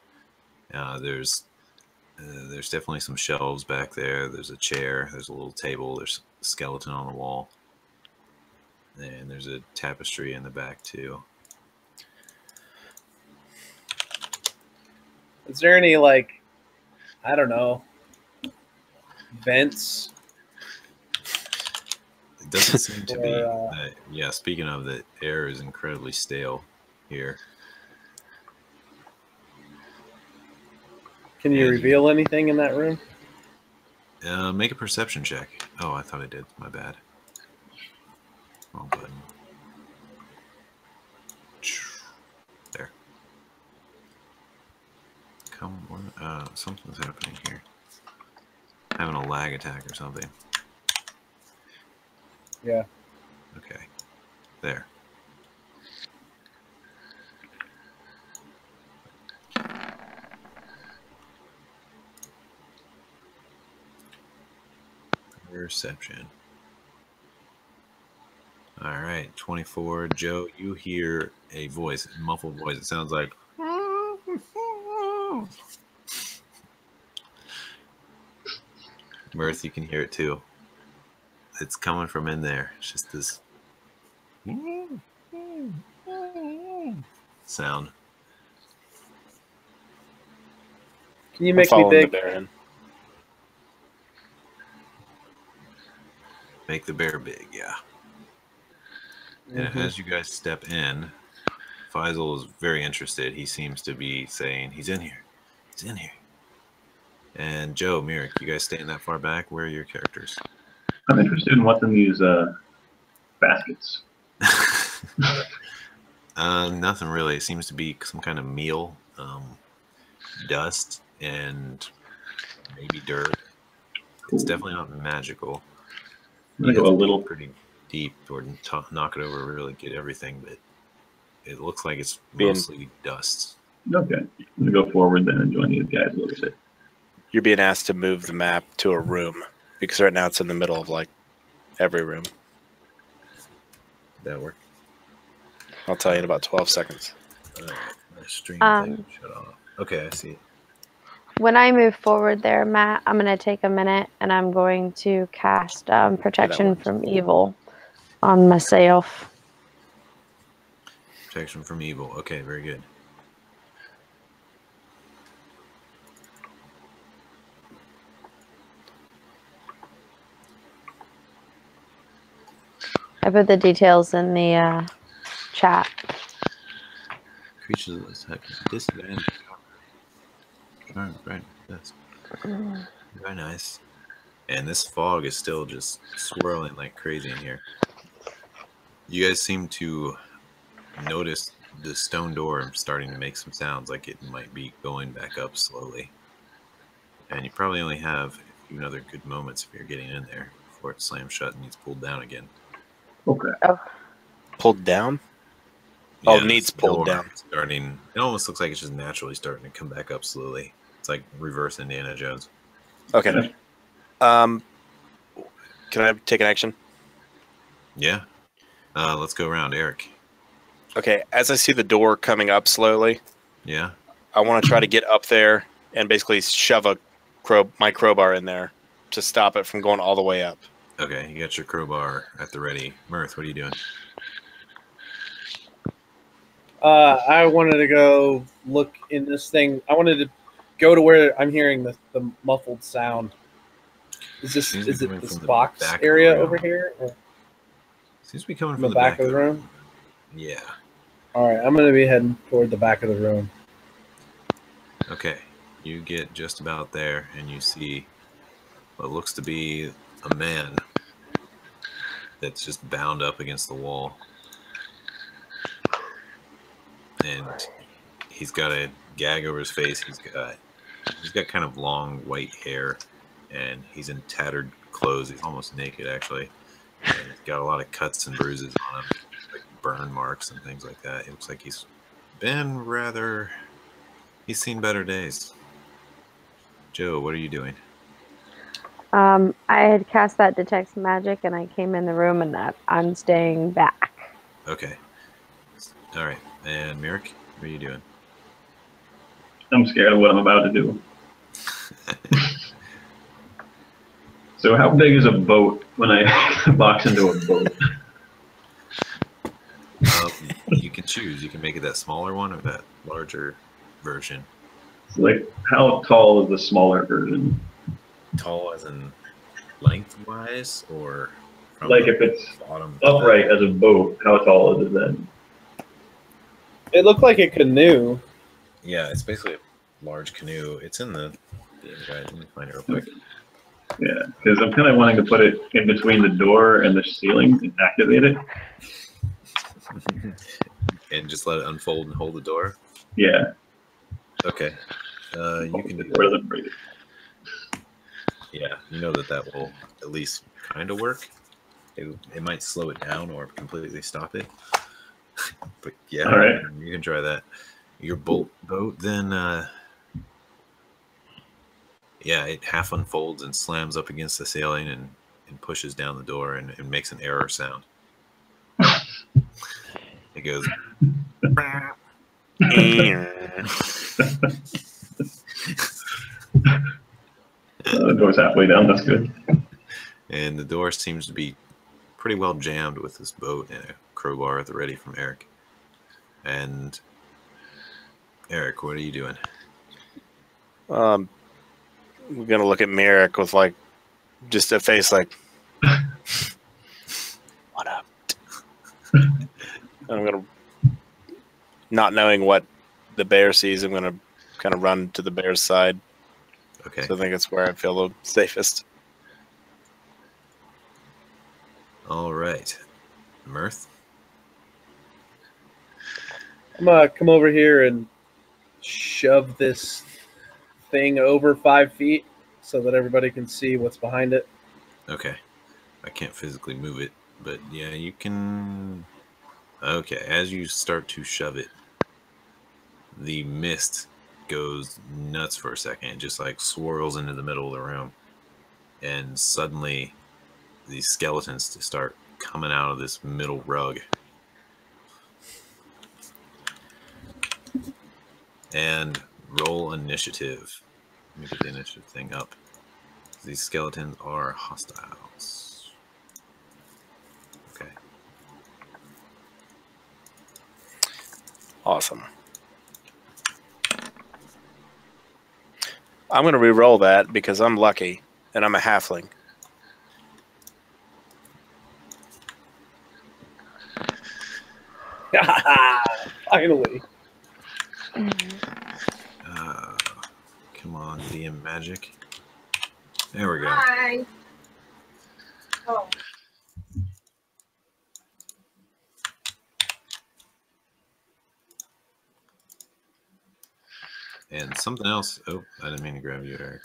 There's definitely some shelves back there. There's a chair. There's a little table. There's a skeleton on the wall, and there's a tapestry in the back too. Is there any like, I don't know, vents? It doesn't seem to be. Or, Yeah, speaking of, the air is incredibly stale here. Can you Yeah, reveal anything in that room? Make a perception check. Oh, I thought I did. My bad. Wrong button. There. Come on. Something's happening here. Having a lag attack or something. Yeah. Okay. There. Perception. All right, 24. Joe, you hear a voice, a muffled voice. It sounds like. Mirth, you can hear it too. It's coming from in there. It's just this sound. Can you I'm make me following big? the Baron. Make the bear big, yeah. And as you guys step in, Faisal is very interested. He seems to be saying, he's in here. He's in here. And Joe, Mirik, you guys staying that far back? Where are your characters? I'm interested in what's in these baskets. Nothing really. It seems to be some kind of meal, dust, and maybe dirt. It's definitely not magical. I'm gonna go a little. Pretty deep or knock it over, really get everything, but it looks like it's Being- mostly dust. Okay, I'm gonna go forward then and join these guys a little bit. you're being asked to move the map to a room because right now it's in the middle of like every room. That work? I'll tell you in about 12 seconds. My stream thing shut off. Okay, I see. When I move forward there, Matt, I'm going to take a minute and I'm going to cast Protection from Evil on myself. Protection from evil. Okay, very good. I put the details in the chat. Creatures of this type disadvantage. Right. That's very nice. And this fog is still just swirling like crazy in here. You guys seem to notice the stone door starting to make some sounds like it might be going back up slowly. And you probably only have a few other good moments if you're getting in there before it slams shut and needs pulled down again. Okay. Oh. Pulled down? Yeah, Oh, needs this pulled door down. Starting, it almost looks like it's just naturally starting to come back up slowly. It's like reverse Indiana Jones. Okay. Can I take an action? Yeah. Let's go around, Eric. Okay. As I see the door coming up slowly, Yeah. I want to try to get up there and basically shove my crowbar in there to stop it from going all the way up. Okay, you got your crowbar at the ready. Mirth, what are you doing? I wanted to go look in this thing. I wanted to go to where I'm hearing the muffled sound. Is it this box area over here? Or Seems to be coming from from the back of the room? Yeah. All right, I'm going to be heading toward the back of the room. Okay, you get just about there and you see what looks to be a man that's just bound up against the wall. And he's got a gag over his face. He's got kind of long white hair, and he's in tattered clothes. He's almost naked, actually. And he's got a lot of cuts and bruises on him, like burn marks and things like that. It looks like he's seen better days. Joe, what are you doing? I had cast that detect magic and I came in the room and that I'm staying back. Okay. All right. And Merrick, what are you doing? I'm scared of what I'm about to do. So how big is a boat when I box into a boat? You can choose. You can make it that smaller one or that larger version. So like, how tall is the smaller version? Tall as in lengthwise, or from like if it's bottom upright as a boat, how tall is it then? It looked like a canoe. Yeah, it's basically a large canoe. It's in the guide. Let me find it real quick. Yeah, because I'm kind of wanting to put it in between the door and the ceiling and activate it. And just let it unfold and hold the door? Yeah. Okay. You can do that. Yeah, you know that will at least kind of work. It might slow it down or completely stop it. But yeah, all right. You can try that. Your boat then, yeah, it half unfolds and slams up against the ceiling and pushes down the door and makes an error sound. It goes. The door's halfway down. That's good. And the door seems to be pretty well jammed with this boat and a crowbar at the ready from Eric. And Eric, what are you doing? We're gonna look at Merrick with like just a face like, "What up?" I'm gonna, not knowing what the bear sees, I'm gonna kind of run to the bear's side. Okay. So I think it's where I feel the safest. All right, Mirth. I'm gonna come over here and shove this thing over 5 feet so that everybody can see what's behind it. Okay. I can't physically move it, but yeah, you can. Okay, as you start to shove it, the mist goes nuts for a second. It just like swirls into the middle of the room. And suddenly these skeletons to start coming out of this middle rug. And roll initiative. Let me get the initiative thing up. These skeletons are hostiles. Okay. Awesome. I'm going to re-roll that because I'm lucky and I'm a halfling. Finally. Come on, DM magic. There we go. Hi. Oh. And something else. Oh, I didn't mean to grab you, Eric.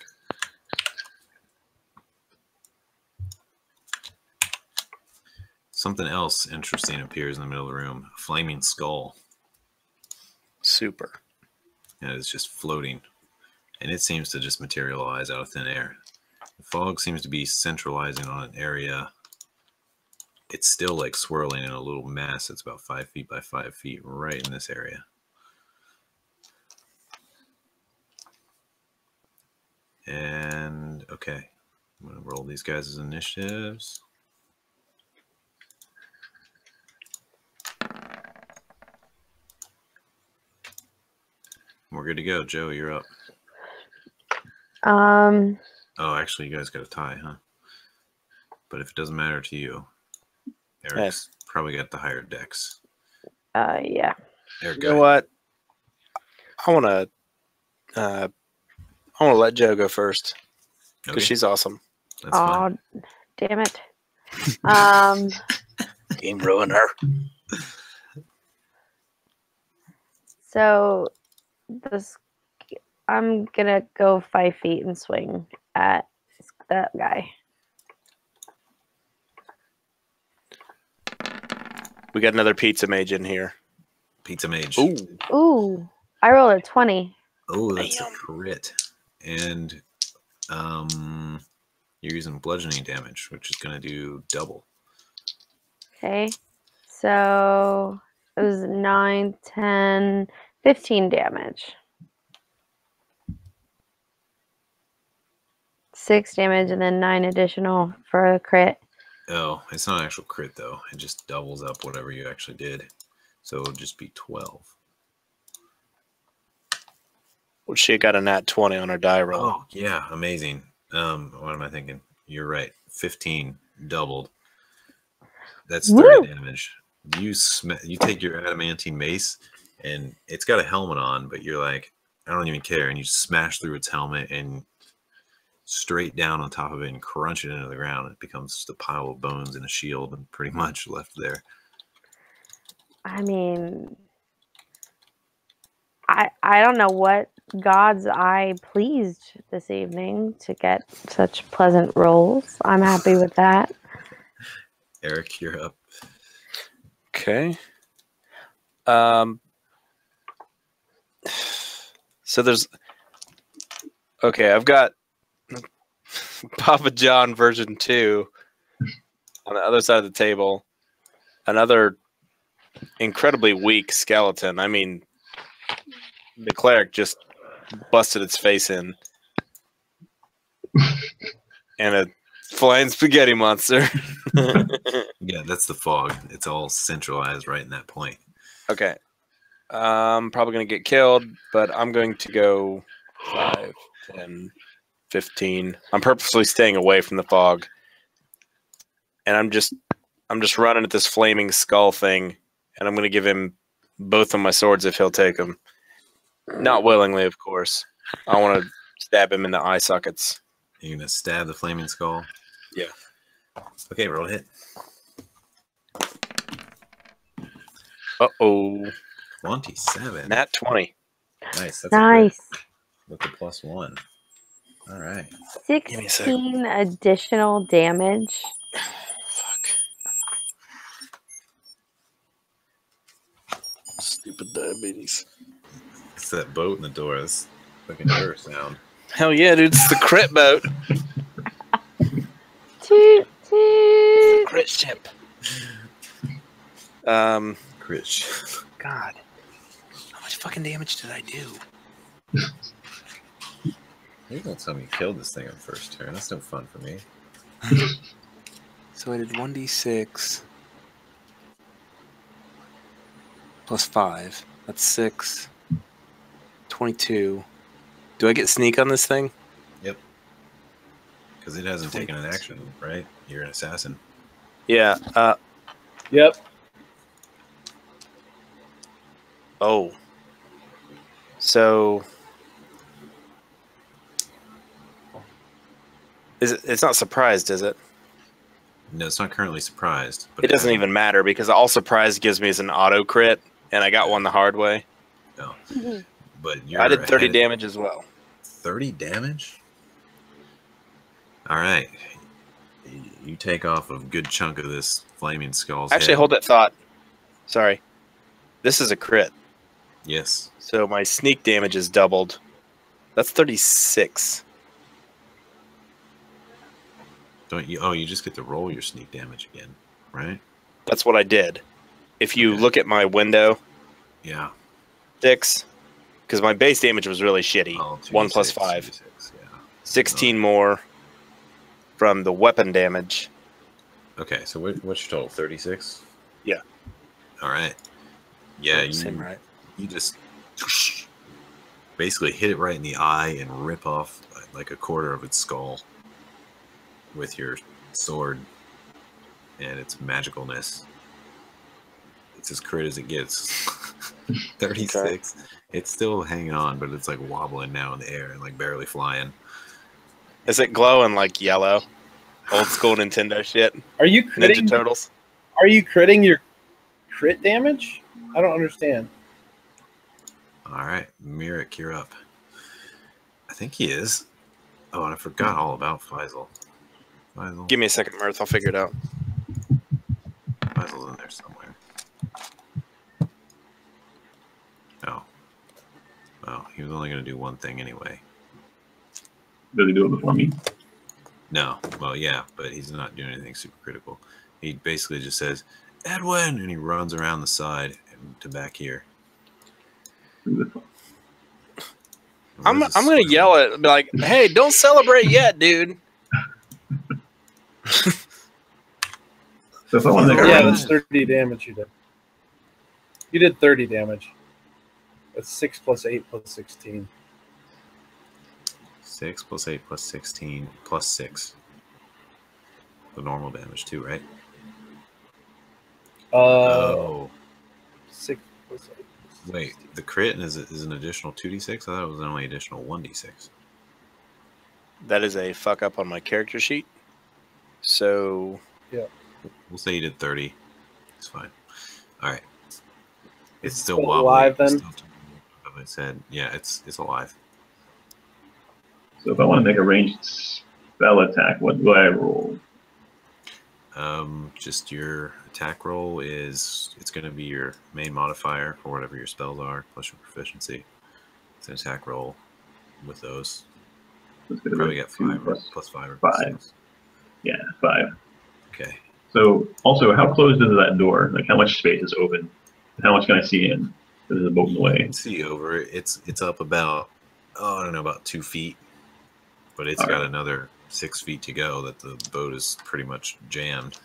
Something else interesting appears in the middle of the room. A flaming skull. Super. And it's just floating. And it seems to just materialize out of thin air. The fog seems to be centralizing on an area. It's still like swirling in a little mass that's about 5 feet by 5 feet right in this area. And okay, I'm going to roll these guys as initiatives. We're good to go. Joe, you're up. Oh, actually, you guys got a tie, huh? But if it doesn't matter to you, Eric's probably got the higher dex. Yeah. Eric, You know what? I want to let Joe go first because Okay, she's awesome. that's fine. Oh, damn it. Game ruiner. So this, I'm gonna go 5 feet and swing at that guy. We got another pizza mage in here. Pizza mage. Ooh, I rolled a 20. Oh, that's Damn. a crit. And you're using bludgeoning damage, which is going to do double. Okay, so it was 9, 10, 15 damage. 6 damage and then 9 additional for a crit. Oh, it's not an actual crit, though. It just doubles up whatever you actually did. So it'll just be 12. Well, she got a nat 20 on her die roll. Oh, yeah. Amazing. What am I thinking? You're right. 15 doubled. That's 30 damage. You take your adamantine mace, and it's got a helmet on, but you're like, I don't even care. And you smash through its helmet and straight down on top of it and crunch it into the ground. It becomes just a pile of bones and a shield and pretty much left there. I mean, I don't know what God's eye pleased this evening to get such pleasant rolls. I'm happy with that. Eric, you're up. Okay. So there's... Okay, I've got Papa John version 2 on the other side of the table. Another incredibly weak skeleton. I mean, the cleric just busted its face in. And a flying spaghetti monster. Yeah, that's the fog. It's all centralized right in that point. Okay. I'm probably going to get killed, but I'm going to go 5, 10, 15. I'm purposely staying away from the fog. And I'm just running at this flaming skull thing, and I'm going to give him both of my swords if he'll take them. Not willingly, of course. I want to stab him in the eye sockets. You're going to stab the flaming skull? Yeah. Okay, roll a hit. Uh-oh. 27. Nat 20. Nice. That's Nice. a crit with the +1. All right. Give me a sec. 16 additional damage. Fuck. Stupid diabetes. that boat in the door. That's fucking terror sound. Hell yeah, dude! It's the crit boat. Toot toot. Crit ship. Crit. God, how much fucking damage did I do? You don't tell me you killed this thing on first turn. That's no fun for me. So I did 1d6 plus 5. That's 6. 22. Do I get sneak on this thing? Yep. Because it hasn't taken an action, right? You're an assassin. Yeah. Yep. Oh. So it's not surprised, is it? No, it's not currently surprised. But It doesn't hasn't- even matter because all surprise gives me is an auto crit, and I got one the hard way. No. But you're I did 30 ahead- damage as well. 30 damage? All right. You take off a good chunk of this flaming skull's Actually, head. hold that thought. Sorry. This is a crit, Yes. so my sneak damage is doubled. That's 36. Don't you? Oh, you just get to roll your sneak damage again, right? That's what I did. If you Okay. look at my window, Yeah. 6, because my base damage was really shitty. Oh, 1 plus 2d6, 5. 2d6, yeah. 16 more from the weapon damage. Okay, so what's your total? 36? Yeah. All right. Yeah, Same right. you just basically hit it right in the eye and rip off like a quarter of its skull with your sword and its magicalness. It's as crit as it gets. 36. Okay. It's still hanging on, but it's like wobbling now in the air and like barely flying. Is it glowing like yellow? Old school Nintendo shit. Are you Ninja critting? Turtles? Are you critting your crit damage? I don't understand. All right, Mirik, you're up. I think he is. Oh, and I forgot all about Faisal. Faisal. Give me a second, Mirth. I'll figure it out. Faisal's in there somewhere. Oh. Well, he was only going to do one thing anyway. Does he do it before me? No. Well, yeah, but he's not doing anything super critical. He basically just says, Edwin! And he runs around the side to back here. I'm gonna yell at be like, hey, don't celebrate yet, dude. So if I want to make a Yeah, range, that's 30 damage you did. You did 30 damage. That's 6 plus 8 plus 16. 6 plus 8 plus 16 plus 6. The normal damage too, right? Oh. 6 plus 8. Wait, the crit is an additional 2d6? I thought it was only additional 1d6. That is a fuck up on my character sheet. So Yeah. We'll say you did 30. It's fine. All right. It's still still wobbly. alive then? It's still above its head. Yeah, it's alive. so if I want to make a ranged spell attack, what do I roll? Just your attack roll is, it's going to be your main modifier for whatever your spells are, plus your proficiency. It's an attack roll with those. Let's get Probably a get 2 5 plus 5 or 5. 6. Yeah, 5. Okay. So also, how closed is that door? Like, how much space is open? And how much can I see in? There's a boat in the You way. can see over it. It's up about, I don't know, about 2 feet. But it's All got right. another 6 feet to go that the boat is pretty much jammed.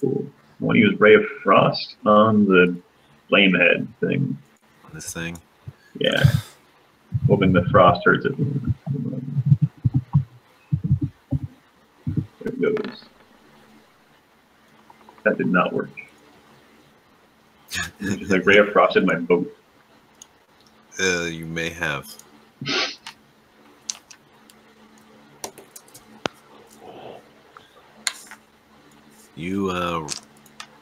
Cool. I want to use Ray of Frost on the flame head thing. On this thing. Yeah. Hoping the frost hurts it. There it goes. That did not work. Just like Ray of Frost in my boat. You may have.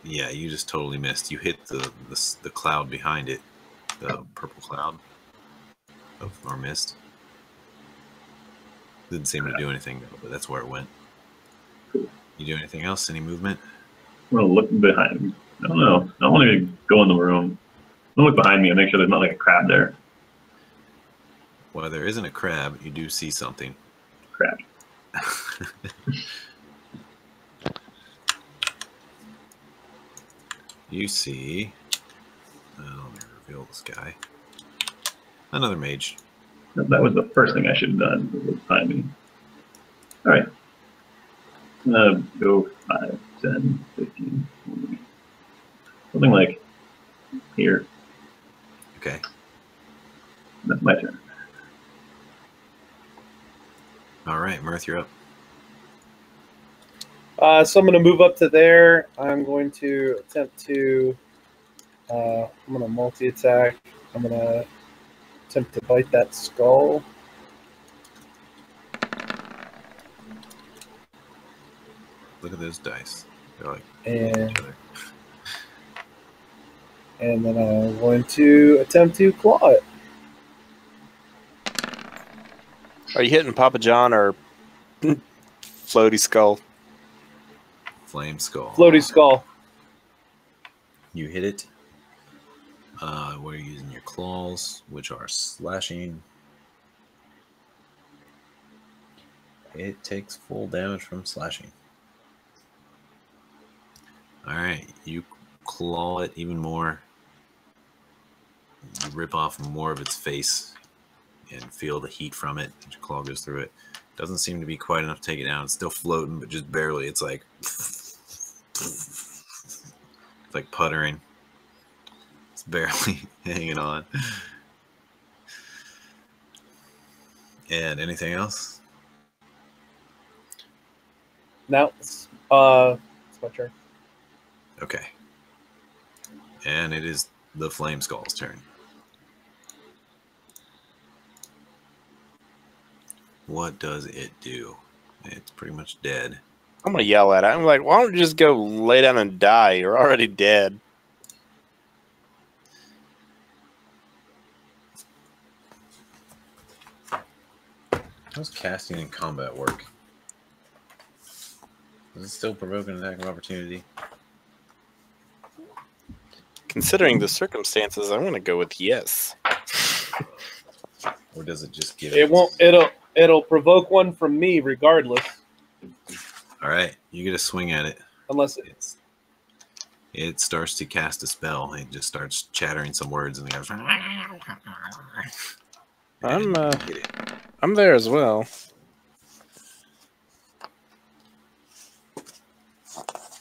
Yeah, you just totally missed. You hit the cloud behind it, the purple cloud of our mist. Didn't seem to do anything, though, but that's where it went. Cool. You do anything else? Any movement? I'm gonna look behind me. I don't know. I don't want to go in the room. I'm gonna look behind me and make sure there's not like a crab there. While there isn't a crab, you do see something. Crap. You see... let me reveal this guy. Another mage. That was the first thing I should have done. Was timing. All right. Go 5, 10, 15, 20. Something like here. Okay. That's my turn. All right, Mirth, you're up. So I'm going to move up to there. I'm going to attempt to. I'm going to multi-attack. I'm going to attempt to bite that skull. Look at those dice. They're like And each other. and then I'm going to attempt to claw it. Are you hitting Papa John or Floaty Skull? Flame skull. Floaty skull. You hit it. We're using your claws, which are slashing. It takes full damage from slashing. Alright, you claw it even more. You rip off more of its face and feel the heat from it. Your claw goes through it. Doesn't seem to be quite enough to take it down. It's still floating, but just barely. It's like... it's like puttering. It's barely hanging on. And anything else? Now, it's my turn. Okay. And it is the Flame Skull's turn. What does it do? It's pretty much dead. I'm going to yell at it. I'm like, why don't you just go lay down and die? You're already dead. How's casting in combat work? Does it still provoke an attack of opportunity? Considering the circumstances, I'm going to go with yes. Or does it just give It won't. It'll provoke one from me regardless, All right, you get a swing at it. unless It starts to cast a spell. It just starts chattering some words, and the guy's I'm there as well.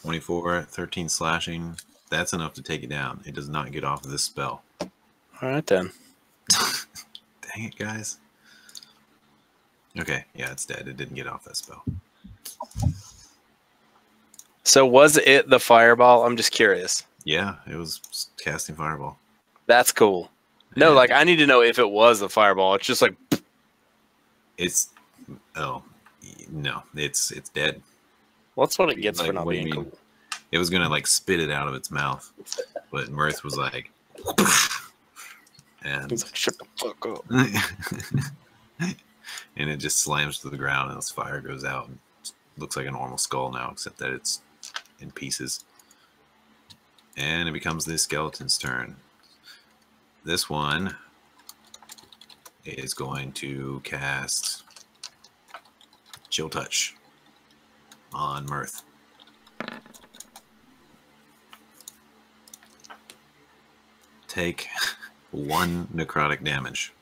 24, 13 slashing. That's enough to take it down. It does not get off of this spell. All right, then. Dang it, guys. Okay, yeah, it's dead. It didn't get off that spell. So was it the fireball? I'm just curious. Yeah, it was casting fireball. That's cool. No, And like, I need to know if it was the fireball. It's just like... it's no, it's dead. Well, that's what it gets Like, for not what do you being mean? cool. It was gonna like spit it out of its mouth, but Mirth was like, and He's like, shut the fuck up. and it just slams to the ground, and this fire goes out. And it looks like a normal skull now, except that it's in pieces. And it becomes the skeleton's turn. This one is going to cast Chill Touch on Mirth. Take 1 necrotic damage.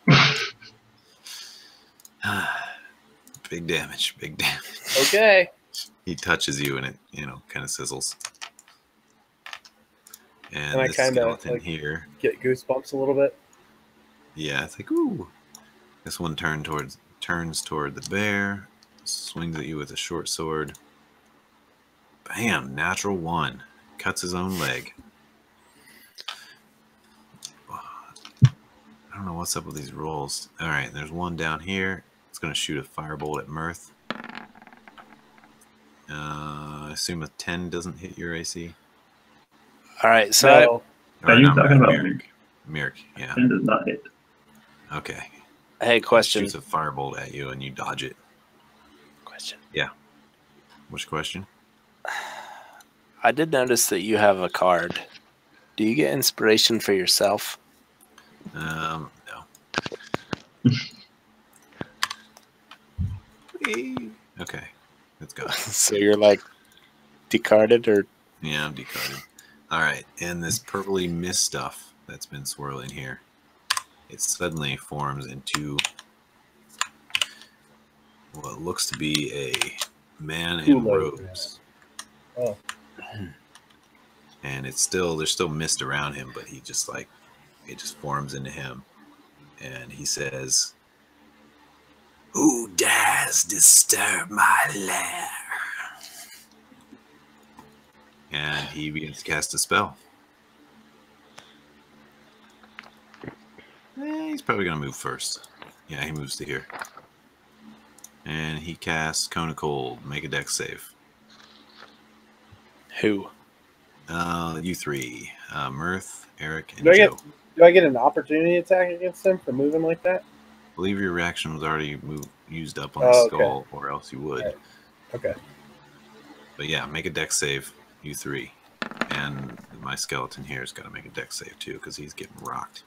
Big damage, big damage. okay. He touches you and it, kind of sizzles. And I this kinda, skeleton like- here, Get goosebumps a little bit. yeah, it's like, ooh. This one turns toward the bear, swings at you with a short sword. Bam, natural 1. Cuts his own leg. I don't know what's up with these rolls. All right, there's one down here. It's going to shoot a firebolt at Mirth. I assume a 10 doesn't hit your AC. All right, so No. Are you not talking about Merrick? Merrick, yeah. 10 does not hit. Okay. hey, question. Shoots a firebolt at you and you dodge it. Question. Which question? I did notice that you have a card. Do you get inspiration for yourself? No. Save. Okay, let's go. So you're like discarded or Yeah, I'm decarded. All right, and this purpley mist stuff that's been swirling here, it suddenly forms into what looks to be a man in Kool-Aid. robes. Oh. And it's still, there's still mist around him, but he just like, it just forms into him. And he says, "Who dares disturb my lair?" And he begins to cast a spell. He's probably going to move first. Yeah, he moves to here. And he casts Cone of Cold. Make a dex save. who? You three. Mirth, Eric, and Do Joe. I get an opportunity attack against him for moving like that? I believe your reaction was already used up on Oh, the okay. skull, or else you would. Right. Okay. But yeah, make a dex save, you three. And my skeleton here has got to make a dex save too, because he's getting rocked.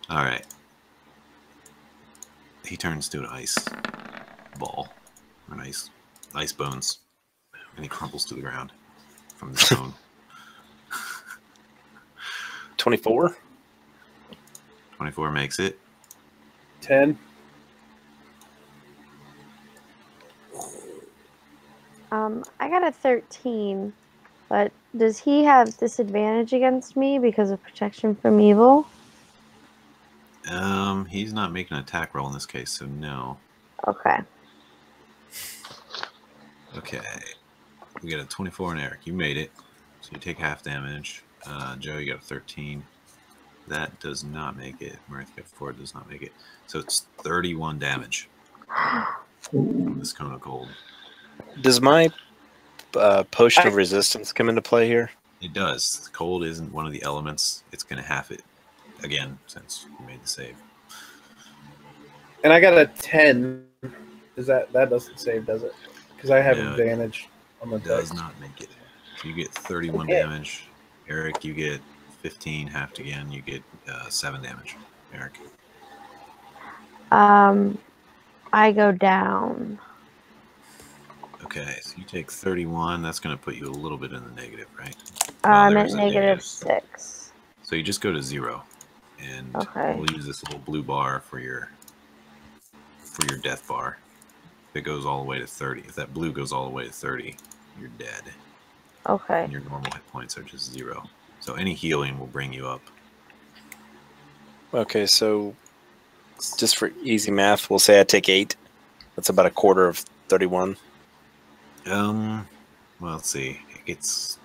All right. He turns to an ice ball, or an ice bones, and he crumples to the ground from the stone. 24? 24 makes it. 10. I got a 13, but does he have disadvantage against me because of protection from evil? He's not making an attack roll in this case, so no. Okay. Okay. We got a 24 and Eric. You made it. So you take half damage. Joe, you got a 13. That does not make it. Mirth got 4, does not make it. So it's 31 damage from this Cone of Cold. Does my potion of resistance come into play here? It does. Cold isn't one of the elements. It's going to half it again since you made the save. And I got a 10. Does that doesn't save, does it? Because I have No, advantage on the It does dice. not make it. So you get 31 Okay. damage. Eric, you get 15 halved again. You get 7 damage. Eric. I go down. Okay, so you take 31. That's going to put you a little bit in the negative, right? I'm there at is a negative 6. So you just go to 0, and Okay. we'll use this little blue bar for your death bar. If it goes all the way to 30, if that blue goes all the way to 30, you're dead. Okay. And your normal hit points are just 0. So any healing will bring you up. Okay, so just for easy math, we'll say I take 8. That's about a quarter of 31. Well, let's see. It gets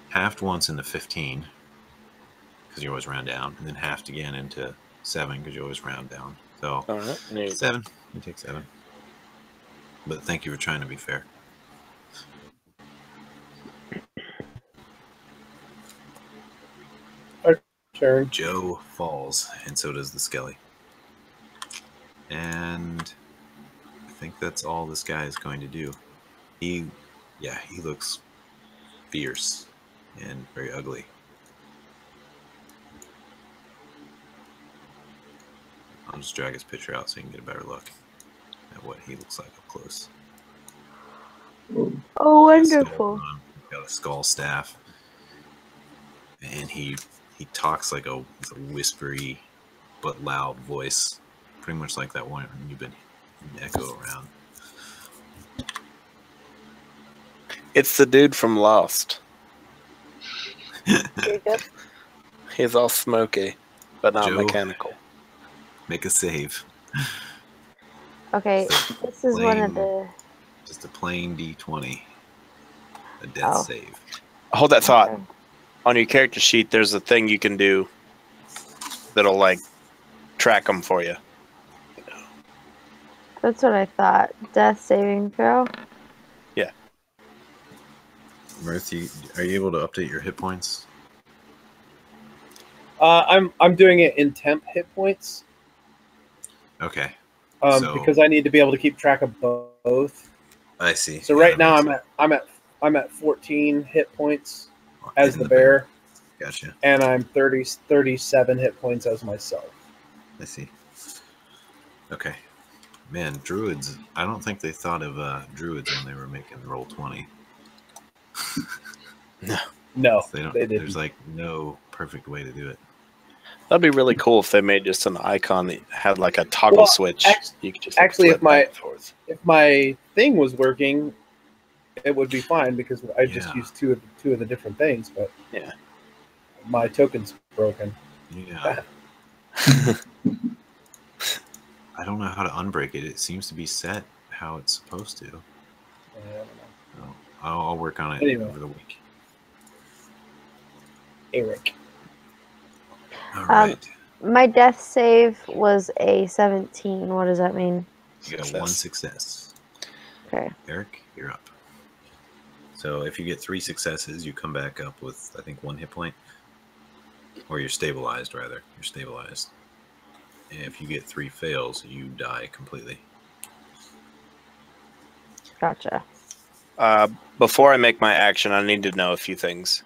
halved once into 15 because you always round down, and then halved again into 7 because you always round down. So All right. 7. You take 7. But thank you for trying to be fair. Turn. Joe falls, and so does the Skelly. And I think that's all this guy is going to do. He looks fierce and very ugly. I'll just drag his picture out so you can get a better look at what he looks like up close. Oh, He's wonderful. got a skull staff, and he talks like a whispery but loud voice, pretty much like that one you've been echo around. It's the dude from Lost. Jacob? He's all smoky, but not Joe. mechanical. Make a save. Okay, this is one of Plain. the... Just a plain D20. A death Oh. save. Hold that thought. Okay. On your character sheet, there's a thing you can do that'll like track them for you. That's what I thought. Death saving throw? Mirth, are you able to update your hit points? I'm doing it in temp hit points. Okay. So- Because I need to be able to keep track of both. I see. So Yeah, right that now makes I'm at 14 hit points sense. as In the bear. Gotcha. And I'm 37 hit points as myself. I see. Okay. Man, druids. I don't think they thought of druids when they were making Roll20. No, They don't. they didn't. There's like no perfect way to do it. That'd be really cool if they made just an icon that had like a toggle switch. You could just actually, flip back and forth. If my thing was working, it would be fine because I just used two of the different things. But yeah, my token's broken. Yeah. I don't know how to unbreak it. It seems to be set how it's supposed to. I don't know. I'll work on it Anyway. over the week. Eric. All right. My death save was a 17. What does that mean? You got one success. Okay. Eric, you're up. So if you get 3 successes, you come back up with, I think, 1 hit point. Or you're stabilized, rather. You're stabilized. And if you get 3 fails, you die completely. Gotcha. Before I make my action, I need to know a few things.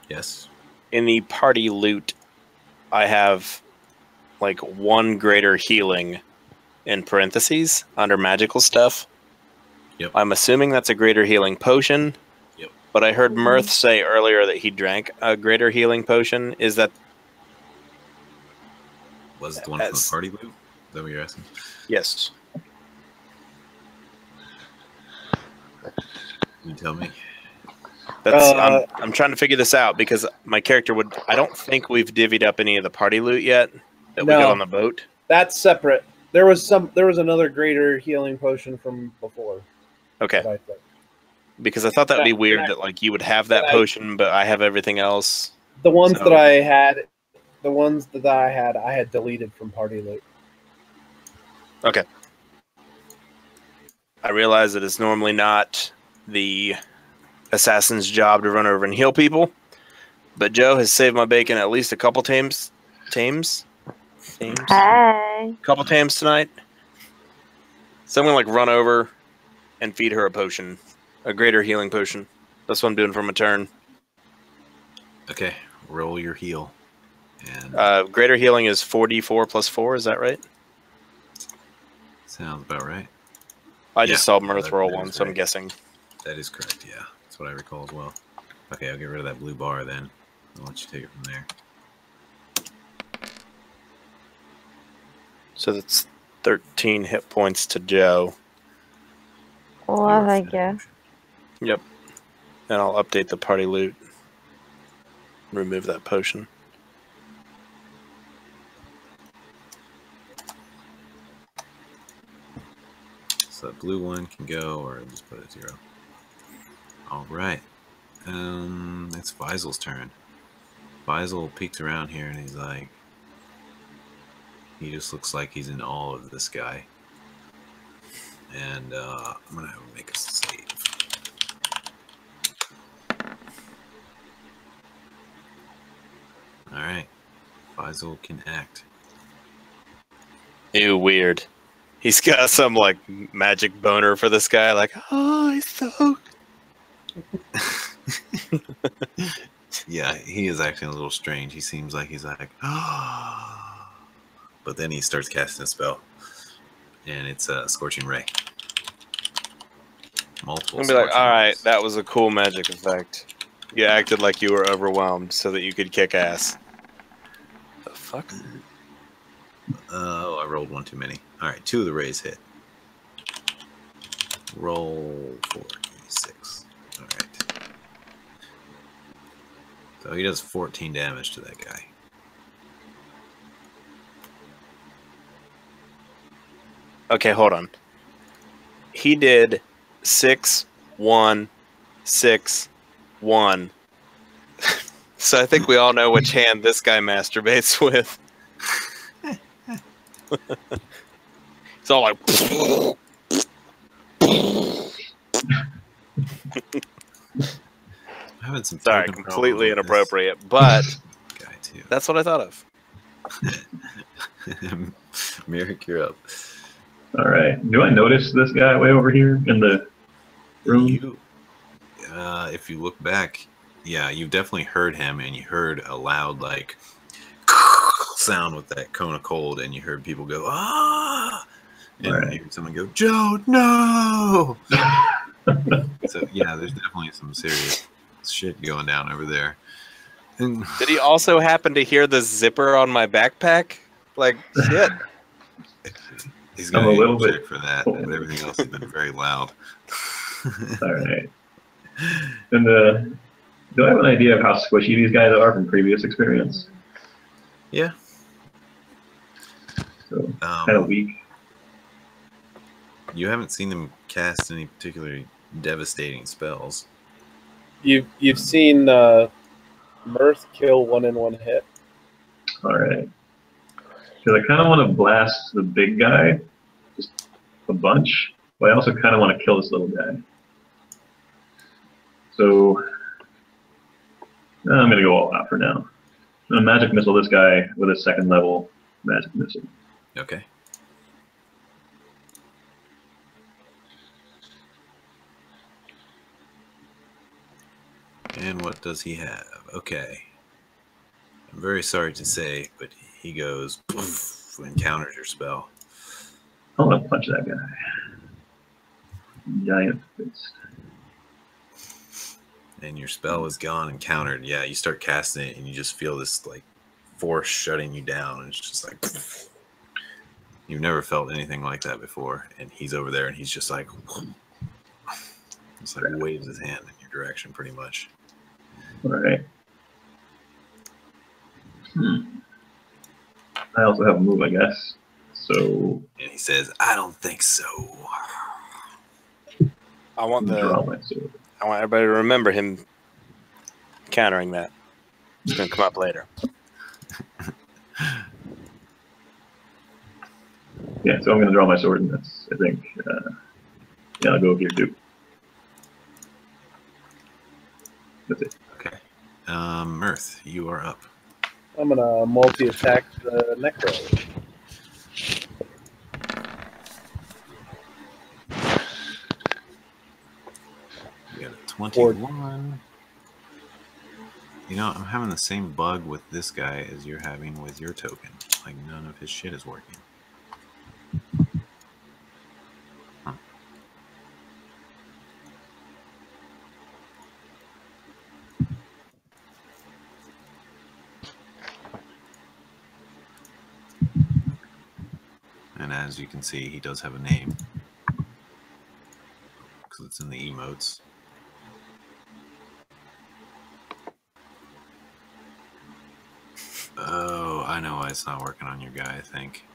Yes. In the party loot, I have like 1 greater healing in parentheses under magical stuff. Yep. I'm assuming that's a greater healing potion. Yep. But I heard Mirth say earlier that he drank a greater healing potion. Is that... Was it the one from the party loot? Is that what you're asking? Yes. Can you tell me? That's I'm trying to figure this out because my character would... I don't think we've divvied up any of the party loot yet that we got on the boat. That's separate. There was another greater healing potion from before. Okay. Because I thought that would be weird that like you would have that potion, but I have everything else. The ones that I had, I had deleted from party loot. Okay. I realize that it's normally not the assassin's job to run over and heal people, but Joe has saved my bacon at least a couple times. Hey. Couple times tonight. So I'm gonna like run over and feed her a potion, a greater healing potion. That's what I'm doing for my turn. Okay, roll your heal. And greater healing is 4d4 plus 4. Is that right? Sounds about right. I just saw Mirth roll that one, is so I'm right. guessing. That is correct. Yeah, that's what I recall as well. Okay, I'll get rid of that blue bar then. I'll let you take it from there. So that's 13 hit points to Joe. Well, I guess. Yep. And I'll update the party loot. Remove that potion. So that blue one can go, or just put it at 0. All right. It's Faisal's turn. Faisal peeks around here and he's like, he just looks like he's in awe of this guy. And I'm gonna have him make a save. All right. Faisal can act. Ew, weird. He's got some like magic boner for this guy. Like, oh, he's so. Yeah, he is acting a little strange. He seems like he's like, ah. But then he starts casting a spell. And it's a Scorching Ray. Multiple. I'm gonna be like, all right, that was a cool magic effect. You acted like you were overwhelmed so that you could kick ass. The fuck? Oh, I rolled one too many. All right, 2 of the rays hit. Roll 4d6. All right. So he does 14 damage to that guy. Okay, hold on. He did 6, 1, 6, 1. So I think we all know which hand this guy masturbates with. It's all like. I'm having some Sorry, completely inappropriate, but guy too. That's what I thought of. Merrick, you're up. All right. Do I notice this guy way over here in the room? If you look back, Yeah, you've definitely heard him, and you heard a loud like sound with that cone of cold, and you heard people go ah, and Right. you heard someone go, Joe, no. So yeah, there's definitely some serious shit going down over there. And Did he also happen to hear the zipper on my backpack? Like, shit. he's I'm a gonna little check bit for that, but everything else has been very loud. all right. And do I have an idea of how squishy these guys are from previous experience? Yeah. So kind of weak. You haven't seen them cast any particularly devastating spells. You've seen Mirth kill 1 in 1 hit. All right. Because I kind of want to blast the big guy, just a bunch, but I also kind of want to kill this little guy. So I'm going to go all out for now. I'm going to magic missile this guy with a 2nd level magic missile. Okay. And what does he have? Okay. I'm very sorry to say, but he goes poof and counters your spell. I want to punch that guy. Giant fist. And your spell is gone and countered. Yeah, you start casting it and you just feel this like force shutting you down. And it's just like poof. You've never felt anything like that before. And he's over there and he's just like just like waves his hand in your direction pretty much. All right. I also have a move, I guess. So. And he says, "I don't think so." I want draw my sword. I want everybody to remember him countering that. It's going to come up later. Yeah, so I'm going to draw my sword, and that's, I think, yeah, I'll go here too. That's it. Okay. Mirth, you are up. I'm gonna multi-attack the Necro. You got a 21. You know, I'm having the same bug with this guy as you're having with your token. Like, none of his shit is working. Huh. And as you can see, he does have a name. Because it's in the emotes. Oh, I know why it's not working on your guy, I think.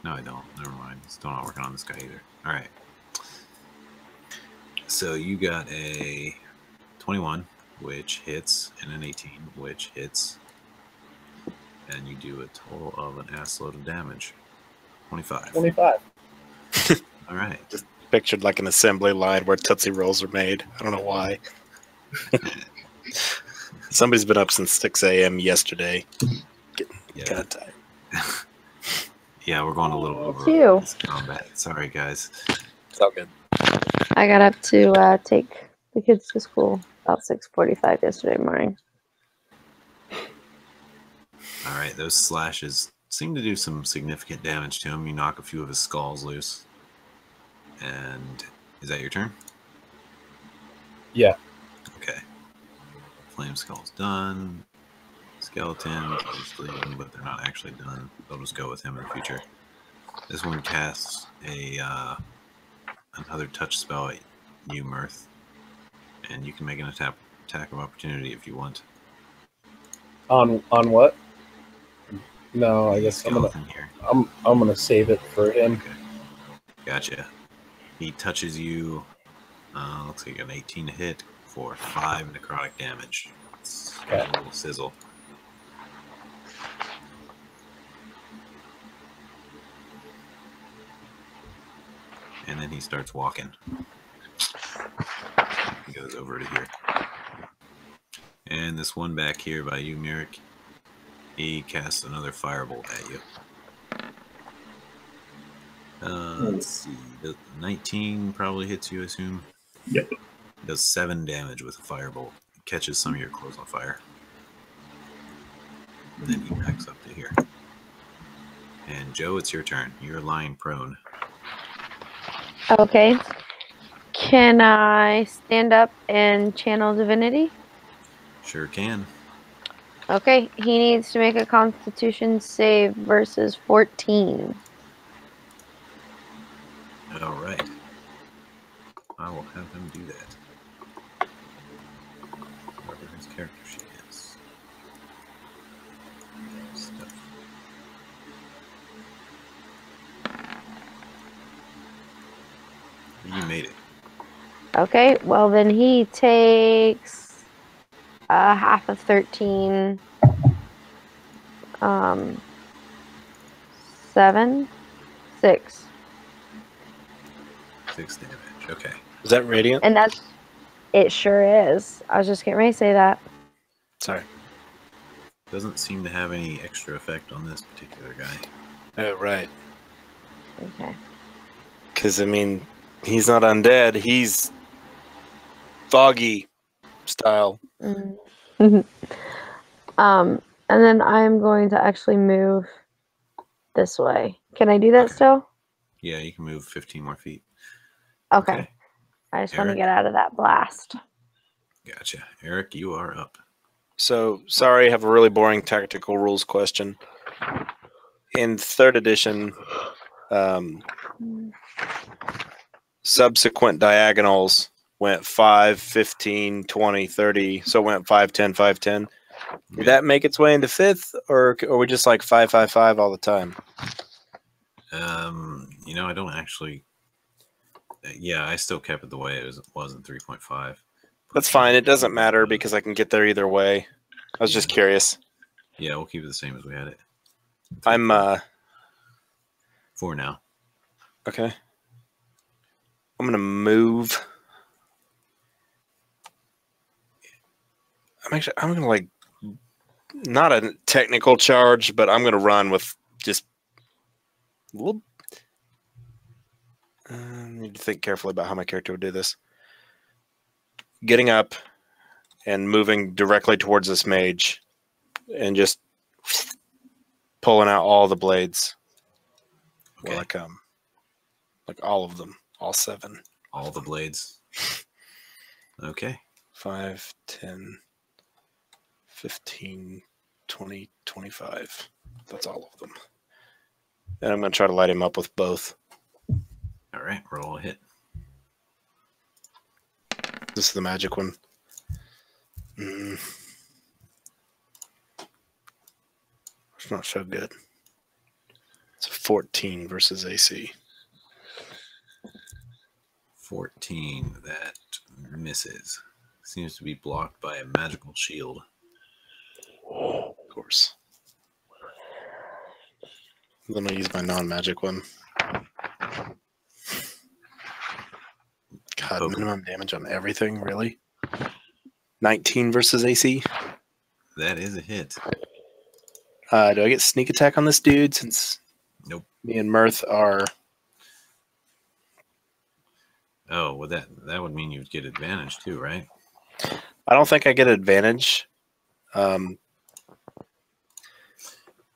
No, I don't. Never mind. It's still not working on this guy either. Alright. So you got a 21, which hits, and an 18, which hits. And you do a total of an assload of damage. 25. 25. Alright. Just pictured like an assembly line where Tootsie Rolls are made. I don't know why. Somebody's been up since 6 a.m. yesterday. Yeah. Kind of tired. Yeah, we're going a little over too. this combat. Sorry, guys. It's all good. I got up to take the kids to school about 6:45 yesterday morning. All right, those slashes seem to do some significant damage to him. You knock a few of his skulls loose. And is that your turn? Yeah. Okay. Flame skull's done. Skeletons, obviously, but they're not actually done. They'll just go with him in the future. This one casts another touch spell at you, Mirth. And you can make an attack of opportunity if you want. On what? No, I guess Skeleton here. I'm gonna save it for him. Okay. Gotcha. He touches you. Looks like an 18 to hit for 5 necrotic damage. It's a little sizzle. And then he starts walking. He goes over to here. And this one back here by you, Mirik, he casts another firebolt at you. Let's see. The 19 probably hits you, I assume. Yep. Does 7 damage with a firebolt. catches some of your clothes on fire. And then he backs up to here. And Joe, it's your turn. You're lying prone. Okay. Can I stand up and channel divinity? Sure can. Okay, he needs to make a constitution save versus 14. All right. I will have him do that. Whoever his character sheet is. Stuff. You made it. Okay, well then he takes half of 13. 7, 6. 6 damage. Okay. Is that radiant? And that's, it sure is. I was just getting ready to say that. Sorry. Doesn't seem to have any extra effect on this particular guy. Oh, right. Okay. Because, I mean, he's not undead. He's foggy style. Mm. And then I'm going to actually move this way. Can I do that Okay. still? Yeah, you can move 15 more feet. Okay. I just want to Eric? get out of that blast. Gotcha. Eric, you are up. So, sorry, I have a really boring tactical rules question. In 3rd edition, subsequent diagonals went 5, 15, 20, 30. So it went 5, 10, 5, 10. Did that make its way into 5th, or are we just like 5, 5, 5 all the time? You know, I don't actually. Yeah, I still kept it the way it was in 3.5. That's fine. It doesn't matter because I can get there either way. I was just curious. Yeah, we'll keep it the same as we had it. I'm 4 now. okay. I'm gonna move. I'm gonna like not a technical charge, but I'm gonna run with just a little. I need to think carefully about how my character would do this. Getting up and moving directly towards this mage and just pulling out all the blades while I come. Like all of them. All 7. All the blades. Okay. 5, 10, 15, 20, 25. That's all of them. And I'm going to try to light him up with both. All right, roll a hit. This is the magic one. It's not so good. It's a 14 versus AC. 14. That misses. Seems to be blocked by a magical shield. Of course. Then I'll use my non-magic one. God, Okay. minimum damage on everything, really? 19 versus AC? That is a hit. Do I get sneak attack on this dude since Nope. me and Mirth are... Oh, well, that would mean you'd get advantage too, right? I don't think I get advantage. In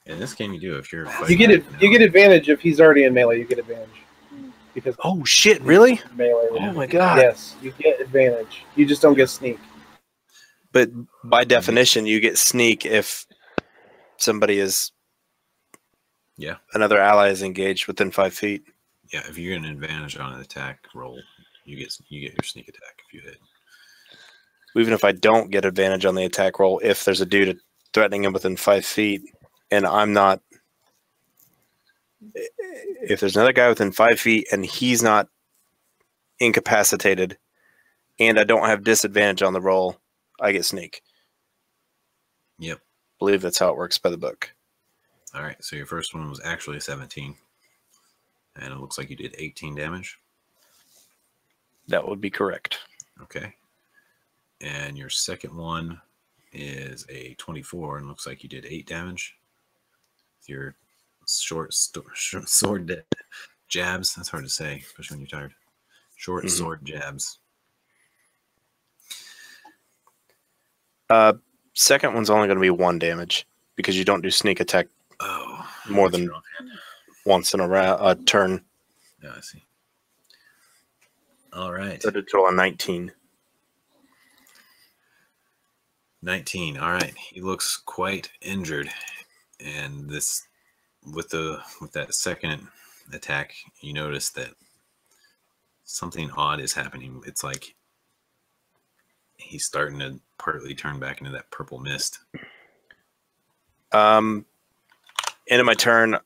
this game, you do. If you're You get it. fighting You get advantage if he's already in melee. You get advantage because Oh, shit, really? melee. Oh, my God. Yes, you get advantage. You just don't get sneak. But by definition, you get sneak if somebody is... Yeah. Another ally is engaged within 5 feet. Yeah, if you get an advantage on an attack roll, you get your sneak attack if you hit. Even if I don't get advantage on the attack roll, if there's a dude threatening him within 5 feet, and I'm not... If there's another guy within 5 feet and he's not incapacitated, and I don't have disadvantage on the roll, I get sneak. Yep. I believe that's how it works by the book. All right, so your first one was actually 17. And it looks like you did 18 damage. That would be correct. Okay. And your second one is a 24 and looks like you did 8 damage. With your short sword jabs. That's hard to say, especially when you're tired. Short sword jabs. Second one's only going to be 1 damage because you don't do sneak attack more than once in a turn. Yeah, I see. All right. So a total of 19. 19. All right. He looks quite injured, and this with that second attack, you notice that something odd is happening. It's like he's starting to partly turn back into that purple mist. End of my turn,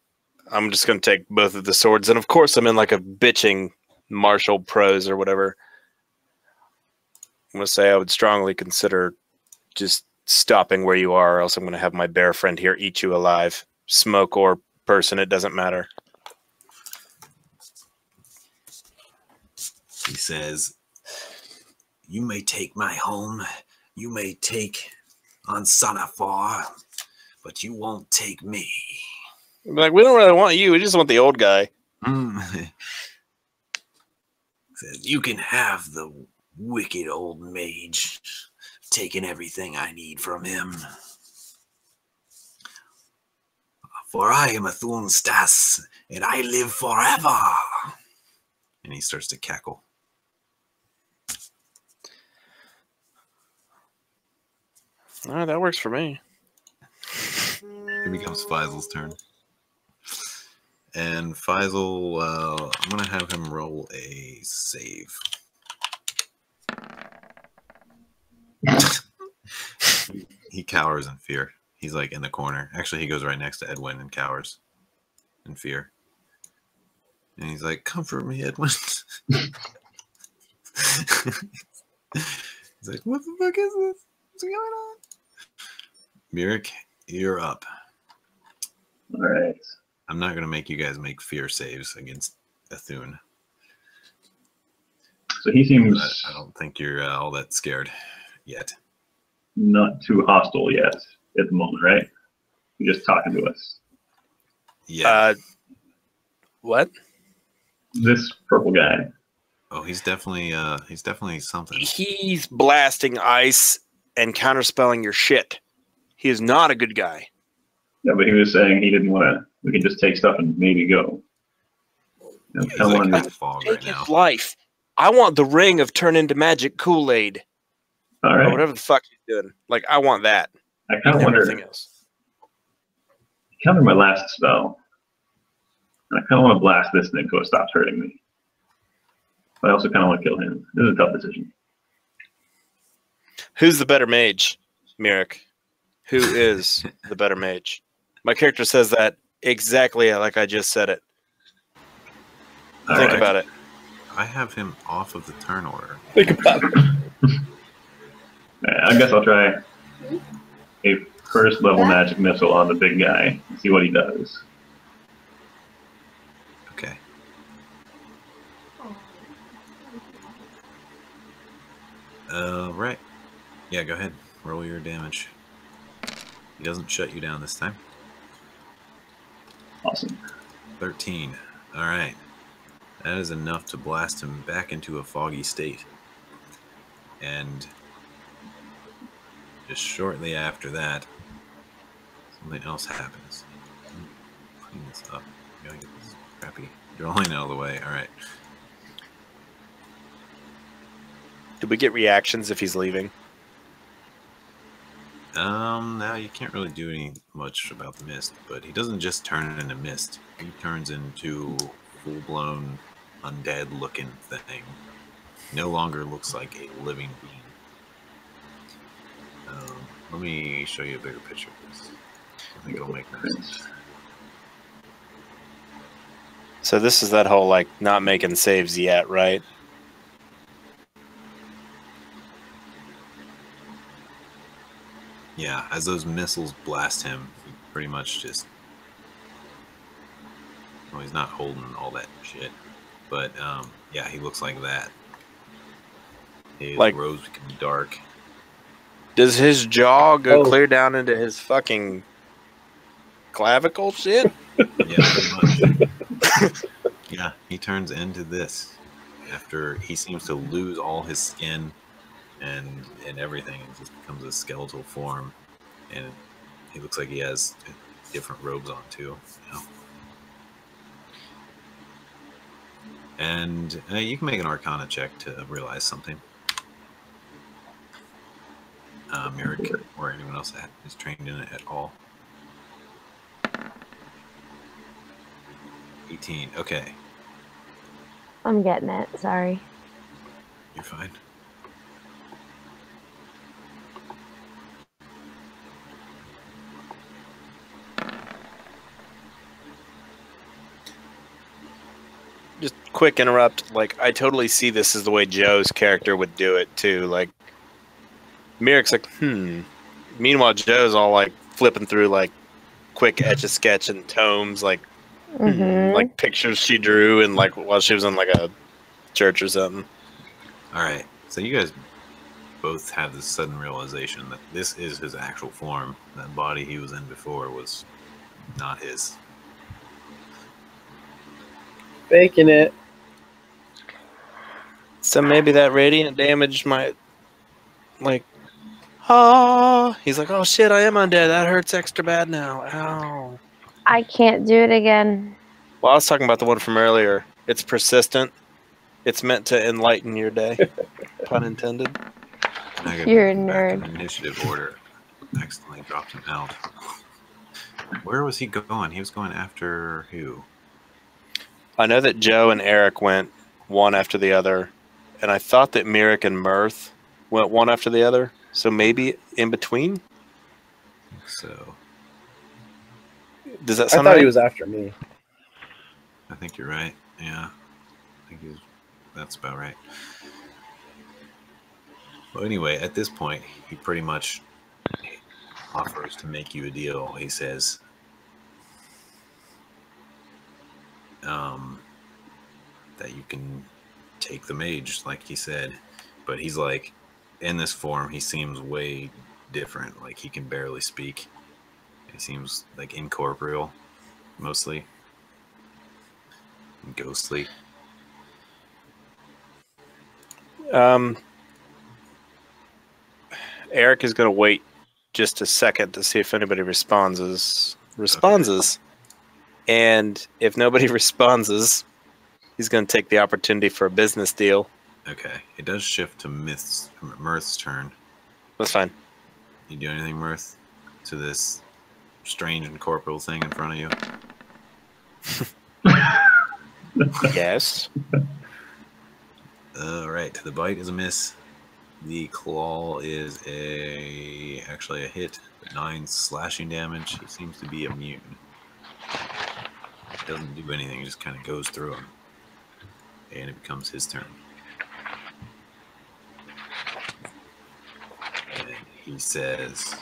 I'm just going to take both of the swords, and of course I'm in like a bitching martial prose or whatever. I'm going to say I would strongly consider just stopping where you are, or else I'm going to have my bear friend here eat you alive. Smoke or person, it doesn't matter. He says, "You may take my home, you may take on Sanafar, but you won't take me." Like, we don't really want you, we just want the old guy. Says, "You can have the wicked old mage, taking everything I need from him. For I am a Thunstas, and I live forever." And he starts to cackle. All right, that works for me. It becomes Faisal's turn. And Faisal, I'm going to have him roll a save. He cowers in fear. He's like in the corner. Actually, he goes right next to Edwin and cowers in fear. And he's like, "Comfort me, Edwin." He's like, "What the fuck is this? What's going on?" Mirik, you're up. All right. I'm not going to make you guys make fear saves against Ethune. So he seems I don't think you're all that scared yet. not too hostile yet at the moment, right? He's just talking to us. Yeah. What? This purple guy. Oh, he's definitely something. He's blasting ice and counterspelling your shit. He is not a good guy. Yeah, but he was saying he didn't want to. We can just take stuff and maybe go. He's I like wanted in to- the fog Take right now. his life. I want the ring of turn into magic Kool-Aid. All Or right. whatever the fuck he's doing. Like, I want that. I kind of And wonder. everything else. He countered my last spell. And I kind of want to blast this thing so it stops hurting me. But I also kind of want to kill him. This is a tough decision. Who's the better mage, Mirik? Who is the better mage? My character says that exactly like I just said it. Think about it. I have him off of the turn order. Think about it. I guess I'll try a first level magic missile on the big guy and see what he does. Okay. Right. Yeah, go ahead. Roll your damage. He doesn't shut you down this time. Awesome. 13. All right. That is enough to blast him back into a foggy state. And just shortly after that, something else happens. Clean this up. Gotta get this crappy drawing out of the way. All right. Did we get reactions if he's leaving? Now you can't really do any much about the mist, but he doesn't just turn into mist. He turns into full-blown undead-looking thing. No longer looks like a living being. Let me show you a bigger picture of this. I think it'll make more sense. So this is that whole, like, not making saves yet, right? Yeah, as those missiles blast him, he pretty much just... Well, he's not holding all that shit. But, yeah, he looks like that. His Like- robes become dark. Does his jaw go Oh. clear down into his fucking clavicle shit? Yeah, pretty much. Yeah, he turns into this after he seems to lose all his skin and everything. It just becomes a skeletal form, and he looks like he has different robes on too. You know? And you can make an Arcana check to realize something. Merrick or anyone else that is trained in it at all. 18. Okay. I'm getting it. Sorry. You're fine. Just quick interrupt. Like, I totally see this as the way Joe's character would do it too. Like, Merrick's like, Meanwhile, Joe's all like flipping through like quick etch-a-sketch and tomes, like like pictures she drew and like while she was in like a church or something. All right. So you guys both have this sudden realization that this is his actual form. That body he was in before was not his. Faking it. So maybe that radiant damage might, like, he's like, oh shit, I am undead. That hurts extra bad now. Ow. I can't do it again. Well, I was talking about the one from earlier. It's persistent. It's meant to enlighten your day. Pun intended. You're a nerd. Initiative order. Accidentally dropped him out. Where was he going? He was going after who? I know that Joe and Eric went one after the other, and I thought that Merrick and Mirth went one after the other. So maybe in between? So. Does that I sound thought right? he was after me. I think you're right. Yeah. I think that's about right. Well, anyway, at this point, he pretty much offers to make you a deal. He says, that you can take the mage, like he said. But he's like, in this form, he seems way different. Like, he can barely speak. He seems like incorporeal, mostly. And ghostly. Eric is going to wait just a second to see if anybody responds. And if nobody responds, he's going to take the opportunity for a business deal. Okay. It does shift to Mirth's turn. That's fine. You do anything, Mirth, to this strange incorporeal thing in front of you? Yes. Alright. The bite is a miss. The claw is actually a hit. 9 slashing damage. He seems to be immune. It doesn't do anything. It just kind of goes through him. And it becomes his turn. And he says,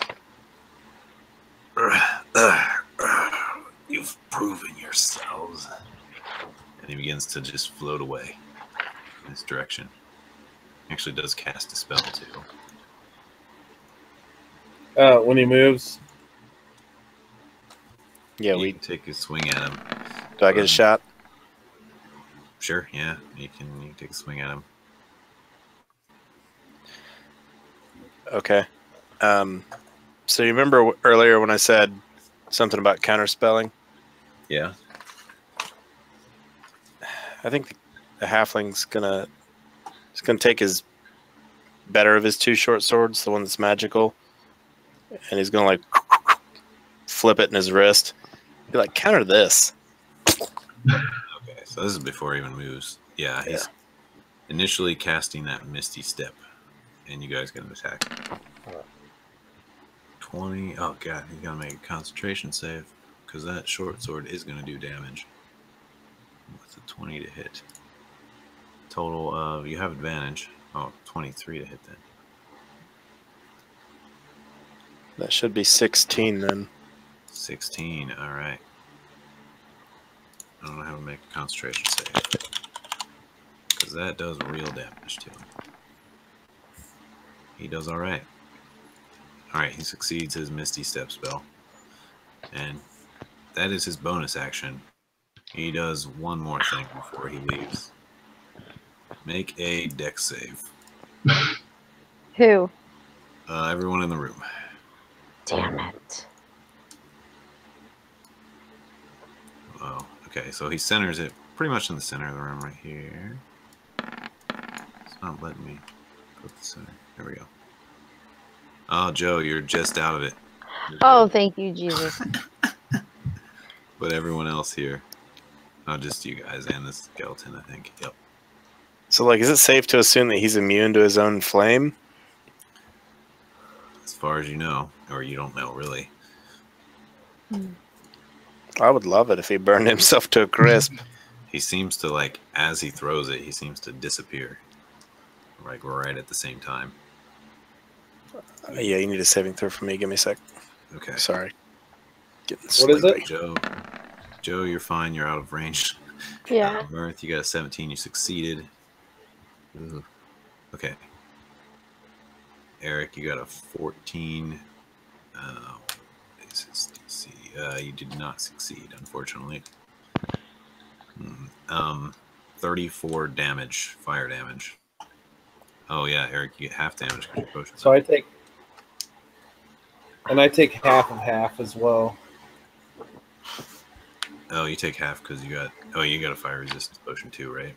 "You've proven yourselves." And he begins to just float away in this direction. Actually does cast a spell too. When he moves. Yeah, you we can take a swing at him. do I get a shot? Sure, yeah. You can take a swing at him. Okay. So you remember earlier when I said something about counterspelling? Yeah. I think the halfling's gonna take his better of his 2 short swords, the one that's magical, and he's gonna like flip it in his wrist. Be like, counter this. Okay, so this is before he even moves. Yeah, he's initially casting that Misty Step, and you guys get an attack. 20. Oh god, he's gonna make a concentration save because that short sword is gonna do damage. With a 20 to hit. Total, you have advantage. Oh, 23 to hit then. That should be 16 then. 16, alright. I don't know how to make a concentration save. Because that does real damage to him. He does alright. Alright, he succeeds his Misty Step spell. And that is his bonus action. He does one more thing before he leaves. Make a dex save. Who? Everyone in the room. Damn it. Oh, okay. So he centers it pretty much in the center of the room right here. It's not letting me put the center. There we go. Oh, Joe, you're just out of it. Oh, thank you, Jesus. But everyone else here. Oh, just you guys and the skeleton, I think. Yep. So, like, is it safe to assume that he's immune to his own flame? As far as you know, or you don't know, really. I would love it if he burned himself to a crisp. He seems to, like, as he throws it, he seems to disappear. Like, right at the same time. Yeah, you need a saving throw for me. Give me a sec. Okay. Sorry. Getting What is it? Joe, you're fine. You're out of range. Yeah. Mirth, you got a 17. You succeeded. Ooh. Okay. Eric, you got a 14. You did not succeed, unfortunately. 34 damage, fire damage. Oh yeah, Eric, you get half damage because you're potion. So I take half of half as well. Oh, you take half because you got. Oh, you got a fire resistance potion too, right?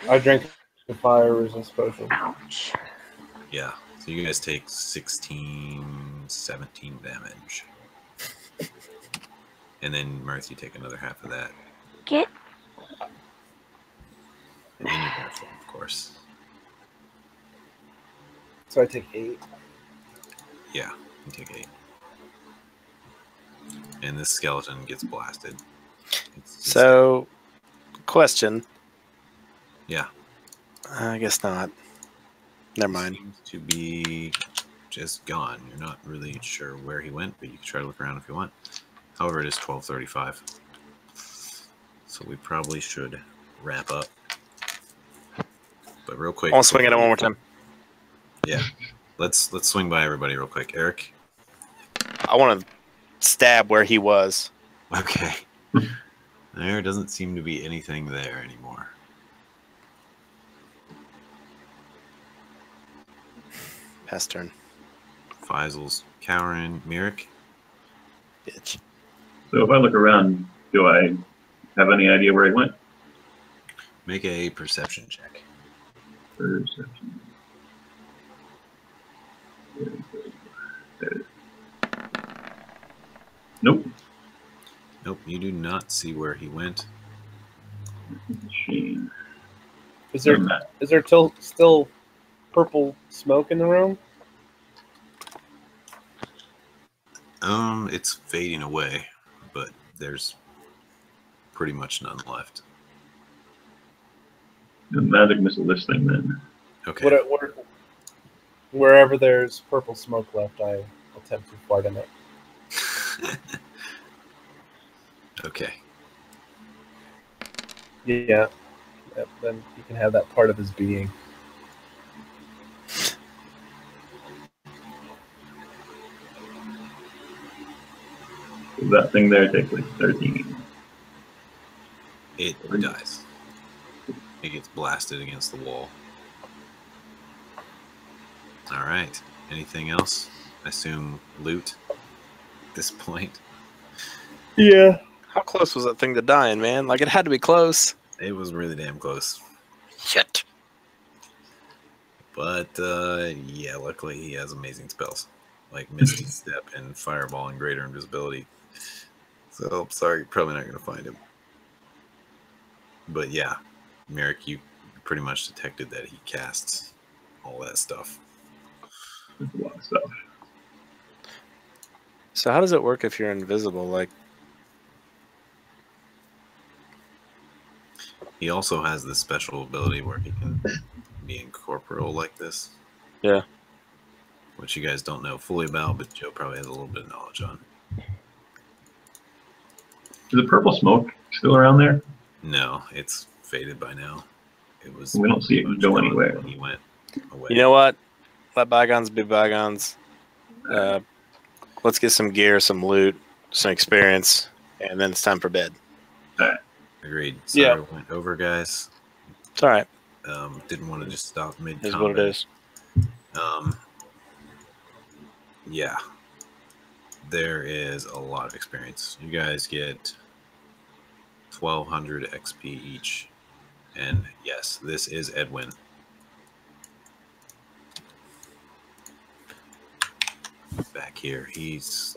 I drink the fire resistance potion. Ouch. Yeah. So you guys take 16, 17 damage. And then, Mirth, you take another half of that. Get. And then you're careful, of course. So I take 8. Yeah, you take 8. And this skeleton gets blasted. So, question. Yeah. I guess not. Never mind. Seems to be just gone. You're not really sure where he went, but you can try to look around if you want. However, it is 12:35. So we probably should wrap up. But real quick. I want to swing at it one more time. Yeah. Let's swing by everybody real quick. Eric? I want to stab where he was. Okay. There doesn't seem to be anything there anymore. Pass turn. Faisal's cowering. Mirik? Bitch. So if I look around, do I have any idea where he went? Make a perception check. Perception. Nope. Nope, you do not see where he went. Machine. Is there still purple smoke in the room? It's fading away, but there's pretty much none left. The magic missile this thing then. Okay. Wherever there's purple smoke left, I attempt to fart in it. Okay. Yeah. Yep, then you can have that part of his being. That thing there takes like 13. It dies. It gets blasted against the wall. All right. Anything else? I assume loot at this point. Yeah. How close was that thing to dying, man? Like, it had to be close. It was really damn close. Shit. But, yeah, luckily he has amazing spells. Like Misty Step and Fireball and Greater Invisibility. So, I'm sorry, you're probably not going to find him. But, yeah, Mirik, you pretty much detected that he casts all that stuff. There's a lot of stuff. So how does it work if you're invisible? Like, he also has this special ability where he can be incorporeal like this. Yeah. Which you guys don't know fully about, but Joe probably has a little bit of knowledge on. Is the purple smoke still around there? No, it's faded by now. It was. We don't see it go anywhere. When he went away. you know what? Let bygones be bygones. Let's get some gear, some loot, some experience, and then it's time for bed. Agreed. Sorry, went over, guys. It's all right. Didn't want to just stop mid-combat. Is what it is. Yeah, there is a lot of experience. You guys get 1200 XP each. And yes, this is Edwin. Back here, he's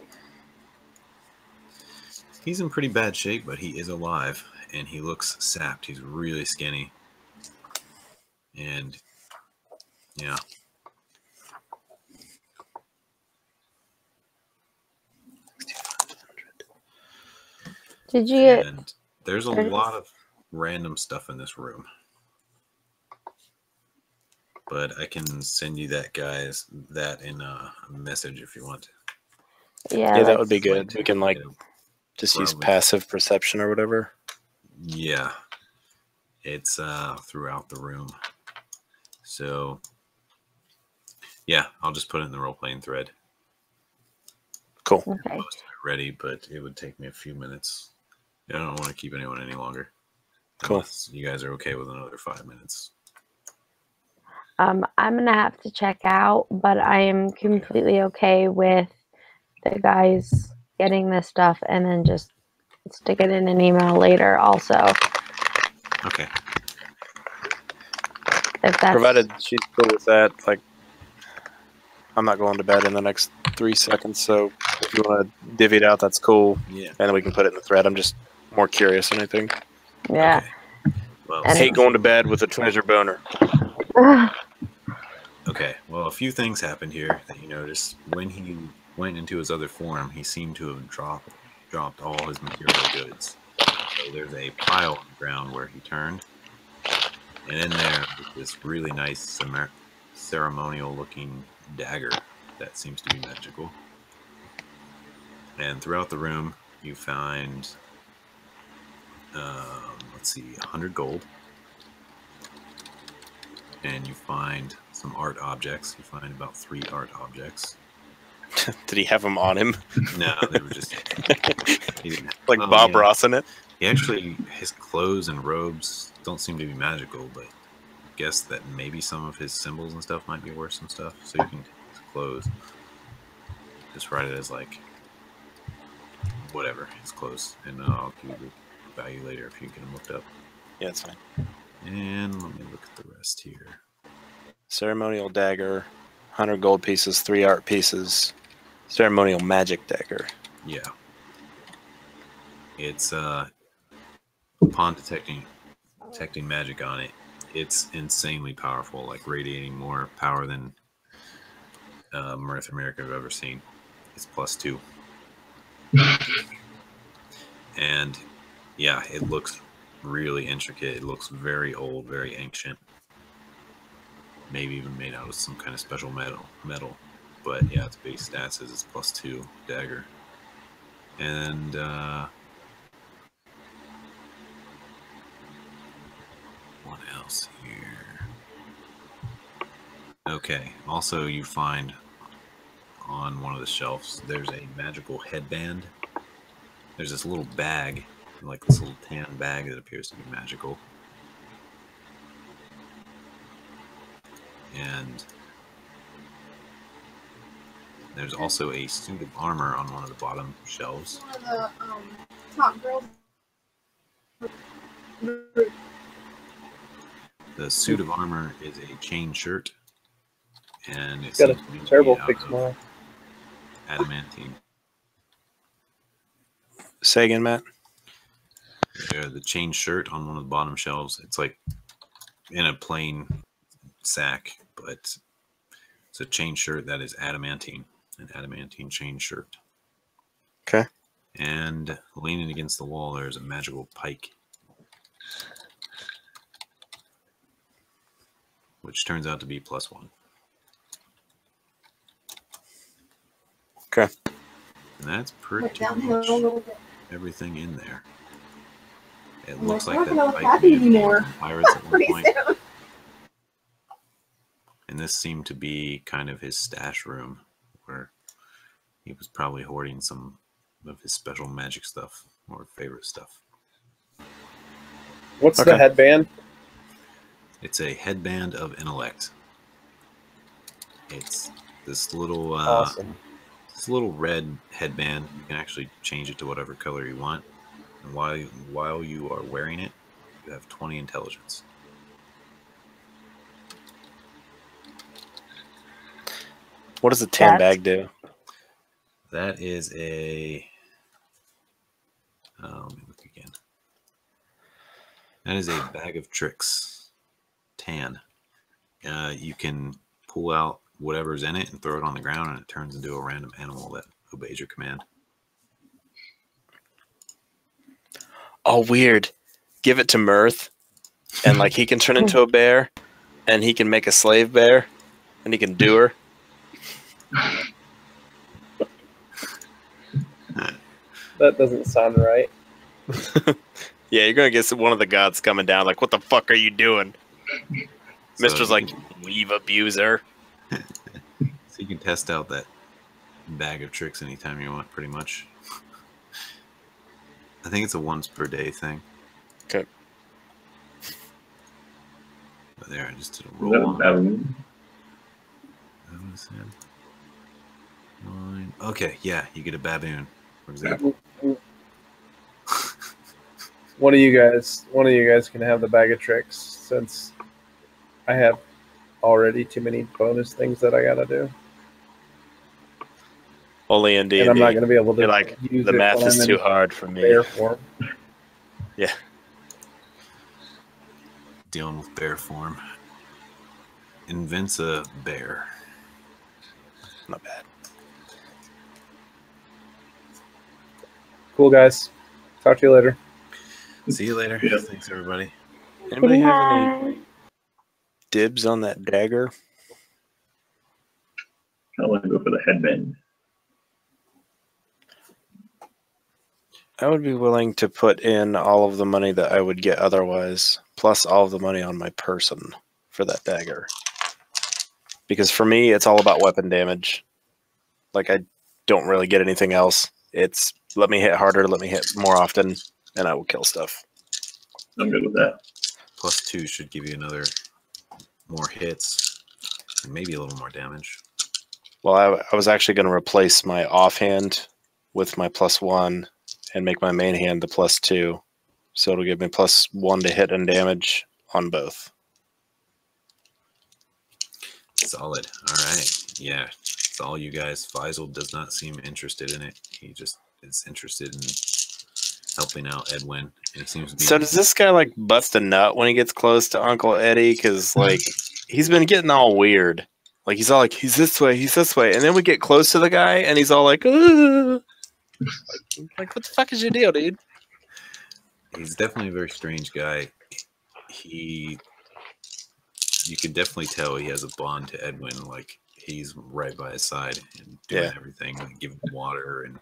in pretty bad shape, but he is alive, and he looks sapped. He's really skinny, and yeah. Did you? And there's a lot of random stuff in this room, but I can send you that, guys, that in a message if you want. Yeah, Yeah, that would be good. We can like just use Probably. passive perception or whatever. Yeah, it's throughout the room. So yeah, I'll just put it in the role-playing thread. Cool. Okay. Most of it ready, but it would take me a few minutes. I don't want to keep anyone any longer. Cool. Unless you guys are okay with another 5 minutes. I'm gonna have to check out, but I am completely okay with the guys getting this stuff and then just stick it in an email later. Also, Okay. if that's Provided she's cool with that, like I'm not going to bed in the next 3 seconds, so if you want to divvy it out, that's cool. Yeah. And then we can put it in the thread. I'm just more curious than anything. yeah. Okay. Well, And- Hate going to bed with a treasure boner. okay. Well, a few things happened here that you noticed. When he went into his other form, he seemed to have dropped all his material goods. So there's a pile on the ground where he turned, and in there is this really nice ceremonial-looking dagger that seems to be magical. And throughout the room, you find, let's see, 100 gold. And you find some art objects. You find about 3 art objects. Did he have them on him? No, they were just... he didn't have, Like well, Bob yeah. Ross in it? He actually, his clothes and robes don't seem to be magical, but I guess that maybe some of his symbols and stuff might be worth some stuff. So you can take his clothes, just write it as like, whatever, his clothes, and I'll give you the value later if you get them looked up. Yeah, it's fine. And let me look at the rest here. Ceremonial dagger, 100 gold pieces, 3 art pieces. Ceremonial magic dagger. Yeah. It's, upon detecting magic on it, it's insanely powerful, like radiating more power than Mirth America I've ever seen. It's +2. And yeah, it looks really intricate. It looks very old, very ancient. Maybe even made out of some kind of special metal. But yeah, its base stats is its +2 dagger. And what else here? Okay, also you find on one of the shelves there's a magical headband. There's this little bag, like this little tan bag that appears to be magical. And there's also a suit of armor on one of the bottom shelves. One of the top girls. The suit of armor is a chain shirt, and it's Got a terrible fake smile. adamantine. Say again, Matt. The chain shirt on one of the bottom shelves. It's like in a plain sack, but it's a chain shirt that is adamantine, an adamantine chain shirt. Okay. And leaning against the wall, there's a magical pike, which turns out to be +1. Okay. And that's pretty Went downhill much a little bit. everything in there. It I'm looks like, like I don't that know pike what's may happening have been anymore. from pirates at one Pretty point. soon. And this seemed to be kind of his stash room, where he was probably hoarding some of his special magic stuff or favorite stuff. What's Okay. the headband? It's a headband of intellect. It's this little Awesome. this little red headband. You can actually change it to whatever color you want. And while you are wearing it, you have 20 intelligence. What does a tan That's- bag do? That is a. Let me look again. That is a bag of tricks. Tan. You can pull out whatever's in it and throw it on the ground, and it turns into a random animal that obeys your command. Oh, weird. Give it to Mirth, and like he can turn into a bear, and he can make a slave bear, and he can do her. That doesn't sound right. Yeah, you're gonna get one of the gods coming down. Like, what the fuck are you doing? So Mister's like, weave abuser. So you can test out that bag of tricks anytime you want, pretty much. I think it's a once per day thing. Okay. But there, I just did a Is roll that a on. baboon? That was it. 9. Okay, yeah, you get a baboon, for example. One of you guys can have the bag of tricks, since I have already too many bonus things that I gotta do, Only in D&D. and I'm not gonna be able to You're like, use the it math when is I'm too in hard for me. bear form. Yeah. Dealing with bear form. Invents a bear. Not bad. Cool, guys. Talk to you later. See you later. Yeah. Thanks, everybody. Anybody Good have any night. dibs on that dagger? I want to go for the headband. I would be willing to put in all of the money that I would get otherwise, plus all of the money on my person for that dagger. Because for me, it's all about weapon damage. Like, I don't really get anything else. It's let me hit harder, let me hit more often, and I will kill stuff. I'm good with that. +2 should give you another more hits and maybe a little more damage. Well, I was actually going to replace my offhand with my +1 and make my main hand the +2. So it'll give me +1 to hit and damage on both. Solid. All right. Yeah. It's all you guys. Faisal does not seem interested in it. He just is interested in helping out Edwin. And he seems to be. So does this guy like bust a nut when he gets close to Uncle Eddie? Because like he's been getting all weird. Like he's all like, he's this way, and then we get close to the guy, and he's all like, like what the fuck is your deal, dude? He's definitely a very strange guy. You can definitely tell he has a bond to Edwin. Like he's right by his side and doing everything, like giving him water and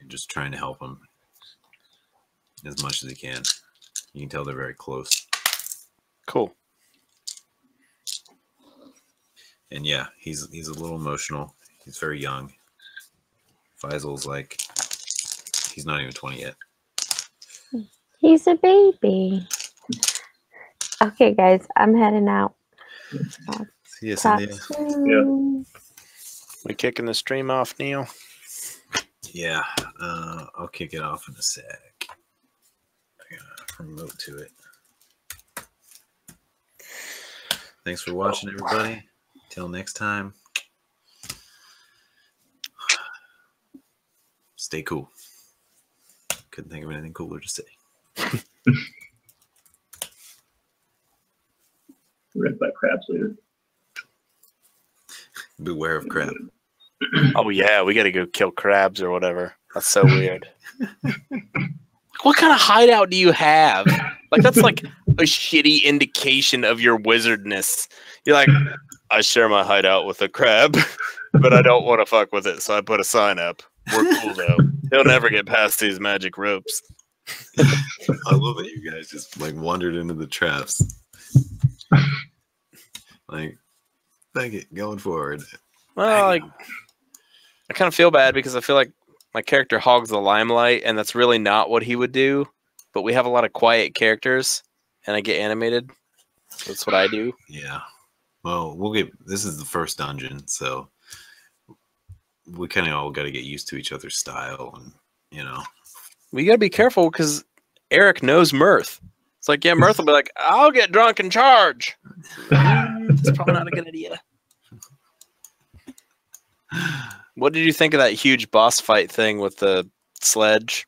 just trying to help him as much as he can. You can tell they're very close. Cool. And yeah, he's a little emotional. He's very young. Faisal's like, he's not even 20 yet. He's a baby. Okay, guys, I'm heading out. See you, Talk Cynthia. soon. We kicking the stream off, Neil? Yeah, I'll kick it off in a sec. I gotta promote to it. Thanks for watching, everybody. Till next time. Stay cool. Couldn't think of anything cooler to say. We're gonna fight crabs later. Beware of crab. Oh yeah, we got to go kill crabs or whatever. That's so weird. What kind of hideout do you have? Like that's like a shitty indication of your wizardness. You're like, I share my hideout with a crab, but I don't want to fuck with it, so I put a sign up. We're cool though. He'll never get past these magic ropes. I love that you guys just like wandered into the traps. Like, thank it. Going forward. Well, like, I kind of feel bad because I feel like my character hogs the limelight, and that's really not what he would do. But we have a lot of quiet characters, and I get animated. That's what I do. Yeah. Well, this is the first dungeon, so we kind of all got to get used to each other's style, and We gotta be careful because Eric knows Mirth. It's like, yeah, Mirth will be like, I'll get drunk and charge. That's probably not a good idea. What did you think of that huge boss fight thing with the sledge?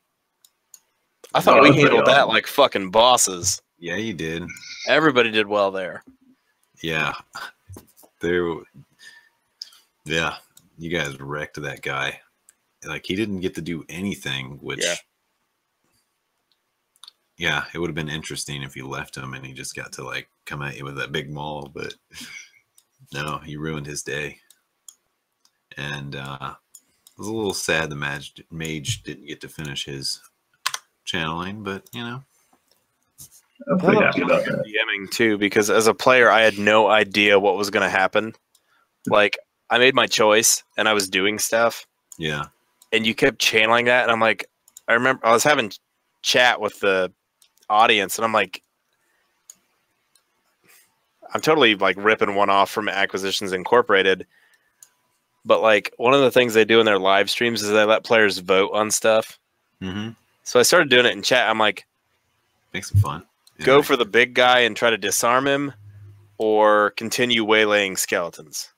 I thought we handled that like fucking bosses. Yeah, you did. Everybody did well there. Yeah. Yeah, you guys wrecked that guy. Like, he didn't get to do anything, which... Yeah, it would have been interesting if you left him and he just got to, like, come at you with that big maul, but no, you ruined his day. And it was a little sad the mage didn't get to finish his channeling, but, I'm pretty happy about that. DMing too, because as a player, I had no idea what was going to happen. Like, I made my choice and I was doing stuff. Yeah. And you kept channeling that, and I'm like, I remember I was having chat with the audience, and I'm like, I'm totally like ripping one off from Acquisitions Incorporated. But like, one of the things they do in their live streams is they let players vote on stuff. Mm-hmm. So I started doing it in chat. I'm like, makes it fun. Go for the big guy and try to disarm him, or continue waylaying skeletons.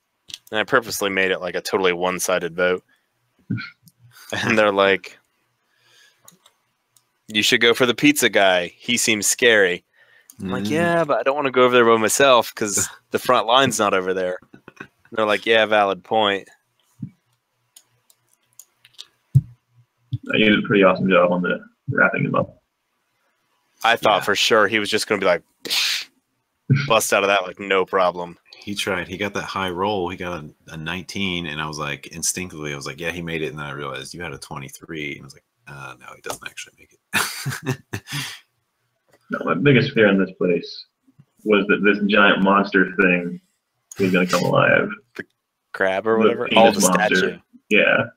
And I purposely made it like a totally one-sided vote. And they're like, you should go for the pizza guy. He seems scary. I'm like, yeah, but I don't want to go over there by myself because the front line's not over there. And they're like, yeah, valid point. You did a pretty awesome job on the wrapping him up. I thought for sure he was just going to be like, bust out of that like no problem. He tried. He got that high roll. He got a 19, and I was like, instinctively, I was like, yeah, he made it. And then I realized you had a 23, and I was like, no, he doesn't actually make it. No, my biggest fear in this place was that this giant monster thing was going to come alive. The crab or whatever? The The monster. statue. Yeah.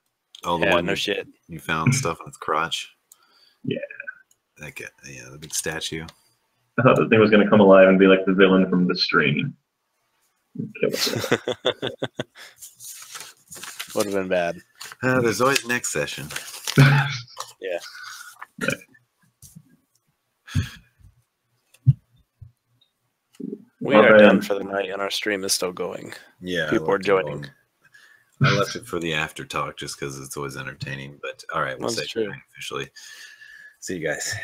Oh, the Yeah, one no shit. You found stuff in its crotch? Yeah. That guy, yeah, the big statue. I thought the thing was going to come alive and be like the villain from The Strain. Kill it. Would have been bad. There's always next session. Yeah. We are done for the night, and our stream is still going. Yeah, People are joining. I left it for the after talk just because it's always entertaining. But all right, we'll say That's true. officially. See you guys.